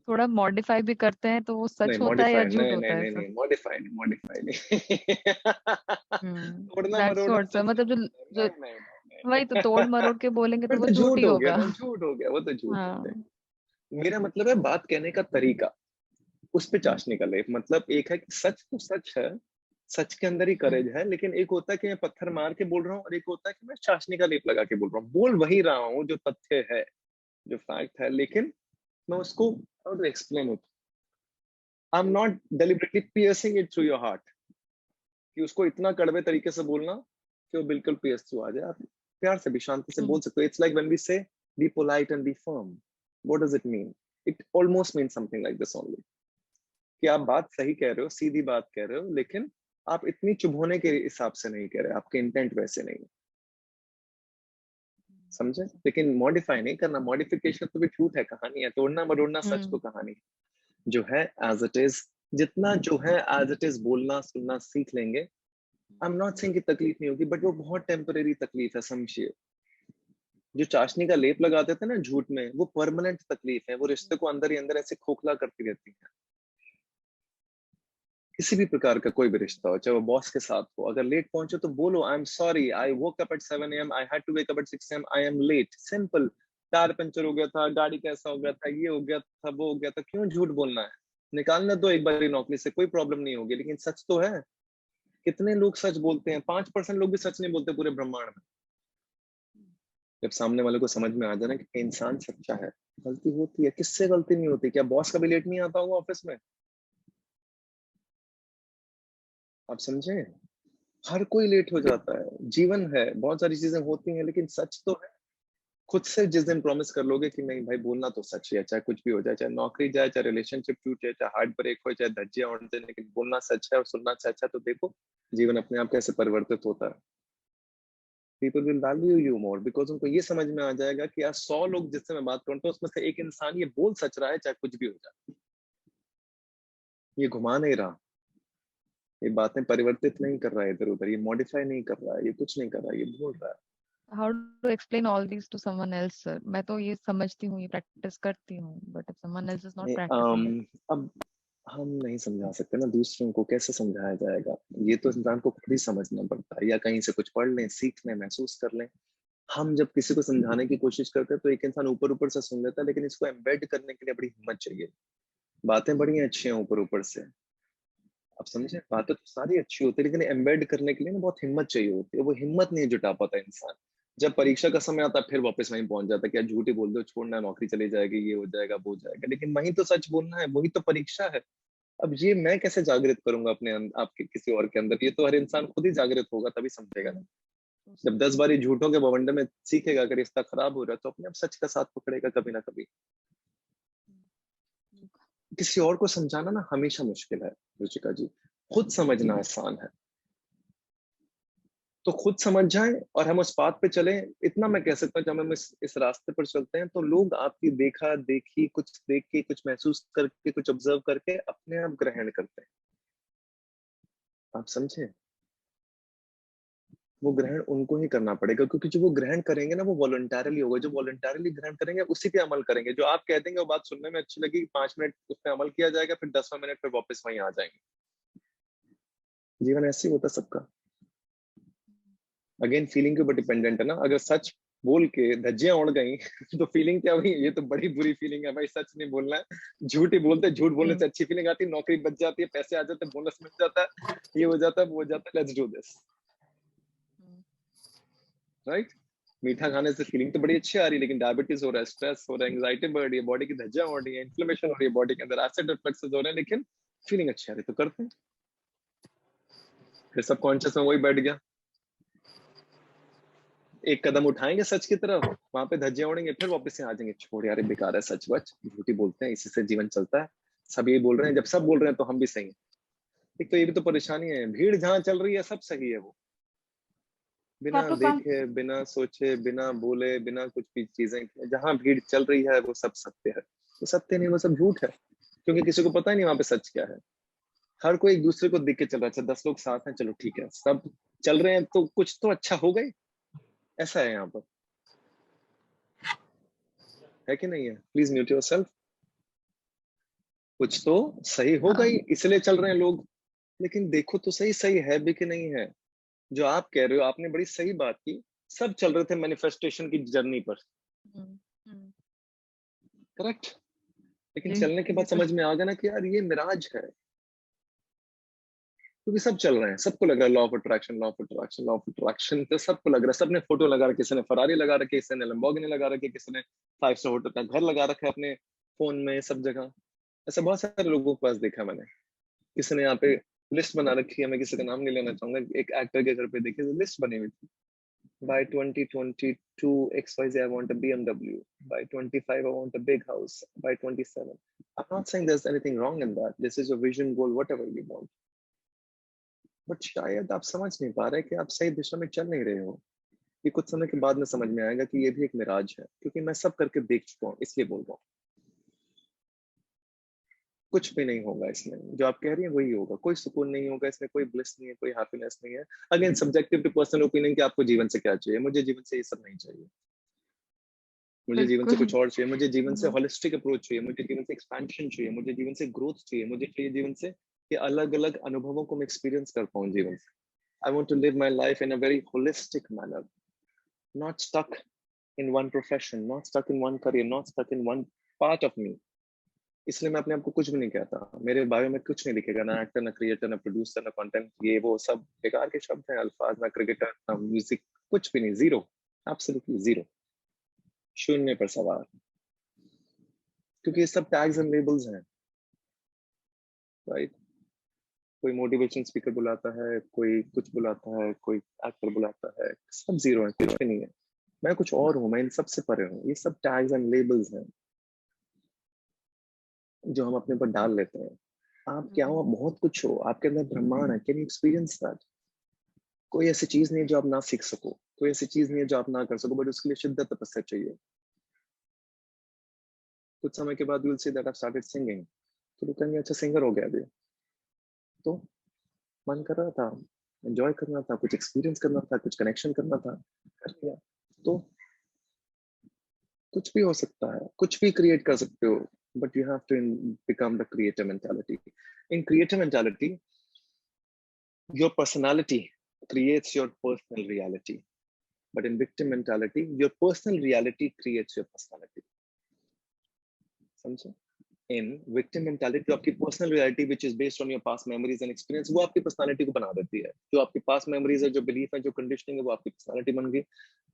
थोड़ा मॉडिफाई भी करते हैं तो वो नहीं सच होता है या मॉडिफाई, झूठ नहीं नहीं होता है नहीं सर? नहीं, मॉडिफाई नहीं, मॉडिफाई नहीं। तोड़ना दैट्स मरोड़ना व्हाट सर, सच मतलब नहीं जो होता, जो नहीं नहीं नहीं वही तो तोड़ नहीं। मरोड़ के बोलेंगे तो फिर वो तो झूठ झूठ ही हो गया होगा। ना, झूठ हो गया, वो तो झूठ हो गया। हाँ। मेरा मतलब है बात कहने का तरीका, उस पे चाशनी का लेप। मतलब एक है कि सच तो सच है, सच के अंदर ही करेज है, लेकिन एक होता है कि मैं पत्थर मार के बोल रहा हूँ, और एक होता है कि मैं चाशनी का लेप लगा के बोल रहा हूँ। बोल वही रहा हूँ जो तथ्य है, जो फैक्ट है, लेकिन मैं उसको how to explain it, I am not deliberately piercing it through your heart, कि उसको इतना कड़वे तरीके से बोलना कि वो बिल्कुल पियर्स थ्रू आ जाए। आप प्यार से भी, शांति से बोल सकते हो। It's like when we say be polite and be firm, what does it mean? It almost mean something like this only, कि आप बात सही कह रहे हो, सीधी बात कह रहे हो, लेकिन आप इतनी चुभोने के हिसाब से नहीं कह रहे, आपके इंटेंट वैसे नहीं है। समझे? लेकिन मॉडिफाई नहीं करना, मॉडिफिकेशन तो भी झूठ है, कहानी है, तोड़ना मरोड़ना सच को कहानी है। जो है एज इट इज, जितना जो है एज इट इज बोलना सुनना सीख लेंगे, आई एम नॉट सेइंग कि तकलीफ नहीं होगी, बट वो बहुत टेम्परेरी तकलीफ है, समझिए। जो चाशनी का लेप लगाते थे ना झूठ में, वो परमानेंट तकलीफ है, वो रिश्ते को अंदर ही अंदर ऐसे खोखला करती रहती है। किसी भी प्रकार का कोई भी रिश्ता हो, चाहे वो बॉस के साथ हो, अगर लेट पहुंचो तो बोलो I am sorry, I woke up at 7 AM, I had to wake up at 6 AM, I am late. Simple. Tyre puncture हो गया था, गाड़ी कैसा हो गया था, ये हो गया था, वो हो गया था, क्यों झूठ बोलना है? निकालना दो एक बार नौकरी से, कोई प्रॉब्लम नहीं होगी, लेकिन सच तो है। कितने लोग सच बोलते हैं? 5% लोग भी सच नहीं बोलते पूरे ब्रह्मांड में। जब सामने वाले को समझ में आ जाए ना कि इंसान सच्चा है, गलती होती है, किससे गलती नहीं होती? क्या बॉस कभी लेट नहीं आता होगा ऑफिस में? आप समझे? हर कोई लेट हो जाता है, जीवन है, बहुत सारी चीजें होती हैं, लेकिन सच तो है। खुद से जिस दिन प्रॉमिस कर लोगे कि नहीं भाई बोलना तो सच ही है, चाहे कुछ भी हो जाए, चाहे नौकरी जाए, चाहे रिलेशनशिप टूटे, चाहे हार्ट ब्रेक हो, चाहे धज्जियां उड़ जाए, लेकिन बोलना सच है और सुनना सच है, तो देखो जीवन अपने आप कैसे परिवर्तित होता है। People will value you more, because उनको ये समझ में आ जाएगा कि यार 100 लोग जिससे मैं बात करूं तो उसमें से एक इंसान ये बोल सच रहा है, चाहे कुछ भी हो जाए, ये घुमा नहीं रहा, ये बातें परिवर्तित नहीं कर रहा है इधर उधर, ये मॉडिफाई नहीं कर रहा है, ये कुछ नहीं कर रहा है, ये बोल रहा है। How to explain all this to someone else sir? मैं तो ये समझती हूँ, ये प्रैक्टिस करती हूँ, but if someone else is not नहीं, प्रैक्टिसिंग इट। अब हम नहीं समझा सकते ना, दूसरों को कैसे समझाया जाएगा? ये तो इंसान को खुद ही समझना पड़ता है, या कहीं से कुछ पढ़ लें, सीख लें, महसूस कर लें। हम जब किसी को समझाने की कोशिश करते हैं तो एक इंसान ऊपर ऊपर से सुन लेता है, लेकिन इसको एम्बेड करने के लिए बड़ी हिम्मत चाहिए। बातें बड़ी अच्छी हैं ऊपर ऊपर से, आप समझे, बातें तो सारी अच्छी होती है, लेकिन एम्बेड करने के लिए ना बहुत हिम्मत चाहिए होती है, वो हिम्मत नहीं जुटा पाता इंसान। जब परीक्षा का समय आता है फिर वापस वहीं पहुंच जाता है, क्या झूठ ही बोल दो, छोड़ना, नौकरी चली जाएगी, ये हो जाएगा, वो हो जाएगा, लेकिन वही तो सच बोलना है, वही तो परीक्षा है। अब ये मैं कैसे जागृत करूंगा अपने आपके किसी और के अंदर? ये तो हर इंसान खुद ही जागृत होगा, तभी समझेगा ना। जब 10 बार ये झूठों के बवंडर में सीखेगा, अगर रिश्ता खराब हो रहा है तो अपने आप सच का साथ पकड़ेगा कभी ना कभी। किसी और को समझाना ना हमेशा मुश्किल है रुचिका जी, खुद समझना आसान है। तो खुद समझ जाएं और हम उस बात पे चलें। इतना मैं कह सकता हूँ, जब हम इस रास्ते पर चलते हैं तो लोग आपकी देखा देखी, कुछ देख के, कुछ महसूस करके, कुछ ऑब्जर्व करके अपने आप ग्रहण करते हैं। आप समझे? वो ग्रहण उनको ही करना पड़ेगा, क्योंकि जो वो ग्रहण करेंगे ना वो वॉलंटरली होगा। जो वॉलंटरली ग्रहण करेंगे उसी पे अमल करेंगे। जो आप कह देंगे वो बात सुनने में अच्छी लगी, 5 मिनट उस पर अमल किया जाएगा, फिर 10वें मिनट पे वापस वहीं आ जाएंगे। जीवन ऐसे ही होता सबका। अगेन फीलिंग के ऊपर डिपेंडेंट है ना। अगर सच बोल के धज्जियां उड़ गई तो फीलिंग क्या हुई? ये तो बड़ी बुरी फीलिंग है भाई, सच नहीं बोलना है, झूठ ही बोलते, झूठ बोलने से अच्छी फीलिंग आती है, नौकरी बच जाती है, पैसे आ जाते हैं, बोनस मिल जाता है, ये हो जाता है, वो हो जाता है, लेट्स डू दिस। राइट? मीठा खाने से फीलिंग तो बड़ी अच्छी आ रही है, लेकिन डायबिटीज हो रहा है, स्ट्रेस हो रहा है, एंग्जाइटी बढ़ रही है, बॉडी की धज्जियां हो रही है, इन्फ्लेमेशन हो रही है बॉडी के अंदर, एसिड रिफ्लक्सेस हो रहे हैं, लेकिन फीलिंग अच्छी आ रही है, तो करते हैं। फिर सबकॉन्शियस में वही बैठ गया, एक कदम उठाएंगे सच की तरफ, वहां पे धज्जियां उड़ेंगे, फिर वापस से आ जाएंगे, छोड़ यार ये बेकार है, सच बच झूठी बोलते हैं, इसी से जीवन चलता है, सब यही बोल रहे हैं, जब सब बोल रहे हैं तो हम भी सही हैं। एक तो ये भी तो परेशानी है, भीड़ जहां चल रही है सब सही है, वो बिना देखे, बिना सोचे, बिना बोले, बिना कुछ भी चीजें किए, जहां भीड़ चल रही है वो सब सत्य है। वो सत्य नहीं, वो सब झूठ है, क्योंकि किसी को पता ही नहीं वहां पे सच क्या है। हर कोई एक दूसरे को देख के चल रहा है, अच्छा 10 लोग साथ हैं, चलो ठीक है, सब चल रहे हैं तो कुछ तो अच्छा हो गई, ऐसा है यहाँ पर, है कि नहीं है? Please mute yourself. कुछ तो सही हो गई, इसलिए चल रहे हैं लोग, लेकिन देखो तो सही, सही है भी कि नहीं है? जो आप कह रहे हो, आपने बड़ी सही बात की, सब चल रहे थे मैनिफेस्टेशन की जर्नी पर, करेक्ट? लेकिन जी, चलने के बाद ये तो समझ में आ गया ना कि यार ये मिराज है, क्योंकि सब चल रहे हैं, सबको लग रहा है law of attraction, law of attraction, law of attraction, तो सबको लग रहा है, सबने फोटो लगा रखी, किसी ने फरारी लगा रखी, किसी ने लंबोर्गिनी लगा रखी, किसी ने 5 स्टार होटल का घर लगा रखा है अपने फोन में, सब जगह। ऐसा बहुत सारे लोगों के पास देखा मैंने, किसी ने यहाँ पे लिस्ट बना रखी है, मैं किसी का नाम नहीं लेना चाहूंगा, एक एक्टर के घर पे देखिए लिस्ट बनी हुई थी, by 2022 XYZ I want a BMW, by 25 I want a big house, by 27 I'm not saying there's anything wrong in that, this is your vision, goal, whatever you want, but शायद आप समझ नहीं पा रहे कि आप सही दिशा में चल नहीं रहे हो। ये कुछ समय के बाद में समझ में आएगा कि ये भी एक मिराज है, क्योंकि मैं सब करके देख चुका हूँ, इसलिए बोल रहा हूँ। कुछ भी नहीं होगा इसमें, जो आप कह रही हैं वही होगा, कोई सुकून नहीं होगा इसमें, कोई ब्लिस नहीं है, कोई हैप्पीनेस नहीं है। Again subjective to personal opinion कि आपको जीवन से क्या चाहिए। मुझे जीवन से ये सब नहीं चाहिए, मुझे जीवन से बिल्कुल। कुछ और चाहिए, मुझे जीवन से होलिस्टिक अप्रोच चाहिए, मुझे जीवन से एक्सपेंशन चाहिए, मुझे जीवन से ग्रोथ चाहिए, मुझे चाहिए जीवन से कि अलग अलग अनुभवों को मैं एक्सपीरियंस कर पाऊँ जीवन से। I want to live my life in a very holistic manner, not stuck in one profession, not stuck in one career, not stuck in one part of me. इसलिए मैं अपने आप को कुछ भी नहीं कहता, मेरे बारे में कुछ नहीं लिखेगा, ना एक्टर, ना क्रिएटर, ना प्रोड्यूसर, ना कंटेंट, ये वो सब बेकार के शब्द हैं, अल्फाज, ना क्रिकेटर, ना म्यूजिक, कुछ भी नहीं, जीरो, एब्सोल्युटली जीरो, शून्य पर सवार, क्योंकि ये सब टैग्स एंड लेबल्स हैं, राइट? कोई मोटिवेशन स्पीकर बुलाता है, कोई कुछ बुलाता है, कोई एक्टर बुलाता है, सब जीरो है, कुछ भी नहीं है। मैं कुछ और हूँ, मैं इन सब से परे हूँ। ये सब टैग्स एंड लेबल्स हैं जो हम अपने ऊपर डाल लेते हैं। आप क्या हो? आप बहुत कुछ हो, आपके अंदर ब्रह्मांड है। Can you experience that? कोई ऐसी चीज नहीं है जो आप ना सीख सको, कोई ऐसी चीज नहीं है जो आप ना कर सको, बट उसके लिए शिद्दत तपस्या चाहिए। कुछ समय के बाद you will see that I started singing, तो लोग कहेंगे अच्छा सिंगर हो गया अभी, तो मन कर रहा था, एंजॉय करना था, कुछ एक्सपीरियंस करना था, कुछ कनेक्शन करना था, कर लिया। तो कुछ भी हो सकता है, कुछ भी क्रिएट कर सकते हो, but you have to become the creator mentality. In creator mentality your personality creates your personal reality, but in victim mentality your personal reality creates your personality. समझो? In victim mentality जो आपकी personal reality which is based on your past memories and experience, वो आपकी personality को बना देती है। जो आपकी past memories है, जो belief है, जो conditioning है, वो आपकी personality बन गई।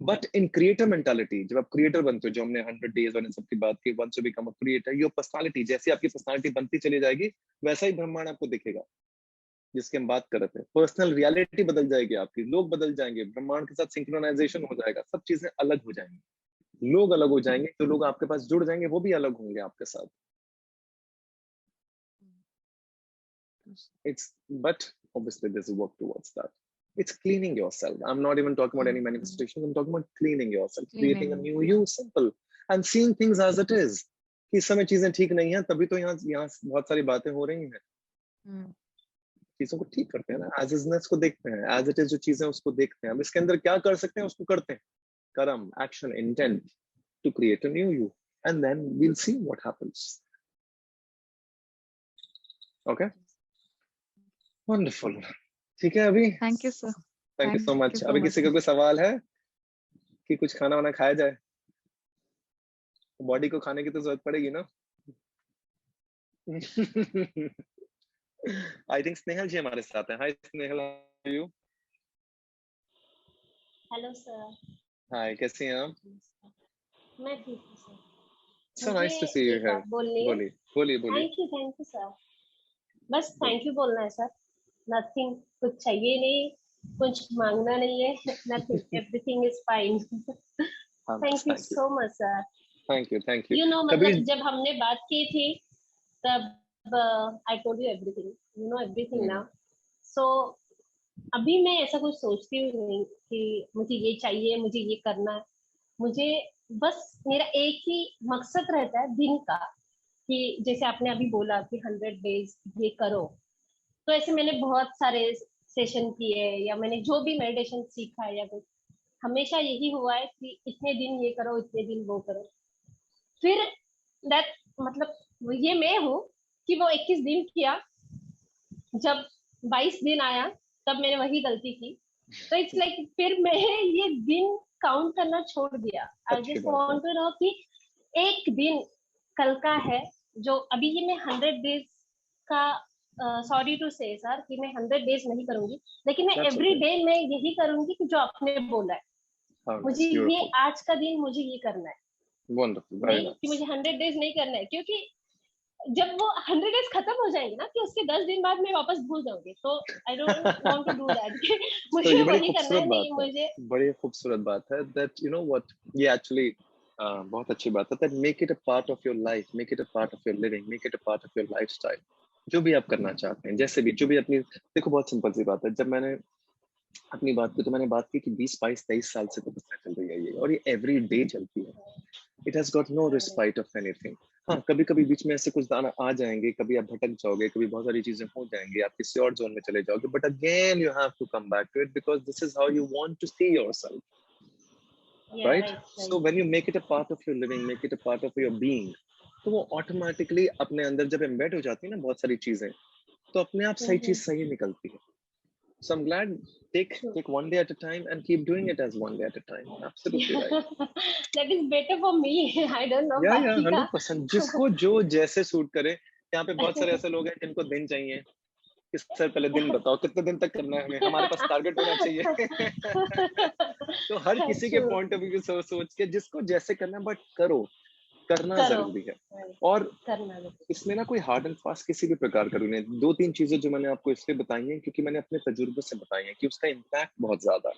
But in creator mentality जब आप creator बनते हो, जो हमने 100 days और इन सब की बात की, once you become a creator, your personality, जैसे आपकी personality बनती चली जाएगी, वैसा ही ब्रह्मांड आपको दिखेगा जिसकी हम बात कर रहे थे। पर्सनल रियलिटी बदल जाएगी आपकी, लोग बदल जाएंगे, ब्रह्मांड के साथ सिंक्रोनाइजेशन हो जाएगा, सब चीजें अलग हो जाएंगी, लोग अलग हो जाएंगे, जो लोग आपके पास जुड़ जाएंगे वो भी अलग होंगे आपके साथ। It's but obviously there's a work towards that. It's cleaning yourself. I'm not even talking about any manifestation. I'm talking about cleaning yourself, creating a new you, simple, and seeing things as it is. कि इस समय चीजें ठीक नहीं है, तभी तो यहाँ बहुत सारी बातें हो रही हैं। चीजों को ठीक करते हैं ना, एज इजनेस को देखते हैं, एज इट इज जो चीजें उसको देखते हैं, हम इसके अंदर क्या कर सकते हैं उसको करते हैं, कर्म, action, intent to create a new you, and then we will see what happens. Okay, wonderful, ठीक है। अभी thank you sir. Thank you so Thank much. you so अभी much, किसी का sir. कोई सवाल है कि कुछ खाना वाना खाया जाए? बॉडी को खाने की तो जरूरत पड़ेगी ना। आई थिंक स्नेहल जी हमारे साथ हैं। Hi Snehal, how are you? Hello sir. Hi, कैसे हैं आप? मैं ठीक हूँ sir. So nice to see you एक here. बात बोलनी है। बोलिए बोलिए बोलिए। Thank you sir. बस थैंक यू बोलना है सर। नथिंग, कुछ चाहिए नहीं, कुछ मांगना नहीं है। Nothing, everything is fine. हाँ, thank you thank you so much sir. Thank you. You know, Kabir मतलब जब हमने बात की थी तब I told you everything, you know everything now. So अभी मैं ऐसा कुछ सोचती हूँ नहीं कि मुझे ये चाहिए, मुझे ये करना है। मुझे बस मेरा एक ही मकसद रहता है दिन का, कि जैसे आपने अभी बोला कि 100 डेज ये करो, तो ऐसे मैंने बहुत सारे सेशन किए, या मैंने जो भी मेडिटेशन सीखा है या कुछ, हमेशा यही हुआ है कि इतने दिन ये करो, इतने दिन वो करो। फिर दैट, मतलब ये मैं हूँ कि वो 21 दिन किया, जब 22 दिन आया तब मैंने वही गलती की। तो इट्स लाइक फिर मैं ये दिन काउंट करना छोड़ दिया। आई अच्छी जस्ट बात है। वांट टू नो कि एक दिन कल का है, जो अभी ये मैं 100 डेज का, सॉरी टू से सर कि मैं 100 डेज नहीं करूंगी, लेकिन मैं That's एवरी okay. डे मैं यही करूंगी कि जो आपने बोला है। How मुझे nice, ये beautiful, आज का दिन मुझे ये करना है, wonderful, very नहीं कि nice. मुझे 100 डेज नहीं करना है, क्योंकि जब वो 100 डेज खत्म हो जाएंगे ना, कि उसके 10 दिन बाद मैं वापस भूल जाऊंगी, तो I don't want to do that. तो मुझे ये बड़ी वही करना खूबसूरत है, बात नहीं है, मुझे। बड़ी खूबसूरत बात है that you know what, ये actually बहुत अच्छी बात है that make it a part of your life, make it a part of your living, make it a part of your lifestyle. जो भी आप करना चाहते हैं, जैसे भी, जो भी अपनी, देखो बहुत सिंपल सी बात है। जब मैंने अपनी बात की तो मैंने बात की कि 20 22 23 साल से तपस्या चल रही है ये, और ये एवरी डे चलती है। It has got no respite of anything. हाँ, कभी कभी बीच में ऐसे कुछ दाना आ जाएंगे, कभी आप भटक जाओगे, कभी बहुत सारी चीजें हो जाएंगी, आप किसी और जोन में चले जाओगे, but again you have to come back to it because this is how you want to see yourself, या right? Right so when you make it a part of your living, make it a part of your being, तो वो automatically अपने अंदर जब embed हो जाती है ना बहुत सारी चीजें, तो अपने आप सही चीज सही निकलती है। So I'm glad, take one day at a time and keep doing it as one day at a time. Absolutely right. That is better for me. I don't know Yeah, बाकी का। 100%. जिसको जो जैसे सूट करे। यहाँ पे बहुत सारे ऐसे लोग हैं जिनको दिन चाहिए कि सर पहले दिन बताओ कितने दिन तक करना है हमें, हमारे पास टारगेट होना चाहिए। तो हर किसी के ट्रू, पॉइंट ऑफ व्यू सोच सोच के जिसको जैसे करना, बट करो, करना करो, जरूरी है। और करना है। इसमें ना कोई हार्ड एंड फास्ट किसी भी प्रकार का रूल नहीं। 2-3 चीजें जो मैंने आपको इसलिए बताई हैं क्योंकि मैंने अपने तजुर्बे से बताई हैं कि उसका इम्पैक्ट बहुत ज्यादा है।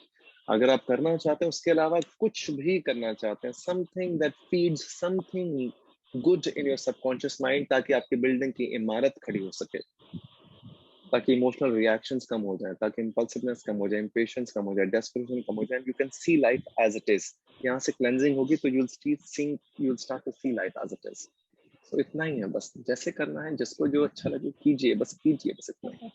अगर आप करना चाहते हैं, उसके अलावा कुछ भी करना चाहते हैं, something that feeds something good in your subconscious mind, ताकि आपकी बिल्डिंग की इमारत खड़ी हो सके, ताकि इमोशनल रिएक्शंस कम हो जाए, ताकि इंपल्सिवनेस कम हो जाए, इंपेशेंस कम हो जाए, डेस्परेशन कम हो जाए, you can see life as it is. यहाँ से क्लेंजिंग होगी तो you will start to see life as it is. तो इतना ही है, बस जैसे करना है, जिसको जो अच्छा लगे कीजिए, बस कीजिए, बस इतना ही।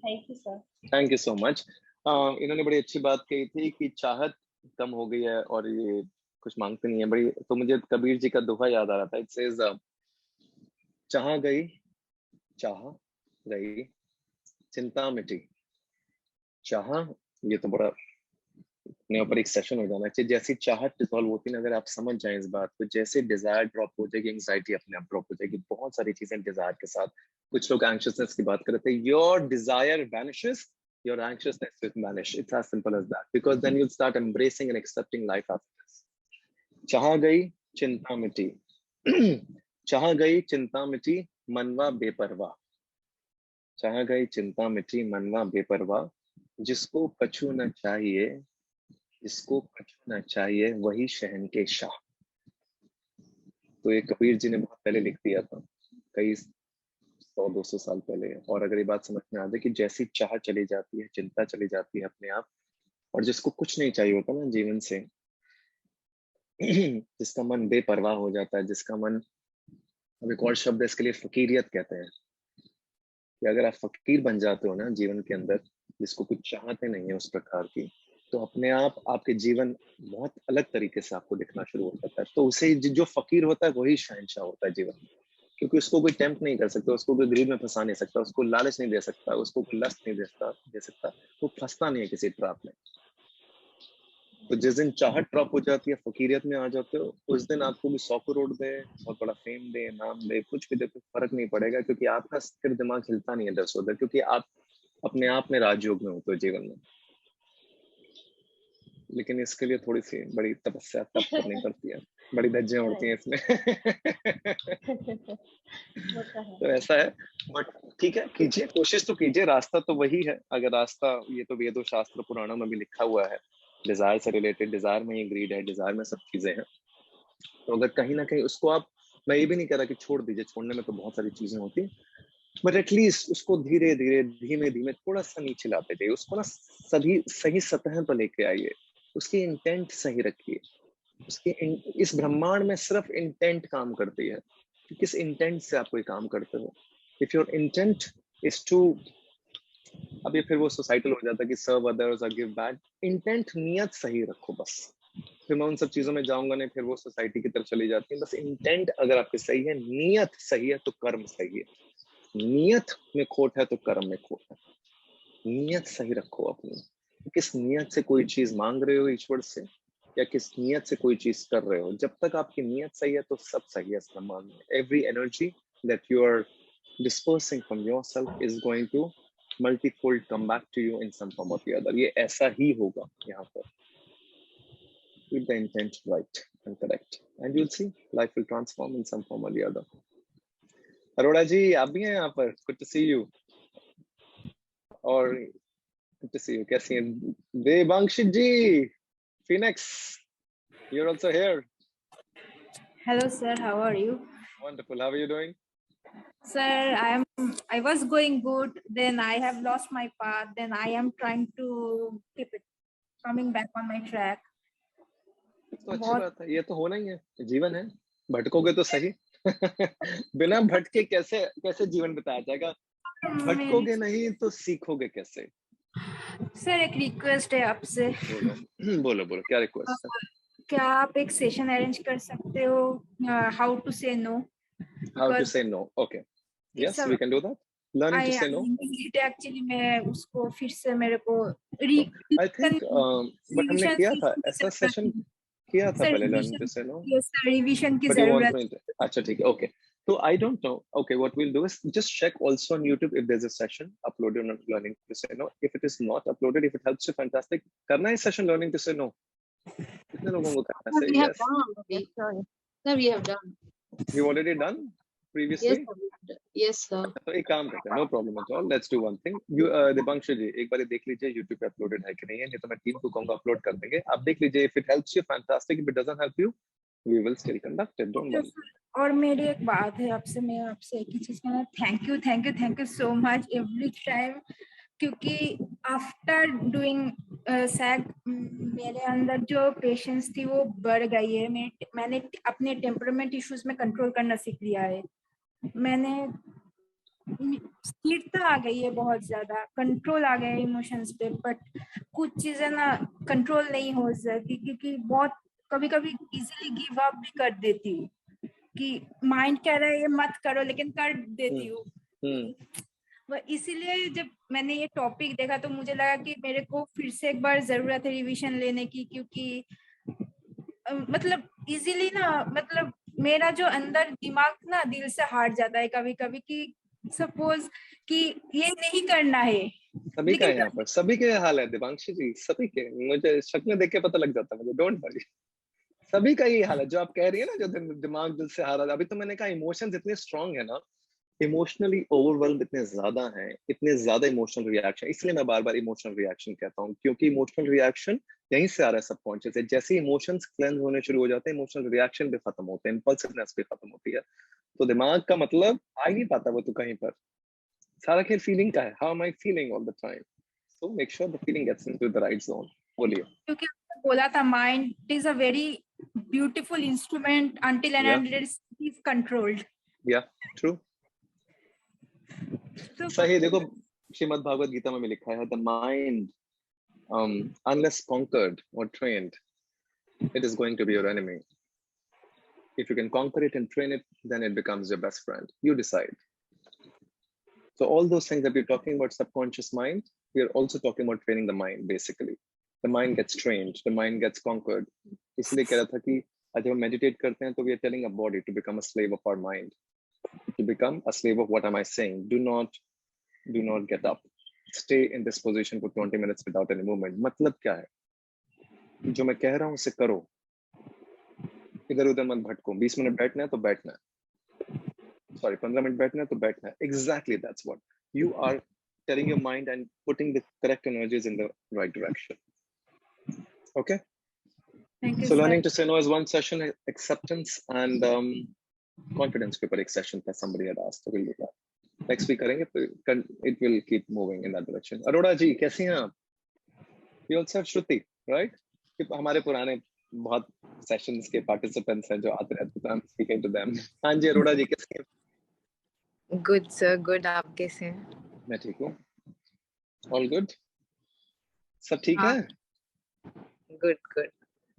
Thank you sir. Thank you so much. इन्होंने बड़ी अच्छी बात कही थी कि चाहत कम हो गई है और ये कुछ मांगते नहीं है बड़ी, तो मुझे कबीर जी का दोहा याद आ रहा था। इट सेज चाह गई, चाह गई, चिंता मिटी। चाह, ये तो बड़ा अपने ऊपर एक सेशन हो जाना चाहिए। जैसी चाहत डिसॉल्व होती है ना, अगर आप समझ जाएं इस बात को, जैसे डिजायर ड्रॉप हो जाएगी, एंग्जाइटी अपने आप ड्रॉप हो जाएगी। बहुत सारी चीजें डिजायर के साथ, कुछ लोग एंग्शियसनेस की बात कर रहे थे, your desire vanishes, your anxiousness will vanish. It's as simple as that, because then you'll start embracing and accepting life as it is. चाह गई, चिंता मिटी। चाह गई, चिंता मिटी, मनवा बेपरवाह। चाह गई, चिंता मिटी, मनवा बेपरवाह। जिसको कछु न चाहिए, जिसको कछु न चाहिए, वही शहन के शाह। तो ये कबीर जी ने बहुत पहले लिख दिया था, कई 100-200 साल पहले। और अगर ये बात समझ में आ जाए कि जैसी चाह चली जाती है, चिंता चली जाती है अपने आप, और जिसको कुछ नहीं चाहिए होता ना जीवन से, जिसका मन बेपरवाह हो जाता है, जिसका मन, अब एक और शब्द है इसके लिए, फकीरियत कहते हैं, कि अगर आप फकीर बन जाते हो ना जीवन के अंदर, जिसको कुछ चाहते नहीं है उस प्रकार की, तो अपने आप आपके जीवन बहुत अलग तरीके से आपको दिखना शुरू हो जाता है। तो उसे जो फकीर होता है वही शहंशाह होता है जीवन में, क्योंकि उसको कोई टेम्प्ट नहीं कर सकता, उसको कोई ग्रीड में फंसा नहीं सकता, उसको लालच नहीं दे सकता, उसको कोई लस्ट नहीं दे सकता, वो फंसता नहीं है किसी ट्रैप में। तो जिस दिन चाहत ड्रॉप हो जाती है, फकीरियत में आ जाते हो, उस दिन आपको भी 100 करोड़ दे, बहुत बड़ा फेम दे, नाम दे, कुछ भी दे, कुछ फर्क नहीं पड़ेगा, क्योंकि आपका स्थिर दिमाग हिलता नहीं है 10 उधर, क्योंकि आप अपने आप में राजयोग में होते हो जीवन में। लेकिन इसके लिए थोड़ी सी बड़ी तपस्या तप करनी पड़ती है, बड़ी धज्जियां उड़ती हैं इसमें। वो तो है। तो ऐसा है, बट ठीक है, कीजिए, कोशिश तो कीजिए, रास्ता तो वही है। अगर रास्ता, ये तो वेदों शास्त्र पुराणों में भी लिखा हुआ है, डिजायर से रिलेटेड, डिजायर में ही ग्रीड है, डिजायर में सब चीजें हैं। तो अगर कहीं ना कहीं उसको आप, मैं ये भी नहीं कह रहा कि छोड़ दीजिए, छोड़ने में तो बहुत सारी चीजें होती हैं, बट एटलीस्ट उसको धीरे धीरे धीमे धीमे थोड़ा सा नीचे लाते जाइए, उसको ना सभी सही सतह पर लेके आइए, उसकी इंटेंट सही रखिए। इस ब्रह्मांड में सिर्फ इंटेंट काम करती है कि किस इंटेंट से आप कोई काम करते हो। If your intent is to, अब ये फिर वो सोसाइटल हो जाता है कि सर्व अदर्स और गिव बैक, इंटेंट, नियत सही रखो बस। फिर मैं उन सब चीजों में जाऊंगा नहीं, फिर वो सोसाइटी की तरफ चली जाती है। बस इंटेंट अगर आपकी सही है, नियत सही है, तो कर्म सही है। नियत में खोट है तो कर्म में खोट है। नियत सही रखो अपनी, किस नियत से कोई चीज मांग रहे हो ईश्वर से, या किस नियत से कोई चीज कर रहे हो। जब तक आपकी नियत सही है तो सब सही है इस ब्रह्मांड में। Every energy that you are dispersing from yourself is going to multifold come back to you in some form और द अदर। ये ऐसा ही होगा यहाँ पर। Keep the intent right and correct, and you'll see life will transform in some form or the other. Arora जी, आप भी हैं यहाँ पर? Good to see you. और good to see you. कैसी हैं? देवांशी जी, Phoenix, you're also here. Hello, sir. How are you? Wonderful. How are you doing? Sir, I was going good. Then I have lost my path. Then I am trying to keep it coming back on my track. तो अच्छी बात है, ये तो होना ही है, जीवन है। भटकोगे तो सही। बिना भटके कैसे कैसे जीवन बिताया जाएगा? भटकोगे नहीं तो सीखोगे कैसे? सर, एक रिक्वेस्ट है आपसे। बोलो बोलो बोलो, क्या रिक्वेस्ट है? क्या आप एक सेशन अरेंज कर सकते हो, हाउ टू से no? How to say no? Okay. Yes, we can do that. Learning to say no. Actually, मैं उसको फिर से मेरे को I think, but हमने किया था ऐसा सेशन, किया था पहले learning to say no. Yes, sir, revision की But you want जरूरत। to, अच्छा ठीक है, okay. So I don't know. Okay, what we'll do is just check also on YouTube if there's a session uploaded on learning to say no. If it is not uploaded, if it helps you, fantastic. करना है session learning to say no. कितने लोगों को करना है? We have Yes. done already. Sorry. Sir, we have done. You've already done previously. Yes, sir. we have done. Yes, sir. तो एक काम करते हैं, no problem at all. Let's do one thing. You, Deepanshu जी, एक बार देख लीजिए YouTube पे uploaded है कि नहीं है, नहीं तो मैं टीम को कहूँगा upload कर देंगे। आप देख लीजिए, if it helps you, fantastic. If it doesn't help you, we will still conduct it. Don't worry. और मेरी एक बात है आपसे, मैं आपसे एक ही चीज कहना, thank you so much every time, क्योंकि आफ्टर डूइंग सैग मेरे अंदर जो पेशेंस थी वो बढ़ गई है। मैंने अपने टेम्परामेंट इश्यूज में कंट्रोल करना सीख लिया है। मैंने स्थिरता आ गई है, बहुत ज्यादा कंट्रोल आ गया है इमोशंस पे, बट कुछ चीजें ना कंट्रोल नहीं हो सकती, क्योंकि बहुत कभी कभी इजीली गिव अप भी कर देती हूँ कि माइंड कह रहा है ये मत करो, लेकिन कर देती हूँ। इसीलिए जब मैंने ये टॉपिक देखा तो मुझे लगा कि मेरे को फिर से एक बार जरूरत है रिवीजन लेने की, क्योंकि मतलब इजीली ना, मतलब मेरा जो अंदर दिमाग ना दिल से हार जाता है कभी कभी कि सपोज कि ये नहीं करना है। सभी का यहाँ पर, सभी के हाल है दिवांशी जी, सभी के। मुझे शक्ल देख के पता लग जाता है मुझे, डोंट वरी। सभी का ये हाल है जो आप कह रही है ना, जो दिमाग दिल से हारा। अभी तो मैंने कहा इमोशंस इतने स्ट्रांग है ना, इमोशनली ओवरवेल्म इतने ज्यादा हैं, इतने ज्यादा इमोशनल रिएक्शन। इसलिए मैं बार बार इमोशनल रिएक्शन कहता हूँ, क्योंकि इमोशनल रिएक्शन यहीं से आ रहा है सबकॉन्शियस से। जैसे इमोशंस क्लेंस होने शुरू हो जाते हैं, इमोशनल रिएक्शन भी खत्म होते हैं, इंपल्सिवनेस भी खत्म होती है। तो दिमाग का मतलब आ ही नहीं पाता वो तो कहीं पर। सारा खेल फीलिंग का है, how am I feeling all the time. So make sure the feeling gets into the right zone. बोलिए। क्योंकि आपने बोला था mind is a very beautiful instrument until and unless it is controlled. Yeah, true. सही। देखो श्रीमद् भागवत गीता में लिखा है, the mind unless conquered or trained, it is going to be your enemy. If you can conquer it and train it, then it becomes your best friend. You decide. So all those things that we're talking about, subconscious mind, we are also talking about training the mind. Basically the mind gets trained, the mind gets conquered. इसलिए कह रहा था कि जब हम meditate करते हैं तो we are telling our body to become a slave of our mind, to become a slave of what am I saying. Do not get up, stay in this position for 20 minutes without any movement. मतलब क्या है? जो मैं कह रहा हूँ उसे करो, इधर उधर मत भटको। 20 मिनट बैठना है तो बैठना है, सॉरी 15 मिनट बैठना है तो बैठना है। Exactly, that's what you are telling your mind and putting the correct energies in the right direction. Okay, Thank you, so sir. learning to say no is one session, acceptance and confidence के ऊपर एक session था, somebody had asked, so we'll do that next week करेंगे, it will keep moving in that direction. Arora जी कैसी हैं आप? You also have Shruti, right? हमारे पुराने बहुत सेशंस के पार्टिसिपेंट्स हैं जो आते रहते हैं, I'm speaking to them. हाँ जी अरोड़ा जी कैसी हैं? Good sir, good. आप कैसे हैं? मैं ठीक हूँ, ऑल गुड, सब ठीक है? Good good.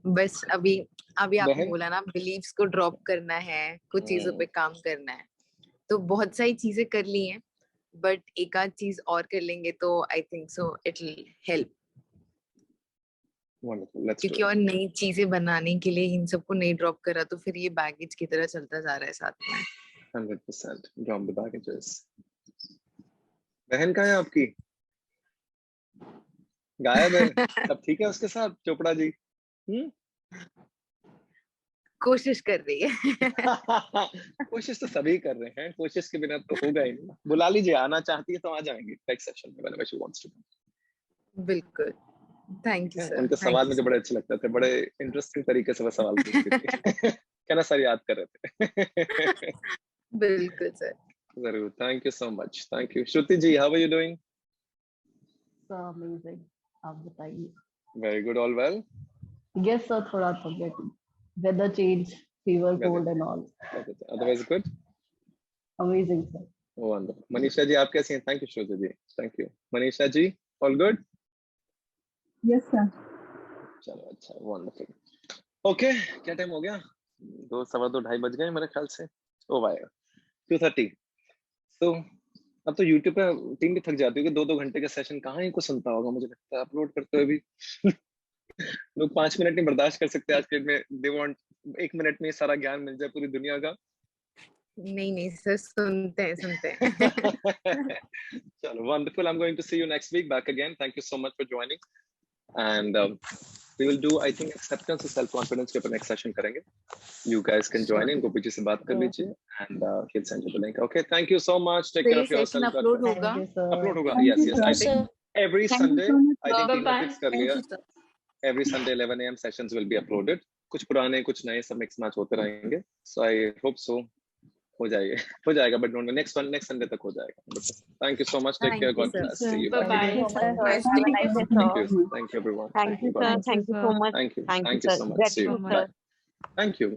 बस अभी आपने बहन? बोला ना बिलीव्स को ड्रॉप करना है, कुछ चीजों पे काम करना है, तो बहुत सारी चीजें कर ली हैं, बट एक आध चीज और कर लेंगे तो I think so it will help, Wonderful, let's do क्योंकि it. और नई चीजें बनाने के लिए इन सबको नहीं ड्रॉप करा तो फिर ये बैगेज की तरह चलता जा रहा है साथ में। 100% drop the baggages. बहन कहाँ है आपकी? गायब है? सब ठीक है उसके साथ चोपड़ा जी? कोशिश कर रही है। कोशिश तो सभी कर रहे हैं, कोशिश के बिना तो होगा ही नहीं। बुला लीजिए, आना चाहती है तो आ जाएंगे नेक्स्ट सेशन में whenever she wants to. बिल्कुल, थैंक यू सर। उनके सवाल मुझे बड़े अच्छे लगते थे, बड़े इंटरेस्टिंग तरीके से वो सवाल पूछती थी। कहना सर याद कर रहे थे। बिल्कुल सर। जरूर, thank you so much, thank you. Shruti ji, how are you doing? Amazing, आप बताइए। Very good, all well? Yes sir, थोड़ा तबियत, weather change, fever, cold and all, otherwise good, amazing sir. Wonderful. Manisha ji आप कैसी हैं? Thank you Shruti ji, thank you. Manisha ji, all good? Yes sir. चलो अच्छा, wonderful. Okay, क्या टाइम हो गया? 2, 2:15, 2:30 बज गए मेरे ख्याल से। ओ भाई 2:30। तो अब तो YouTube पे टीम भी थक जाती है कि 2-2 घंटे का सेशन कहाँ ही को सुनता होगा, मुझे लगता है अपलोड करते हुए भी। लोग 5 मिनट नहीं बर्दाश्त कर सकते आज के डेट में, दे वांट 1 मिनट में सारा ज्ञान मिल जाए पूरी दुनिया का। नहीं सर, सुनते हैं। चलो wonderful, I'm going to see you next week back again. Thank you so much for joining and we will do I think acceptance and self confidence के ऊपर next session करेंगे. You guys can join in, गोपी जी से बात कर लीजिए and he'll send you the link. Okay, thank you so much, take care of yourself. Upload होगा? Upload होगा, yes yes, I think every Sunday, I think team ने fix कर लिया, every Sunday 11 AM sessions will be uploaded. कुछ पुराने कुछ नए सब मिक्स मैच होते रहेंगे, so I hope so हो जाएगा, but don't, next Sunday तक हो जाएगा। Thank you so much, take care, God bless, see you, bye bye. Thank you everyone, Thank you sir, thank you so much. thank you so much, see you, bye, thank you।